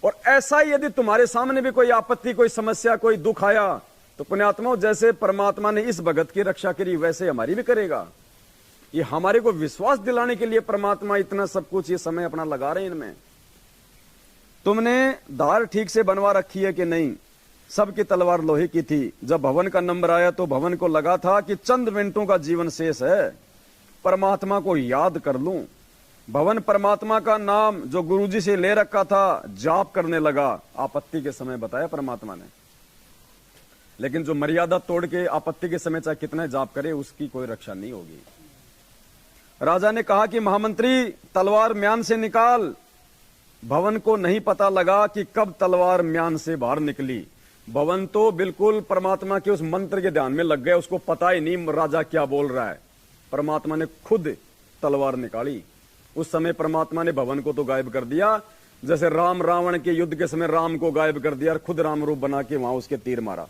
Speaker 1: और ऐसा ही यदि तुम्हारे सामने भी कोई आपत्ति, कोई समस्या, कोई दुख आया, तो पुण्यात्मा जैसे परमात्मा ने इस भगत की रक्षा करी वैसे हमारी भी करेगा। ये हमारे को विश्वास दिलाने के लिए परमात्मा इतना सब कुछ ये समय अपना लगा रहे हैं इनमें। तुमने धार ठीक से बनवा रखी है कि नहीं। सबकी तलवार लोहे की थी। जब भवन का नंबर आया तो भवन को लगा था कि चंद मिनटों का जीवन शेष है, परमात्मा को याद कर लूं। भवन परमात्मा का नाम जो गुरुजी से ले रखा था जाप करने लगा। आपत्ति के समय बताया परमात्मा ने, लेकिन जो मर्यादा तोड़ के आपत्ति के समय चाहे कितना जाप करे उसकी कोई रक्षा नहीं होगी। राजा ने कहा कि महामंत्री तलवार म्यान से निकाल। भवन को नहीं पता लगा कि कब तलवार म्यान से बाहर निकली। भवन तो बिल्कुल परमात्मा के उस मंत्र के ध्यान में लग गया, उसको पता ही नहीं राजा क्या बोल रहा है। परमात्मा ने खुद तलवार निकाली। उस समय परमात्मा ने भवन को तो गायब कर दिया, जैसे राम रावण के युद्ध के समय राम को गायब कर दिया और खुद राम रूप बना के वहां उसके तीर मारा।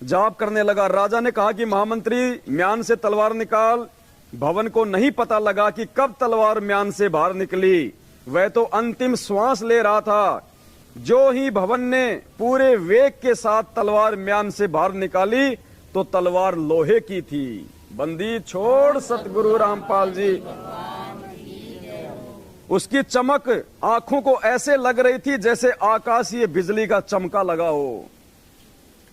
Speaker 1: जाप करने लगा। राजा ने कहा कि महामंत्री म्यान से तलवार निकाल। भवन को नहीं पता लगा कि कब तलवार म्यान से बाहर निकली। वह तो अंतिम श्वास ले रहा था। जो ही भवन ने पूरे वेग के साथ तलवार म्यान से बाहर निकाली तो तलवार लोहे की थी। बंदी छोड़ सतगुरु रामपाल जी। उसकी चमक आंखों को ऐसे लग रही थी जैसे आकाशीय बिजली का चमका लगा हो।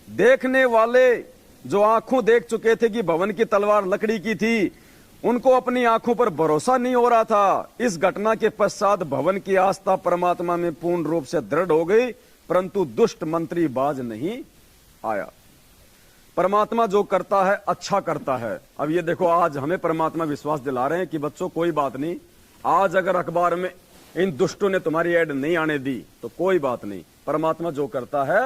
Speaker 1: देखने वाले जो आंखों देख चुके थे कि भवन की तलवार लकड़ी की थी, उनको अपनी आंखों पर भरोसा नहीं हो रहा था। इस घटना के पश्चात भवन की आस्था परमात्मा में पूर्ण रूप से दृढ़ हो गई, परंतु दुष्ट मंत्री बाज नहीं आया। परमात्मा जो करता है अच्छा करता है। अब ये देखो, आज हमें परमात्मा विश्वास दिला रहे हैं कि बच्चों कोई बात नहीं, आज अगर अखबार में इन दुष्टों ने तुम्हारी ऐड नहीं आने दी तो कोई बात नहीं, परमात्मा जो करता है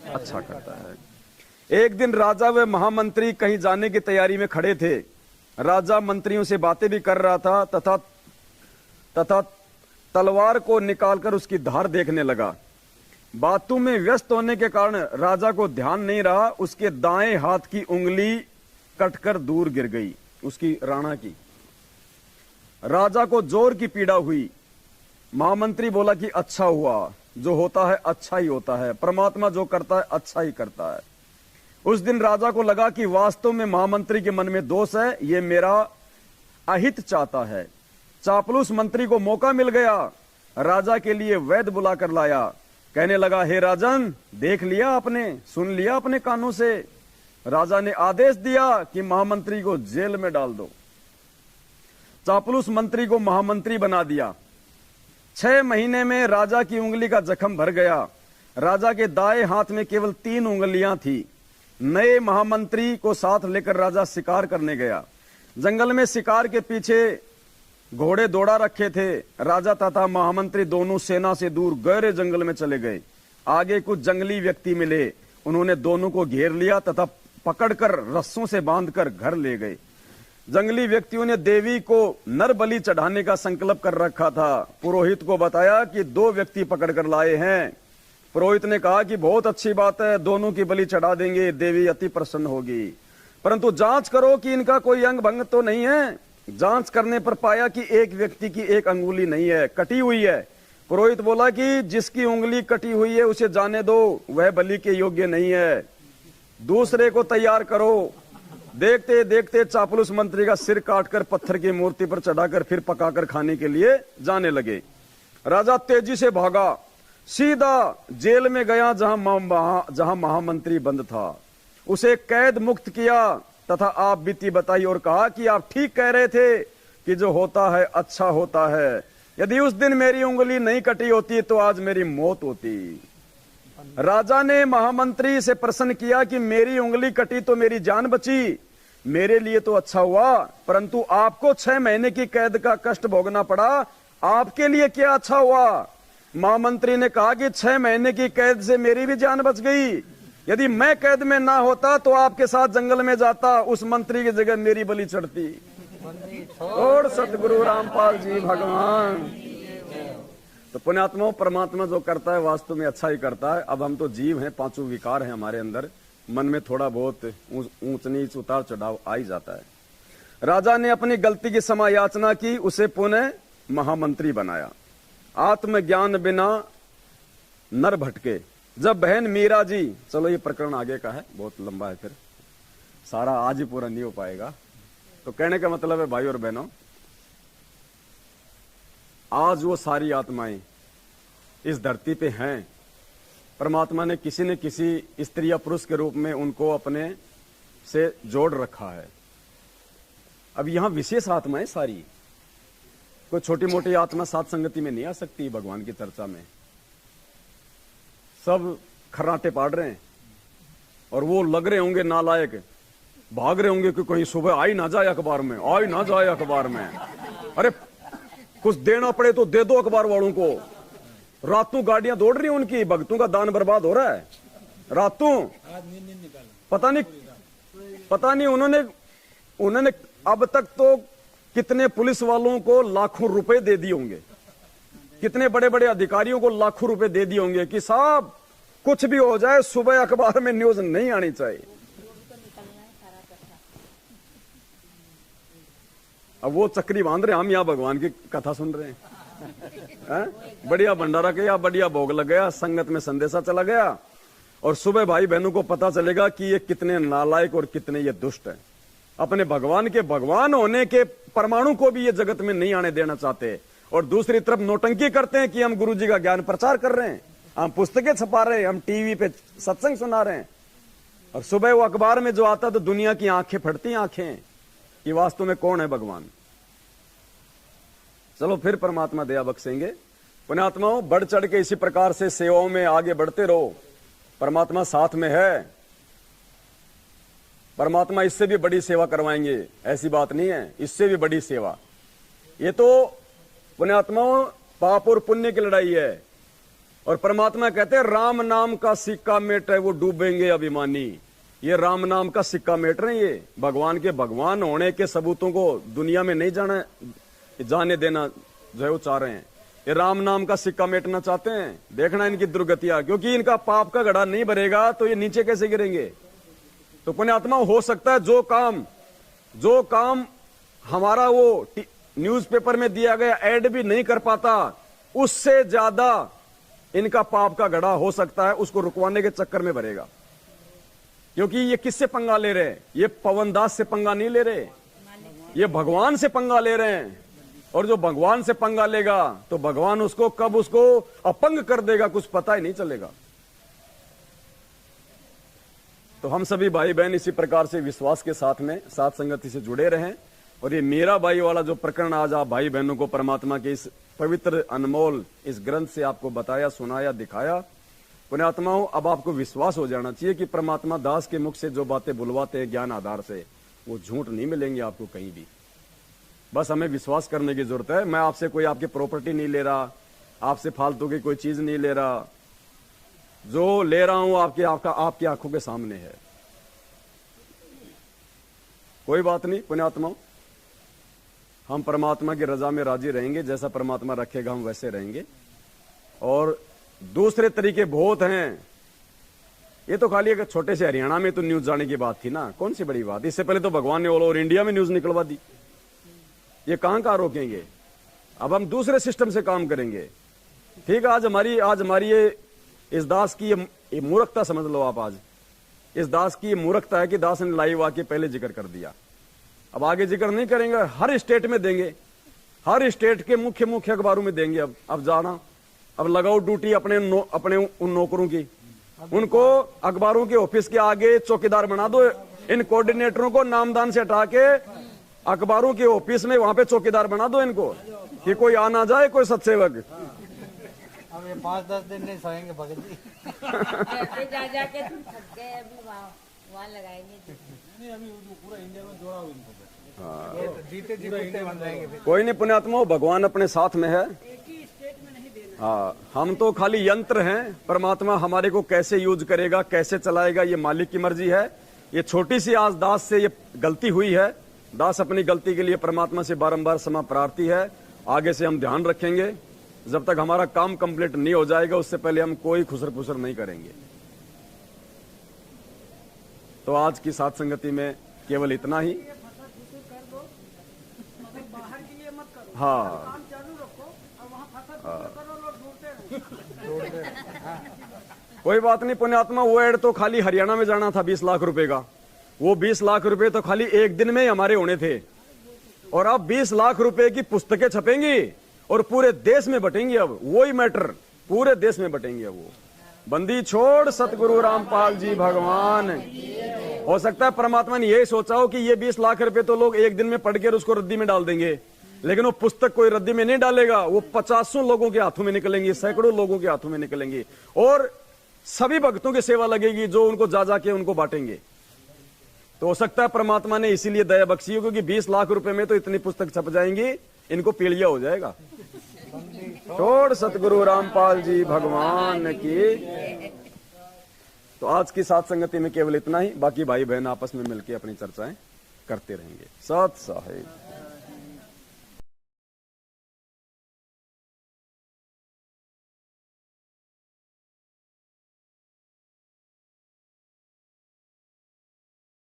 Speaker 1: अच्छा करता है। एक दिन राजा व महामंत्री कहीं जाने की तैयारी में खड़े थे। राजा मंत्रियों से बातें भी कर रहा था तथा तलवार को निकालकर उसकी धार देखने लगा। बातों में व्यस्त होने के कारण राजा को ध्यान नहीं रहा, उसके दाएं हाथ की उंगली कटकर दूर गिर गई, उसकी राणा की। राजा को जोर की पीड़ा हुई। महामंत्री बोला कि अच्छा हुआ, जो होता है अच्छा ही होता है, परमात्मा जो करता है अच्छा ही करता है। उस दिन राजा को लगा कि वास्तव में महामंत्री के मन में दोष है, ये मेरा अहित चाहता है। चापलूस मंत्री को मौका मिल गया। राजा के लिए वैद्य बुलाकर लाया। कहने लगा, हे राजन, देख लिया आपने, सुन लिया अपने कानों से। राजा ने आदेश दिया कि महामंत्री को जेल में डाल दो। चापलूस मंत्री को महामंत्री बना दिया। 6 महीने में राजा की उंगली का जख्म भर गया। राजा के दाएं हाथ में केवल 3 उंगलियां थी। नए महामंत्री को साथ लेकर राजा शिकार करने गया। जंगल में शिकार के पीछे घोड़े दौड़ा रखे थे। राजा तथा महामंत्री दोनों सेना से दूर गहरे जंगल में चले गए। आगे कुछ जंगली व्यक्ति मिले, उन्होंने दोनों को घेर लिया तथा पकड़कर रस्सों से बांधकर घर ले गए। जंगली व्यक्तियों ने देवी को नर बलि चढ़ाने का संकल्प कर रखा था। पुरोहित को बताया कि 2 व्यक्ति पकड़कर लाए हैं। पुरोहित ने कहा कि बहुत अच्छी बात है, दोनों की बलि चढ़ा देंगे, देवी अति प्रसन्न होगी, परंतु जांच करो कि इनका कोई अंग भंग तो नहीं है। जांच करने पर पाया कि एक व्यक्ति की 1 अंगुली नहीं है, कटी हुई है। पुरोहित बोला कि जिसकी उंगली कटी हुई है उसे जाने दो, वह बलि के योग्य नहीं है, दूसरे को तैयार करो। देखते देखते चापलूस मंत्री का सिर काटकर पत्थर की मूर्ति पर चढ़ाकर फिर पकाकर खाने के लिए जाने लगे। राजा तेजी से भागा, सीधा जेल में गया जहां महामंत्री बंद था। उसे कैद मुक्त किया तथा आप बीती बताई और कहा कि आप ठीक कह रहे थे कि जो होता है अच्छा होता है। यदि उस दिन मेरी उंगली नहीं कटी होती तो आज मेरी मौत होती। राजा ने महामंत्री से प्रश्न किया कि मेरी उंगली कटी तो मेरी जान बची, मेरे लिए तो अच्छा हुआ, परंतु आपको 6 महीने की कैद का कष्ट भोगना पड़ा। आपके लिए क्या अच्छा हुआ? महामंत्री ने कहा कि 6 महीने की कैद से मेरी भी जान बच गई। यदि मैं कैद में ना होता तो आपके साथ जंगल में जाता, उस मंत्री की जगह मेरी बलि चढ़ती। और सतगुरु रामपाल जी भगवान। तो पुण्यात्मा, परमात्मा जो करता है वास्तव में अच्छा ही करता है। अब हम तो जीव हैं, 5 विकार हैं हमारे अंदर, मन में थोड़ा बहुत ऊंच नीच उतार चढ़ाव आ ही जाता है। राजा ने अपनी गलती की क्षमा याचना की, उसे पुनः महामंत्री बनाया। आत्मज्ञान बिना नर भटके। जब बहन मीरा जी, चलो ये प्रकरण आगे का है, बहुत लंबा है, फिर सारा आज ही पूरा नहीं हो पाएगा। तो कहने का मतलब है भाई और बहनों, आज वो सारी आत्माएं इस धरती पे हैं। परमात्मा ने किसी न किसी स्त्री या पुरुष के रूप में उनको अपने से जोड़ रखा है। अब यहां विशेष आत्माएं सारी, कोई छोटी मोटी आत्मा साथ संगति में नहीं आ सकती भगवान की चर्चा में। सब खर्राटे पाड़ रहे हैं और वो लग रहे होंगे नालायक, भाग रहे होंगे कि कहीं सुबह आई ना जाए अखबार में, आई ना जाए अखबार में। अरे कुछ देना पड़े तो दे दो अखबार वालों को। रातों गाड़ियां दौड़ रही हैं उनकी, भक्तों का दान बर्बाद हो रहा है रातों। पता नहीं उन्होंने अब तक तो कितने पुलिस वालों को लाखों रुपए दे दिए होंगे, कितने बड़े बड़े अधिकारियों को लाखों रुपए दे दिए होंगे कि साहब कुछ भी हो जाए सुबह अखबार में न्यूज नहीं आनी चाहिए। अब वो चक्री बांध रहे, हम यहां भगवान की कथा सुन रहे हैं। बढ़िया भंडारा किया, बढ़िया भोग लग गया, संगत में संदेशा चला गया, और सुबह भाई बहनों को पता चलेगा कि ये कितने नालायक और कितने ये दुष्ट हैं। अपने भगवान के भगवान होने के परमाणु को भी ये जगत में नहीं आने देना चाहते, और दूसरी तरफ नौटंकी करते हैं कि हम गुरु जी का ज्ञान प्रचार कर रहे हैं, हम पुस्तकें छपा रहे हैं, हम टीवी पे सत्संग सुना रहे हैं, और सुबह वो अखबार में जो आता तो दुनिया की आंखें फटती आंखें कि वास्तव में कौन है भगवान। चलो फिर परमात्मा दया बख्शेंगे। पुण्यात्माओं, बढ़ चढ़ के इसी प्रकार से सेवाओं में आगे बढ़ते रहो, परमात्मा साथ में है। परमात्मा इससे भी बड़ी सेवा करवाएंगे, ऐसी बात नहीं है, इससे भी बड़ी सेवा। ये तो पुण्यात्माओं पाप और पुण्य की लड़ाई है, और परमात्मा कहते हैं राम नाम का सिक्का मेट है वो डूबेंगे अभिमानी। ये राम नाम का सिक्का मेट रहे हैं, ये भगवान के भगवान होने के सबूतों को दुनिया में नहीं जाने देना जो है वो चाह रहे हैं। ये राम नाम का सिक्का मेटना चाहते हैं। देखना इनकी दुर्गतियां, क्योंकि इनका पाप का घड़ा नहीं भरेगा तो ये नीचे कैसे गिरेंगे। तो पुण्यात्मा, हो सकता है जो काम हमारा वो न्यूज़पेपर में दिया गया ऐड भी नहीं कर पाता, उससे ज्यादा इनका पाप का घड़ा हो सकता है उसको रुकवाने के चक्कर में भरेगा। क्योंकि ये किससे पंगा ले रहे हैं? ये पवनदास से पंगा नहीं ले रहे, ये भगवान से पंगा ले रहे हैं। और जो भगवान से पंगा लेगा तो भगवान उसको कब उसको अपंग कर देगा कुछ पता ही नहीं चलेगा। तो हम सभी भाई बहन इसी प्रकार से विश्वास के साथ में साथ संगति से जुड़े रहें। और ये मेरा भाई वाला जो प्रकरण आज आप भाई बहनों को परमात्मा के इस पवित्र अनमोल इस ग्रंथ से आपको बताया, सुनाया, दिखाया, पुण्यात्माओं, अब आपको विश्वास हो जाना चाहिए कि परमात्मा दास के मुख से जो बातें बुलवाते हैं ज्ञान आधार से, वो झूठ नहीं मिलेंगे आपको कहीं भी। बस हमें विश्वास करने की जरूरत है। मैं आपसे कोई आपकी प्रॉपर्टी नहीं ले रहा, आपसे फालतू की कोई चीज नहीं ले रहा, जो ले रहा हूं आपकी आंखों के सामने है। कोई बात नहीं पुण्यात्माओं, हम परमात्मा की रजा में राजी रहेंगे, जैसा परमात्मा रखेगा हम वैसे रहेंगे। और दूसरे तरीके बहुत हैं। ये तो खाली एक छोटे से हरियाणा में तो न्यूज जाने की बात थी ना, कौन सी बड़ी बात। इससे पहले तो भगवान ने ऑल ओवर इंडिया में न्यूज निकलवा दी। ये कहां रोकेंगे। अब हम दूसरे सिस्टम से काम करेंगे। ठीक है, आज हमारी ये इस दास की ये मूर्खता समझ लो आप। आज इस दास की ये मूर्खता है कि दास ने लाइव आके पहले जिक्र कर दिया, अब आगे जिक्र नहीं करेंगे। हर स्टेट में देंगे, हर स्टेट के मुख्य अखबारों में देंगे। अब जाना, अब लगाओ ड्यूटी अपने उन नौकरों की, उनको अखबारों के ऑफिस के आगे चौकीदार बना दो। इन कोऑर्डिनेटरों को नामदान से हटा के अखबारों के ऑफिस में वहां पे चौकीदार बना दो इनको, कि कोई आ ना जाए कोई सत्सेवक।
Speaker 4: अब ये 5-10 दिन नहीं सोएंगे भगत जी।
Speaker 5: जा के थक गए, अभी वहाँ लगाएंगे।
Speaker 4: नहीं, अभी पूरा इंडिया में दौड़ा हुआ इनको। ये तो जीते जी कुत्ते बन जाएंगे फिर।
Speaker 1: कोई नहीं पुण्यात्मा, भगवान अपने साथ में है। हाँ, हम तो खाली यंत्र हैं, परमात्मा हमारे को कैसे यूज करेगा, कैसे चलाएगा, ये मालिक की मर्जी है। ये छोटी सी आज दास से ये गलती हुई है, दास अपनी गलती के लिए परमात्मा से बारंबार क्षमा प्रार्थी है। आगे से हम ध्यान रखेंगे, जब तक हमारा काम कंप्लीट नहीं हो जाएगा उससे पहले हम कोई खुसर फुसर नहीं करेंगे। तो आज की साथ संगति में केवल इतना ही। हाँ, कोई बात नहीं पुण्यात्मा, वो एड तो खाली हरियाणा में जाना था 20 लाख रुपए का, वो 20 लाख रुपए तो खाली एक दिन में ही हमारे होने थे। और अब 20 लाख रुपए की पुस्तकें छपेंगी और पूरे देश में बटेंगी। अब वही मैटर पूरे देश में बटेंगी। अब वो बंदी छोड़ सतगुरु रामपाल जी भगवान। हो सकता है परमात्मा ने यही सोचा हो कि ये 20 लाख रुपए तो लोग एक दिन में पढ़ के उसको रद्दी में डाल देंगे, लेकिन वो पुस्तक कोई रद्दी में नहीं डालेगा। वो 50 लोगों के हाथों में निकलेंगी, सैकड़ों लोगों के हाथों में निकलेंगी और सभी भक्तों की सेवा लगेगी जो उनको जा जाके उनको बांटेंगे। तो हो सकता है परमात्मा ने इसीलिए दया बख्शी हो, क्योंकि 20 लाख रुपए में तो इतनी पुस्तक छप जाएंगी, इनको पीलिया हो जाएगा। छोड़ सतगुरु रामपाल जी भगवान की। तो आज की साथ संगति में केवल इतना ही। बाकी भाई बहन आपस में मिलकर अपनी चर्चाएं करते रहेंगे। सत साहिब।